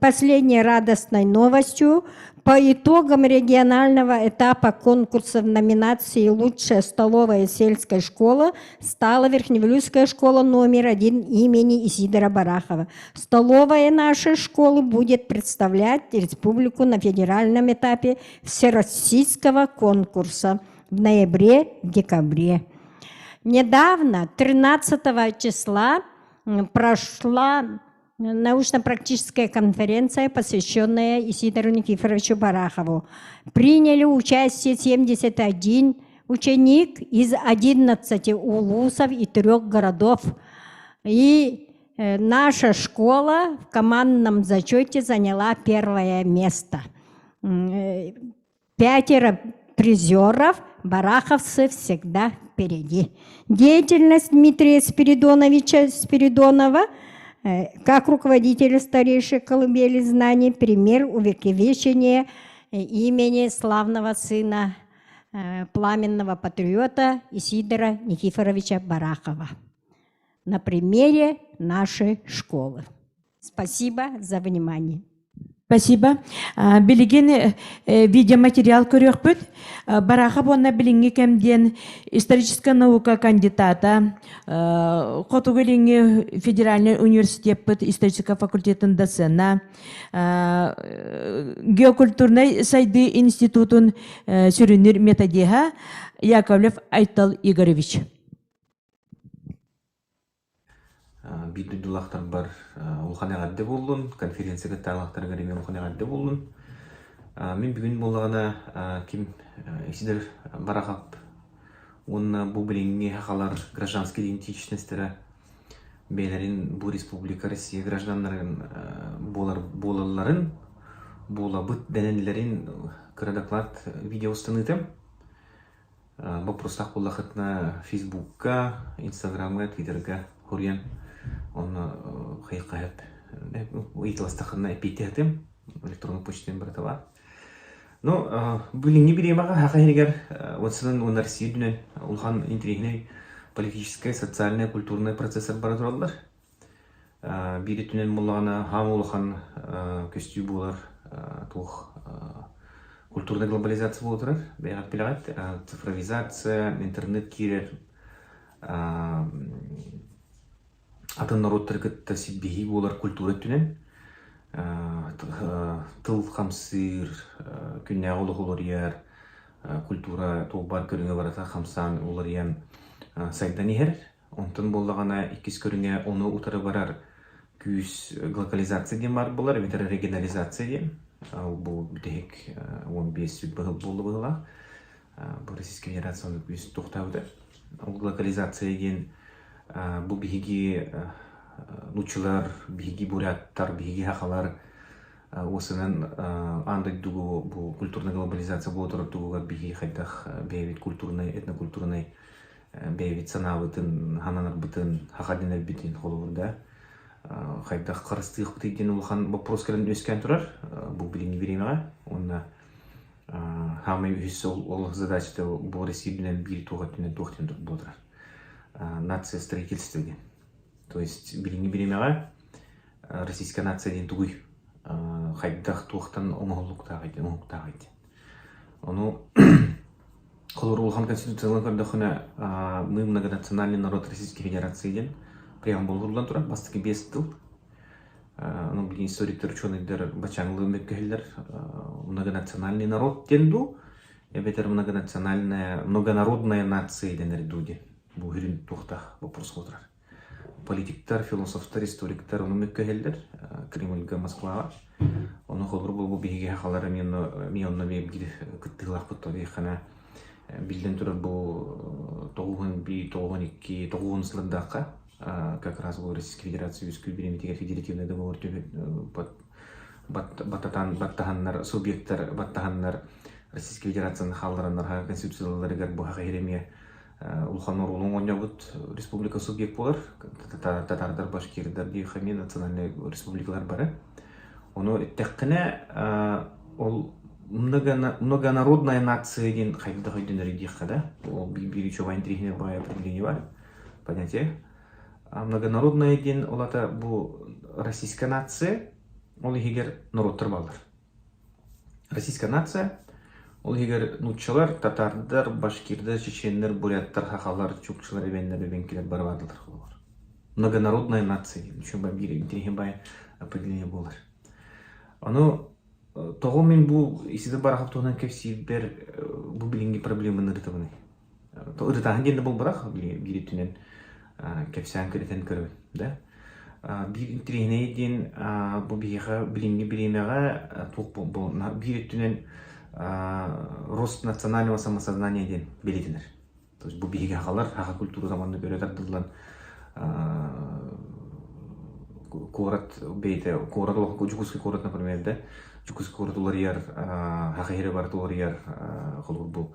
последней радостной новостью. По итогам регионального этапа конкурса в номинации «Лучшая столовая сельская школа» стала Верхневлюйская школа номер 1 имени Исидора Барахова. Столовая нашей школы будет представлять республику на федеральном этапе всероссийского конкурса в ноябре-декабре. Недавно, 13 числа, прошла научно-практическая конференция, посвященная Исидору Никифоровичу Барахову. Приняли участие 71 ученик из 11 улусов и 3 городов. И наша школа в командном зачете заняла 1 место. 5 призеров, бараховцы всегда впереди. Деятельность Дмитрия Спиридонова как руководителя старейшей колыбели знаний, пример увековечения имени славного сына пламенного патриота Исидора Никифоровича Барахова на примере нашей школы. Спасибо за внимание. Спасибо. Билеген видеоматериал көрөкпүт. Барахов онна билинги кемден историческая наука кандидата, Хотугелинги федеральный университет исторического факультетын доцена, геокультурный сайды институтун сүрүнүр методиха Яковлев Айтал Игоревич. Биддуллахтар бар улханагадде болдун, конференцияга тарлахтар гаремен улханагадде болдун. Мен бүгүн болгана ким Исидор Барахов он бу билинги хакалар гражданской идентичностьтери бейлерин бу республика Россия гражданларын болаларын булабыт денелерин доклад видео станытым. Вопросах булахатна Фейсбукка, Инстаграмга, Твиттерга хурьян. Он хайкает, уйтластахна эпитетем, электронную почту братова. Но были не беремага хахайгер, вот сюда у Нарсидне, улхан интригный политическая, социальная, культурная процессы братваллар. Биритунен мулана хамулхан костюбулар, тух культурная глобализация булдырар, бегат пилат, цифровизация, интернет кирер. Атын народтаргытта сиббихи болар культура түнен тыл хамсыр күннәгы олар яр культура толбар көріңе барата хамсан олар ян сайдан ехер онтын болдағана иккис көріңе оны утары барар күйіс глокализация ден бар болар ветер регионализация ден бұл бүтек 15 сүт бұғыл болды бұғыла бұл Российская Федерацияны күйіс тоқтауды глокализация ден bu bihigi лучылар, бихиги буряттар, бихиги хакалар осынан андай дугу бу культурная глобализация болотор дугуга бихиги хайдах бейбит культурный, этнокультурный бейбит санабытын, хананарбытын, хахадинербитин холурда. Хайда қарыстық бітейден улхан вопрос кәрін өскен тұрар, бұл білімі беремеға. Онна хамай үйсі ол задачты бұл Российбінен бір туғаттынен тоқтен тұрар. Нация строительствоген. То есть білімі беремеға российская нация ден туғый. Хайдақ туқтан оңғылықтағайды. Оны қолыр улхан конституциялы көрдіқіна мы многонациональный народ Российской Федерации ден преамбул құрылдан тұрар, бастығы 5 тыл. Оның білген историктер, ученыйдер, бачаңлы өмеккелер, многонациональный народ денду, ебетер многонародная нация денерду де. Бұл хүрін туқтақ вопрос отырар. Политиктер, философтар, историктер, оның өмеккелер, Кремльге, Москваға. Оның қолыр бұл бейге хақалары мен онына бейгілі күттігілақ бұттады еқана білден тұрар бұл 9-12, 9 сылындаққа как раз в Российской Федерации үскүл биремитиге федеративный договор баттаханнар субъекттар баттаханнар Российской Федерацияның халларыннар конституцияларыгар бу хакыреме улханор улуң онябыт республика субъект болар татардар башкирдар дейхами национальный республикалар бары оны теккене ол многонародная нация деген кайда койдонор дейхада ол биричо вайнтрихне бай определение бар понятие. Многонародная ден олата бу российская нация, ол егер народтар балдар. Российская нация, ол егер нучалар, татардар, башкирдар, чечендар, буряттар, хахалар, чукчалар, эбеннер, эбенкелер бар бардылар. Многонародная нация, еще ба бири, интереген бай определение болар. Аны тоғы мен бу исиді барахап тоғынан кепси бер бу билинги проблеманы ырытабыны. Ырытағын денді бұл барах бири түнен кепсян кіретін көріп, да? Bir интерегіне ден бұл бейға білімге білемеға бір еттінен рост национального самосознания ден белетінер. То есть бұл бейге ағалар, аға культура заманды көрет ардылан корат бейті, корат олық жүкізгі корат, например, да? Жүкізгі корат олар ер, аға ері бар олар ер, қолыр бұл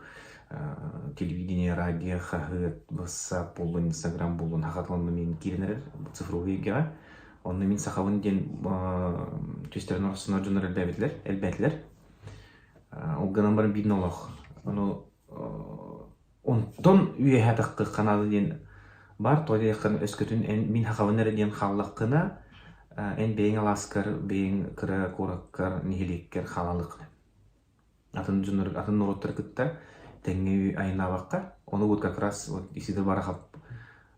телевидение, радио, хахыт, WhatsApp болын, Instagram болын, хақатланны мен керенер цифровый егеға. Онны мен сақауын ден төстерін орысына жонар әлбәтлер. Ол ғанан барын бейін олақ. Онтон үйе хәтіққы қанады ден бар, тойда яқын өскөтін мен хақауын әрі ден қаллаққына ән бейін аласкар, бейін кірі, қораққар, нехелеккер қалалықны. Атын нұроттар күтті тәңге айына баққа, оны вот как раз исиді барахап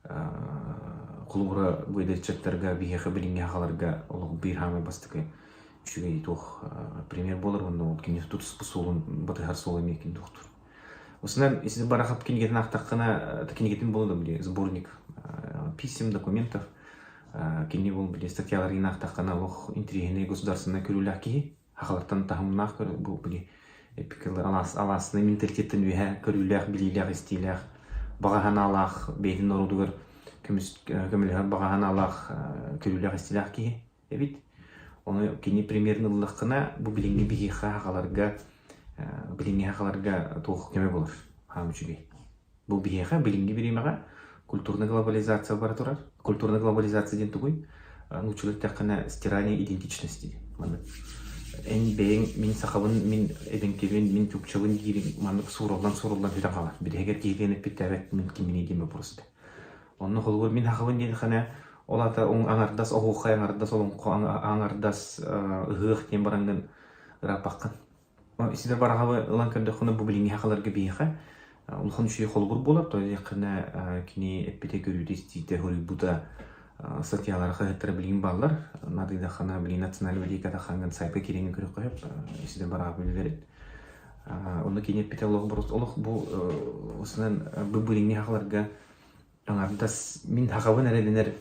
құлғыра бөйдетчеттерге, бейхе білінге ағаларға олығы бір хамай бастықы үшіге етуқ пример болыр, онда ол кене тұтыспы солын, батығар солы мекен тұқтыр. Осынан исиді барахап кенегетін ақтаққына, кенегетін болды біле, сборник писем, документов, кене бол біле, статьяларына ақтаққына олық интригіне государственная көрілі әкеге, ағалардан тағымынақ көрі, бұл біле, эпикалар аласыны менталитеттен үйе көрілер, білейлер, істейлер, бағахан алақ, бейтін орудығыр, көмілер бағахан алақ, көрілер, істейлер кейі, әбет. Оны кені примерін ұлыққына бұл біліңге бейхе ағаларға тоқ көме болыр, хам үшіге. Бұл бейхе біліңге беремеға культурный глобализация бар тұрар. Культурный глобализация ден тұғый, нұчылық тәқіна стирание идентичности. Ән бәйін мен сақабын, мен әбенкебен, мен түкчабын дейін, маңдық сұрылдан жүден қала. Бір егер кейленіп бітті әбәт мен кеміне деме бұрысты. Оның қолғыр мен ақабын дейін қана олата оң аңардас, оғуқай аңардас, олың аңардас ұғық ден бараңдың ұрапаққан. Сіздер барағабы ұлан көрді құны бұл біліңе ақаларға бейіқі. Ұлған үші қолғыр болар, тойды қына кене әппете көрді істейді хөрі бұда статьялары қағыттары білген балар, надыйда қана білген национальный валиката қанған сайпы кереңін көрі қойып, сізден барға бөлі береді. Оны кене әппете олық бұл осынан бұл біліңе ақаларға аңардас мен хақабын әрәденер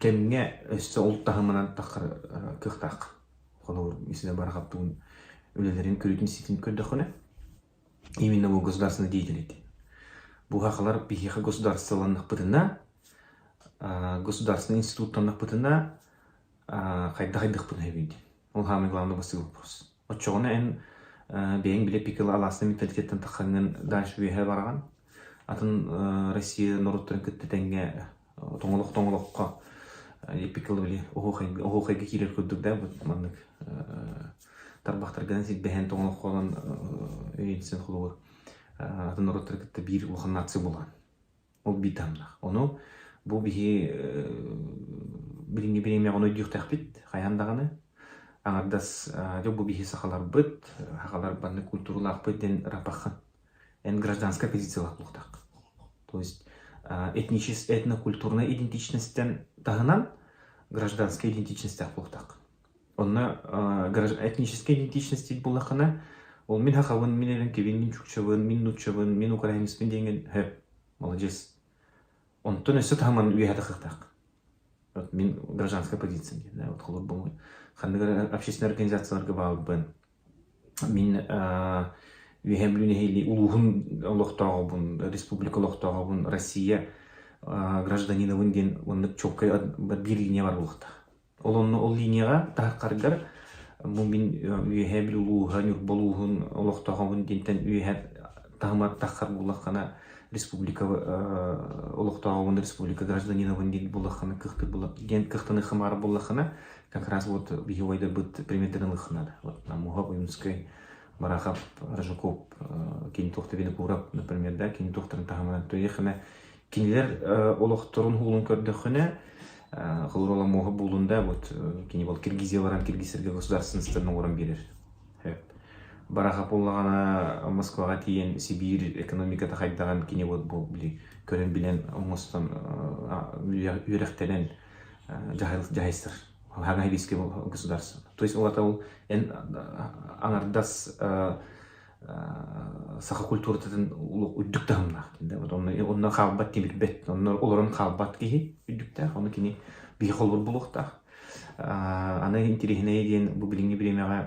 кәміне өсті олып тағымынан тақыр күқтақ. Қолы сізден барға қаптығын өлелерін көретін сетін көрді құны. Именно бұл государственный деятельность. Бұл хақалар бейхе государственных бұтына государственный институттан пытына қайдық пытына бейді. Ол ғамы главный басты вопрос. Отчоғына ән бейін біле пикілі аласының менталитеттен таққанын дайшы бейхе бараған. атын Россия нороттарын кыттетенге тоңолоққа епикалы біле оғуқайға келер көддік да, бұд маннык тарбақтаргадан сетбәхен тоңолоққалан өйінсен құлуыр атын нороттары кытты бір ұлған нация болған. Ол битамнақ. Оны бұл бігі бірінге береме ғаны өйдіқтақ бит, қаяндағаны. Аңардас жоқ бұл бігі сақалар бұд, хақалар баны культуралақ бұд ден рапаққан. Эн гражданская позициялақ бұлықтақ. То есть этно-культурная идентичностьтен тағынан гражданская идентичностьтақ бұлықтақ. Онна этническая идентичность бұлақына ол мен хақауын, мен әлін кебен, мен чукчавын, мен нутчавын, мен украинспен деген молодец. Онтон өсі тағаман үйәді қықтақ. Мен гражданская позиция. Қолыр болмай. Қандығыр общественный организацияларға бағып бін. Мен үйәмлюнехейли улуғын олықтағы республика олықтағы Россия гражданиновын ден онық чоққай бір линия бар болықтақ. Ол линияға таққарғар мен үйәбіл улуғын, үрболуғын олықтағы дентен үйәб тағымар таққар болаққана республика олықтағы республика гражданиновын ден болаққана кықтаны қымары болаққана как раз вот бігевайда бұд примердерін лықынады. Намуға Уймскай, Барахап, Рожаков, кені тоқты бені көріп, например, да, кені тоқтарын тағымынан төйеқіне кенелер олықтырын ғылын көрдіқіне ғылыр ола моғы болында вот кені бол Киргизия баран Киргизерге государственностарының орын берер. Барахап олағана Москваға тиен Сибирь экономиката қайдаған кені вот бұл көрін білен оңыстан үйректелен жайыстыр. Хага хибиске государство. То есть олата ол аңардас саха культуратын үддік тағымнақ. Онна қаббат темір бет. Оларын қаббат кейі үддіктақ. Оны кені бейі қолбыр болуқтақ. Ана интерегіне дейін бұл біліңе біремеға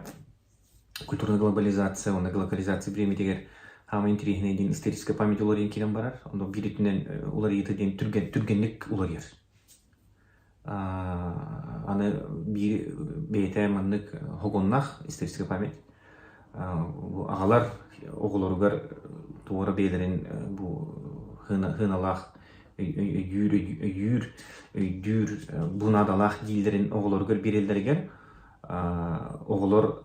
культурная глобализация, оны глокализация біреме дегер хама интерегіне дейін историческая память олар ең келен барар. Онда биретінен олар еті дейін түргенлік олар ер. Аны bir beyte manlık hogonnak историческая память. Ağalar oğulorgar doğru beylerin bu hınalak yür bunadalak dillerin oğulorgar bireleriger oğulor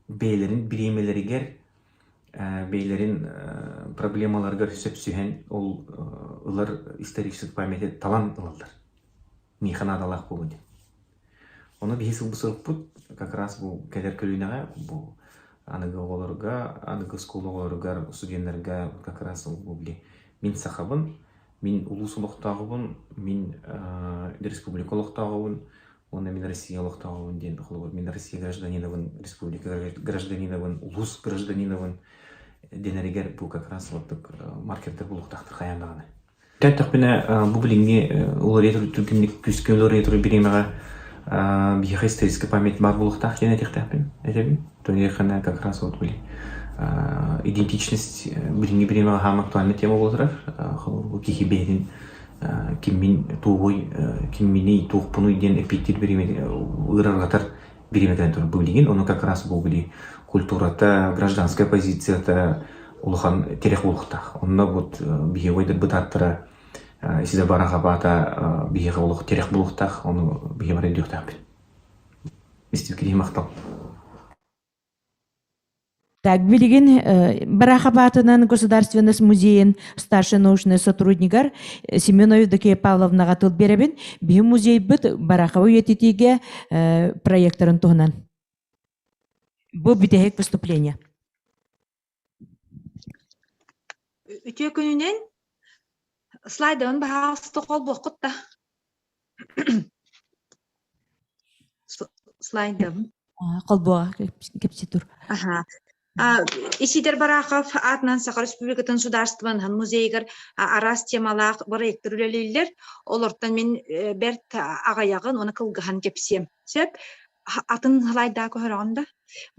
beylerin biremeleriger beylerin problemalargar hüsep sühen ılar историческая память talan ılarlar. Механадалах болады. Оны бейсіл бұсырып бұд, как раз бұл кәдер көлінеға, бұл анығы оларға, анығы скол оларға, студентлерге как раз бұл біле. Мен сақабын, мен улус олықтағыбын, мен республика олықтағыбын, оны мен Россия олықтағыбын ден қолы. Мен Россия гражданиновын, республика гражданиновын, улус гражданиновын денерегер бұл как раз маркеттер бұл ұқтақтыр қаяндағаны. Тәттіқ біне бұл біліңге олар етір түргенлік күске олар етір біремеға бейхе историческая память бар болуқтақ ден әтіқтақ бін, әтебін. Төнеқына как раз вот были идентичность біліңге біремеға хам актуальны тема болдырар. Бұл кейхи бейден кеммен туғой, кемменей туғпыны ден эпиктер біреме ұрарғатар біремеден тұры бұл білген. Оны как раз бұл білі культурата, гражданская позицията улахан терех улуқтақ. Онна вот бие ойдыр бұтаттыры сізде бараға бата бие улуқ терех бұлуқтақ, оны бие бар едіқтақ бен. Мистер кейі мақтал. Так, билигин Барахабатынан Государственный музейин старший научный сотрудникар Семенов Евдокия Павловнаға тыл беребін. Бие музей бұд Барахабы ететеге проекторын тұғынан. Бұл бітехек выступление. Үтө күнінен слайдын бағасты қол бұқытта. Слайдым. Қол бұға кепсе тұр. Исидер Барахов атынан Саха Республикатын Сударствоның музейгер арас темалақ проектор үлелейлер. Олардан мен бәрт ағаяғын, оны қылғыған кепсем. Сеп, атын слайда көрағында.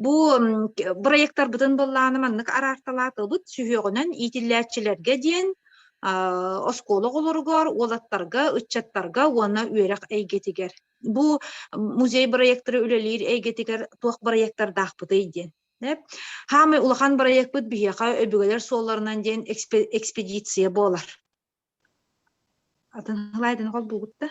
Бұл проекттар бұтын болғаны маннық арарталаты бұд сүйеғінен итілләтчілерге дейін осколы олырғар, олаттарға, үтчаттарға оны үйерек әйгетігер. Бұл музей проекттары үлелер әйгетігер туақ проекттар дақ бұды дейін. Хамы улахан проект бит бияка өбүгөлөр солларынан ден экспедиция болар. Атын хылайдын кол булгутта.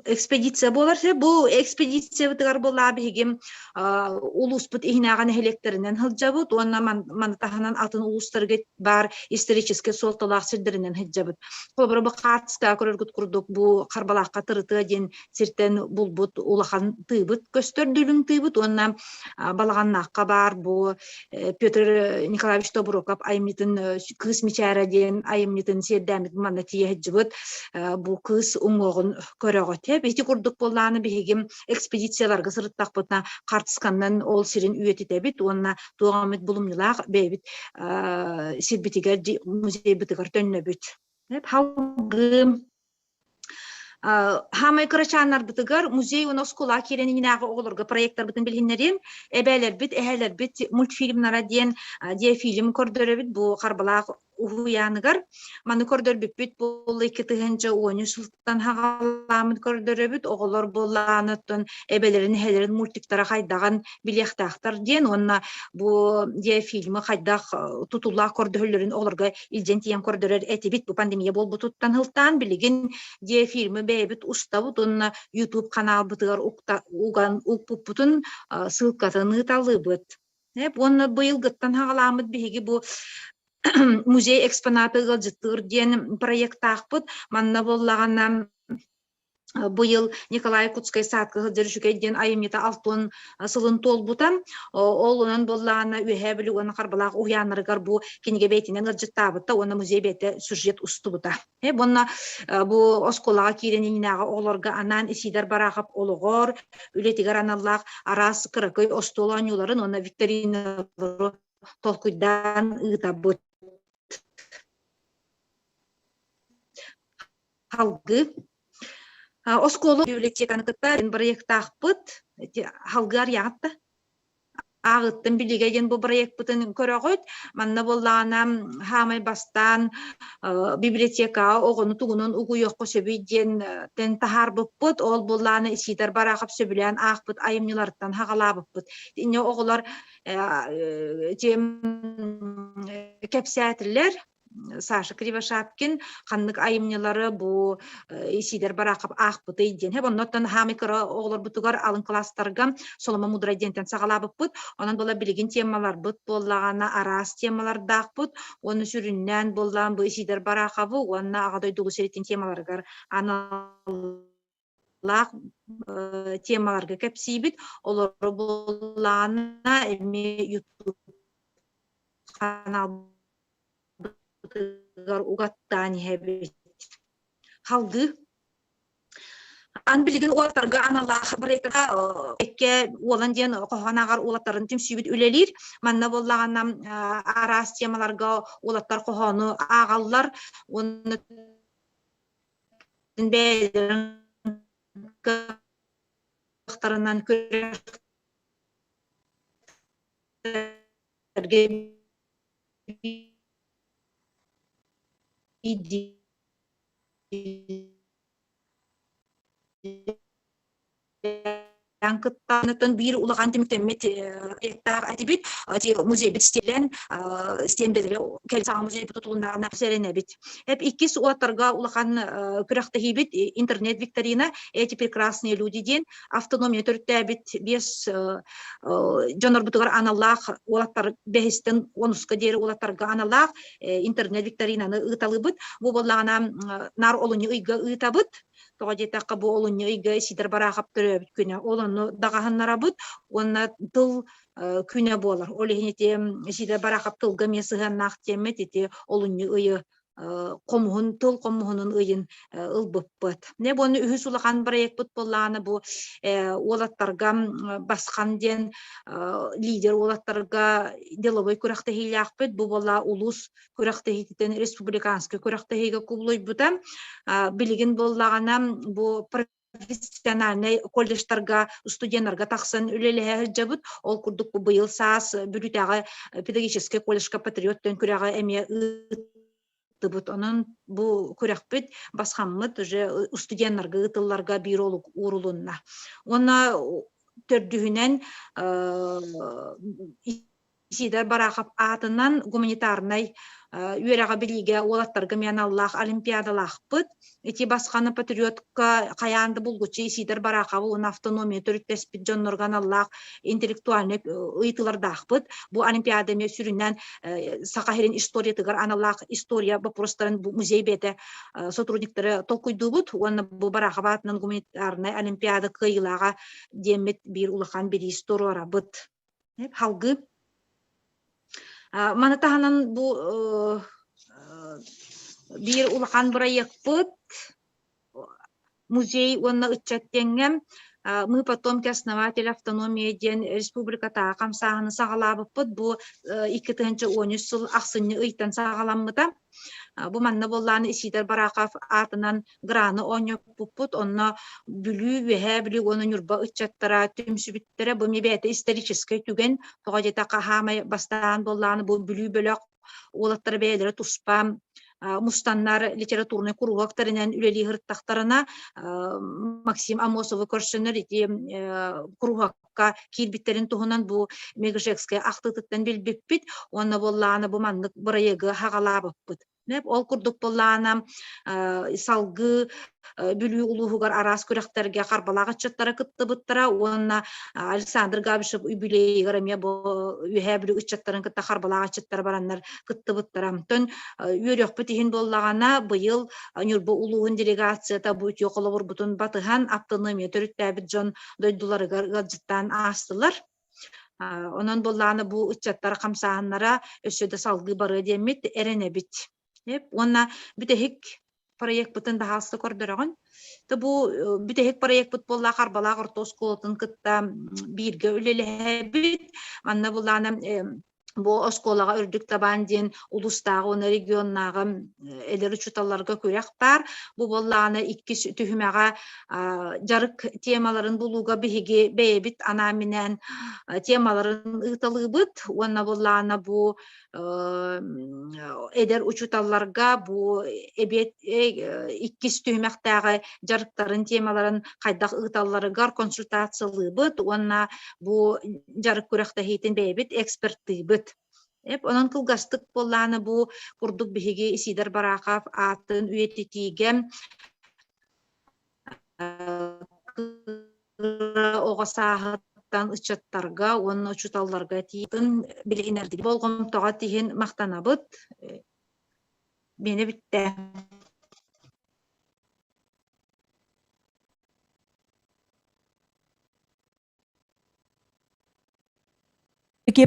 Экспедиция болар. Бу экспедиция битгар болла бигим улус бит ихнаган электеринен хылжабыт. Онна мантаханан атын улустарга бар исторический солталак сирдеринен хылжабыт. Колбор бу катска көрөргүт курдук бу карбалакка тырыты ден сиртен булбут улахан тыбыт көстөрдүлүң тыбыт. Онна балаганнакка бар бу Петр Николаевич Тоброков айымнитин кыз мичара ден айымнитин сердамит манна тие хылжабыт. Бу кыз уңогун көрөгөт. Бети курдук болланы бигим экспедицияларга сырыттакпытна картыскандан ол сирин үйетитебит. Онна тугамыт булумнылак бебит сирбитигер музей битигер төннөбүт. Халгы Хамай кырачанар битигер музей уна скула керенинагы оголорга проекттар битин билгиннерим эбелер бит эхелер бит мультфильмнара ден де фильм көрдөрөбүт бу карбалак уяныгар маны көрдөрбүт бул 2-10 султан хагаламын көрдөрөбүт оголор болланыттын эбелерин хелерин мультиктара хайдаган билектактар ден онна бу де фильмы хайдак тутулла көрдөлөрүн олорга илжен тием көрдөрөр этибит бу пандемия болбутуттан хылтан билигин де фильмы бебит устабыт онна YouTube канал бытыгар уган укпупутун ссылкатын талыбыт. Онна быйыл гыттан хагаламыт биги бу музей экспонаты гылжыттыр ден проект тақпыт. Манна боллаганнан быйыл Николай Кутской садкы гылжырышугай ден айымнита алтын сылын толбутан. Ол онан боллагана үйәбілі оны қарбалақ уяныргар бу кенеге бейтінен гылжыттабытта, оны музей бейті сюжет устубыта. Бонна бу осколаға киренинага олорга анан исидар барағып олығор, үлетигар аналлақ арас кыракой остоланюларын, оны викториналары толкуйдан ыйтабыт. Халгы осколу библиотеканы кыттарын проект ақпыт, халгар яғытты. Ағыттын билигеген бу проект бытын көрөгөт, манна боллағана хамай бастан библиотека оғыны тугунун угуйоққа сөбейден тен тахар бұппыт, ол боллағана исидар барақып сөбілен ақпыт, айымныларыттан хағалабыппыт. Ине оғылар кепсәтілер, Саша Кривошапкин, қаннық айымнылары бұ исидер барақып ақпыты иден. Оннаттан хамикара оғылар бұтығар алын кластарға солыма мудра дентен сағалабып бұд. Онан бола білген темалар бұд, болағана арас темалар дақ бұд. Оны сүріннен болған бұ исидер барақабы, онна ағадай дұлы сереттен темаларғар аналақ темаларға кәпсейбіт. Олар болағана әме YouTube канал угаттани хэбит халгы ан билген олаттарга аналах брекка экке оланден коханагар олаттарын тимсүбит үлелир манна боллаганнан арас темаларга олаттар коханы агаллар оны бедерин кахтарынан көрөргө Янкыттанытын бир улаған демектемет әдебит музей бит стелен стендере келсаң музей бит тутулунда напсерене бит. Хеп иккис уаттарга улахан күрәхтә хибит интернет викторина эти прекрасные люди ден автономия төртә бит бес жонор бутугар аналлах улаттар бехистен онуска дери улаттарга аналлах интернет викторинаны ыталыбыт. Бу боллагана нар олуны ыйга ытабыт. Тоғадетаққа бұл олын үйге сидір барағап түрі күні. Олыны дағаханнарабыт, онына тыл күні болар. Олығынете сидір барағап тылға месіған нақтемет, олын үйі қомуғын, тыл қомуғының үйін ұлбыппыт. Не бұны үйі сұлыған проект бұт болағаны бұл олаттарға басқан ден лидер олаттарға деловой күрәқті хейлі ақпыт. Бұл бола улус күрәқті хейтен республиканский күрәқті хейге күблой бұта. Білігін болағана бұл профессиональный колледжтарға, студенттарға тақсын үлелі жабыт. Ол күрдік бұл бұйыл саас бүрітағы педагогический колледжға патриоттен күрәға әме Онын бұл көрәкпет басқаммыт уже студенттарға, ұтылларға бір олық урулунна. Оны төрдүһүнен Сидер барахап атынан гуманитарнай үераға билиге олаттарга мен Аллах олимпиадалахпыт. Эти басқаны патриотка каянды булгучы Сидер барахабы он автономия төрүттеспит жоннорган Аллах интеллектуальный ыйтылардахпыт. Бу олимпиада ме сүрүнен сакахерин история тыгар аналлах история вопростарын музей бете сотрудниктары толкуйдубут. Оны бу барахабатынан гуманитарнай олимпиада кыйлага демет бир улахан бир история быт. Халгы Манатаханан бу бир улахан проектпыт музей онна ытчаттенгем мы потомки основателя автономии ден республиката камсааны сагалабыппыт бу 2013 жыл аксынны ыйтан сагаламмыта бу манна болланы Сидер Бараков атынан граны ойноппут онна бүлүү веһе бүлүү оны нурба ытчаттара түмсүбүттөрө бу мебете исторический түген тогожета кахамай бастаан болланы бу бүлүү бөлөк олаттар бээлери туспа мустаннар литературный кругактарынан үлели хырттактарына Максим Амосов көрсөнөр ити кругакка кирбиттерин туһунан бу Мегжекская актытыттан билбиппит онна болланы бу маннык бырайыгы хагалабыппыт. Ол курдук боллана салгы бүлүү улуугар арас күрәхтерге карбалага чаттара кыттыбыттара онна Александр Габишев юбилейгер ме бу үһәбүлү чаттарын кытта карбалага чаттар бараннар кыттыбыттара төн үйрөк битин боллагана быйыл нюрбу улуун делегацията бу өтөколор бутун батыхан автономия төрүттәбит жон дойдуларыгар гаджыттан астылар. Онон болланы бу чаттар камсааннара өсөдө салгы бары демит эренебит. Онна бүтехик проект бутын бахасты көрдөрөгөн. Бу бүтехик проект бут болла карбала ортос колотун кытта бирге үлелебит. Манна буланы бу осколага үрдүк табан ден улустагы оны регионнагы элер учуталарга көрөк бар. Бу болланы 2 түһүмага жарык темаларын булууга биһиги бэбит ана менен темаларын ыталыбыт. Онна болланы бу эдер учуталарга бу эбет 2 түһүмактагы жарыктарын темаларын кайдак ыталларыгар консультациялыбыт. Онна бу жарык көрөктө хейтин бэбит эксперттыбыт. Онон кылгастык болланы бу курдук биһиги Сидер Бараков атын үйетитиге огасаһыттан ычаттарга онно учуталларга тиин билинерди болгом тога тиһин мактанабыт. Мени битте.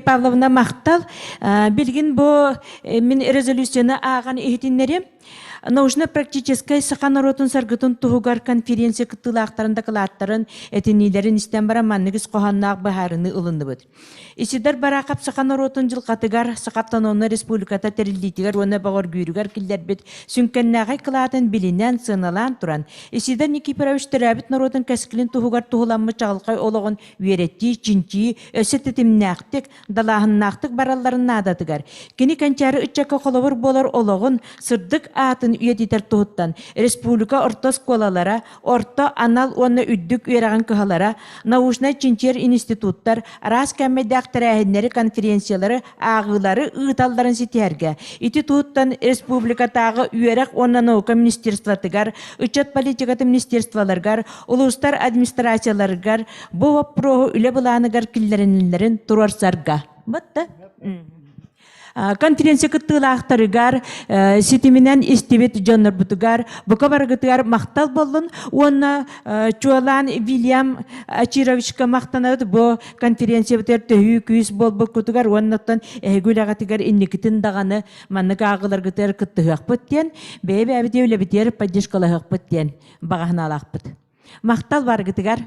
Павловна мақтал билгин бу мен резолюцияны аган ихтиннери научно-практической саханаротун саргытын тугугар конференция кытылактарында кылаттарын этинилерин истен бара манныгыс коханнак бахарыны ылындыбыт. Сидер Бараков саханаротун жылкатыгар сакаптануна республиката терилдитигер оны багор гүйрүгер килдербит сүнкеннагай кылатын билинен сыналан туран. Сидер Никифорович терабит народун кескилин тугугар тугуламмы чагылкай ологон үйретти чинчи өсөтетимнактык далахыннактык баралларын надатыгар. Кини канчары ыччакка колобур болор ологон сырдык атын үйетитер туһуттан республика орто сколалара, орто анал онна үддүк үйраган кыһалара, научный чинчер институттар, арас кәммедәктәрәһеннәре конференциялары агылары ыыталларын ситәргә. Ити туһуттан республикатагы үйрәк онна наука министерствотыгар, учет политикаты министерстволаргар, улустар администрацияларгар бу вопросу үле буланыгар киллеринләрен турарсарга. Батта. Конференция кыттылақтарыгар, сетименен истебет жоннор бутугар, бука баргытыгар мақтал болын, онна Чуалан Вильям Ачировичка мақтанады, бу конференция бітер төхүй күйіс бол бұкутугар, оннаттан гүлағатыгар инникітін дағаны манныға ағылар гытыр кыттығақ бұттен, бәйбі әбіде өлі бітер поддержкалығық бұттен, бағағын алақ бұт. Мақтал баргытыгар.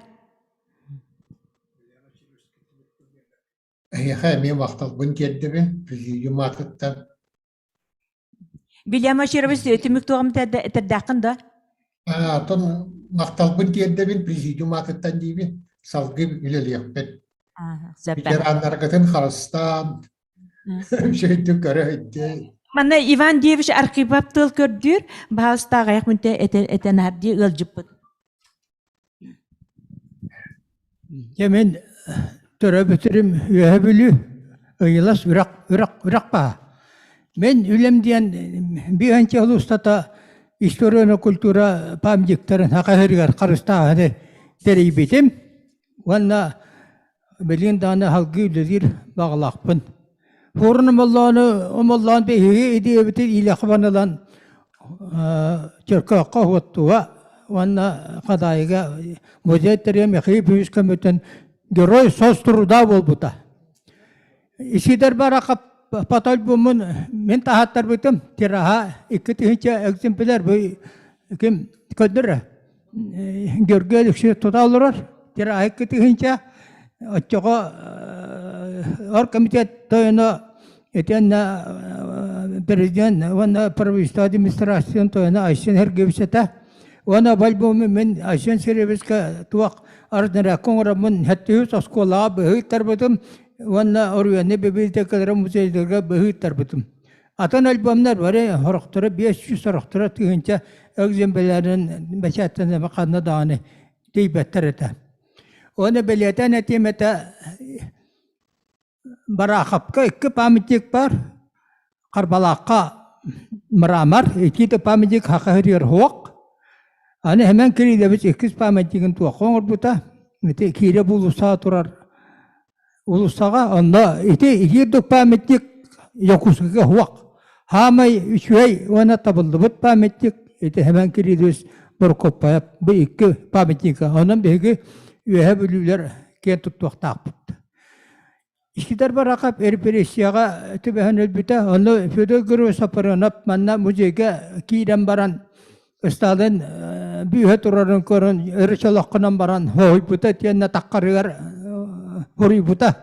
Мен мақтал бұн келдібін, президиум атыттан. Вильям Ачирович өтімік тоғым тәрдәқін да? Тон мақтал бұн келдібін, президиум атыттан дейбін, салғы үлелеқпен. Ветеранларғытын Қарыстан, шөйті көрі өтті. Мана Иван Девич Архипов тыл көрдір, бағыстағы аяқ мүнте әтен әрді ұлжып бұд. Hemen töre bitirim üyebilü ıyılas ürak ba. Men ülem diyen bir önce ulustata historia kultura pamcıkların hakahırgar karısta hadi dereyi bitim. Vanna belin dana halkı üledir bağlaqpın. Forunum Allah'ın behiye ediye bitir ilahvanalan Çerka kahvattuğa vanna kadayga muzetteriyem yakıyı büyüs kömüten geroy sosturu da bol buta. İsider barakap patal bumun men tahattar bitim tiraha ikiti hinca egzempler bu kim kadır görgelik şey tutalır tiraha ikiti hinca açığa or komitet toyuna eten Президент, вона правительство администрация, то она айшен хергевсета, вона бальбоми мен айшен сервиска туак арднера конграмын хаттыус оскола быхыттар бытым, вона орюяне библиотекалар музейлерге быхыттар бытым. Atan albümler var, horoktura 500 horoktura tühünce egzemplerin beşattığında makanna dağını deybetler ete. Onu belirten etimete barakapka iki pamitlik var. Karbalakka meramar, iki de pamicik hakahir hoak. Ane hemen kiri de biz ikiz pamicikin tuak kongur buta. Ite kiri bulusa turar. Ulusaga onda ite iki de pamicik yokusuki hoak. Hamay üçüey ona tabıldı but pamicik. Ite hemen kiri de biz borkopayap bu iki pamicika. Onun begi üye bülüler kent tuak takput. İşkider barakap erperesiyaga tübehen elbite onu födögürü saparanap manna muzeyge kiidem baran ıstadın büyühe turarın korun erişalakınan baran hoy buta tiyanna takkarıgar hori buta.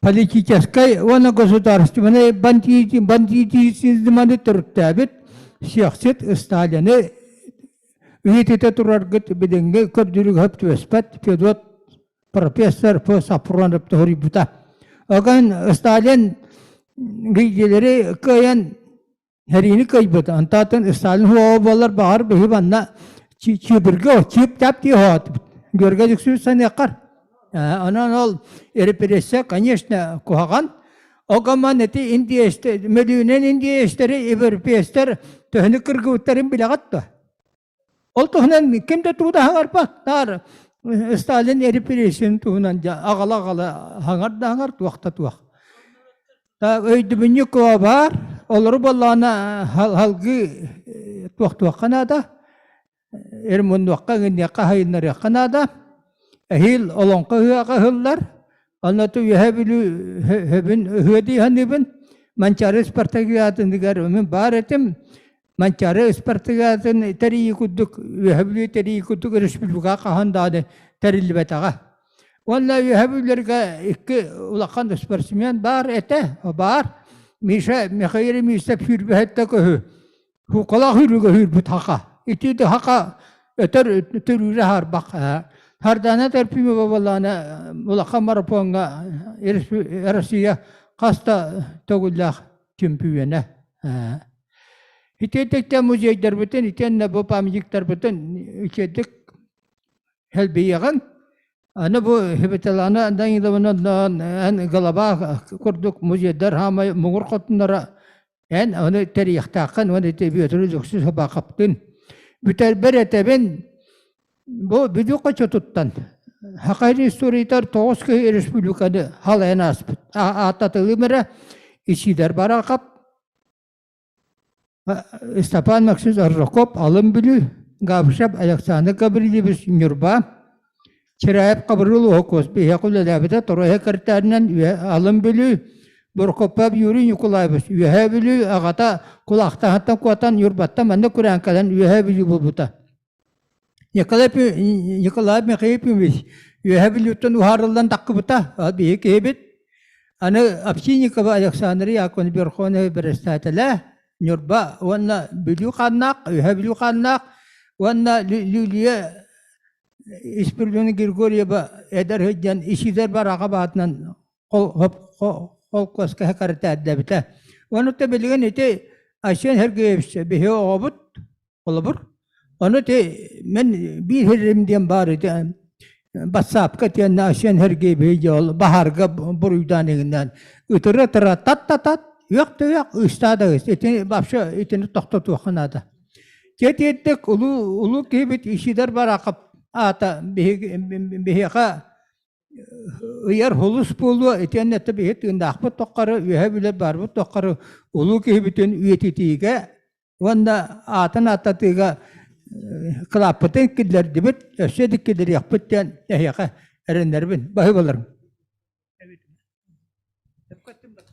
Политической, она государственная, бандитизманы түрттәбит, сиясет Сталины үетете турар гыт биденге көрдүрүк хөп төспәт, Федот профессор по сапуранып тори бута. Оған Сталин гейделери каян herini kaybetti. Antatın Stalin huavalar bağır behi banna çibirge çip tap diye hat. Görgelik süsen yakar. Anan ol eriperese конечно kuhagan. Ogaman eti Indiya işte Medünen Indiya işleri Evropiyaster töhni kırgıvutların bilagattu. Ol tohnen kimde tuğda hangar bak tar Stalin eriperesin tuğunanca ağala hangar da hangar tuğakta tuğak. Ta öydübünü kuva var. Olur ballana halgı tuğak kanada. Ermun tuğakka gindiyaka hayınları kanada. Ehil olonka hıyaqa hıllar. Anlatı yehebilü hebin hıdi hanibin. Mançarı ispartakiyatın digarımın bar etim. Mançarı ispartakiyatın teriyi kudduk. Yehebilü teriyi kudduk. Respublika kahandade terili betağa. Valla yehebillerge iki ulaqan isparsimen bar ete. Bar. Mişe mekayri mişe pürbehette köhü. Hukala hürüge hürbüt haka. İti de haka öter türüre harbak. Hardana terpimi babalana ulaqan maraponga Rusya kasta togullah tümpüyene. İtetekte muzeyler bütün, itenne bu pamicikler bütün içedik helbiyeğin. Ana bu hibetelana dan yılımından en galaba kurduk muzeyler hama muğur kotunlara en onu teriyaktakan onu tebiyatını lüksüz haba kaptın. Bütün berete ben bu büdü kaçı tuttan. Hakari historiytar Toğuzköy Respublikanı halaya nasip. Atatılımıra işider barakap. Stepan Maksuz Arrakop alım bülü. Gavşap Alexander Gabriel'imiz Nürba. Çirayep kabrulu hokos. Bihekul labide toruhe kırtarından alım bülü. Borkopab yuri Nikolaybus. Üyehe bülü ağata kulakta hatta kuatan yurbatta manda Kur'an kalan üyehe bülü bulbuta. Nikolay Mikhailович, üyebilütten uharıldan takıbıta, abi kebet. Ana apşinikaba Alexander Yakon Berkhone Berestatela, Nurba, wana bilü kanak, üyebilü kanak, wana lüliye İspirlüğünü Grigorieva eder hüccan işizer barakabatından kol koska hakaret edebite. Wana tebeligen ite aşen her gevşe bihe oğabut, olabur. Onu te men bir herim diyen bari de басапка тиянна ашен херге бейжол бахарга буруйдан егинен ытыры тыра тат yok da yok üstada etini başa etini toktatu xanada ketedek ulu kebit işider barakıp ata behiqa uyar holus bolu etenne tabi et indaqpa toqqarı ühe bile barbu toqqarı ulu kebitin üyetitiga wanda atan atatiga klapten kidler dibit ösedik kidler yapıtten ehiqa erenlerbin bahi bolarım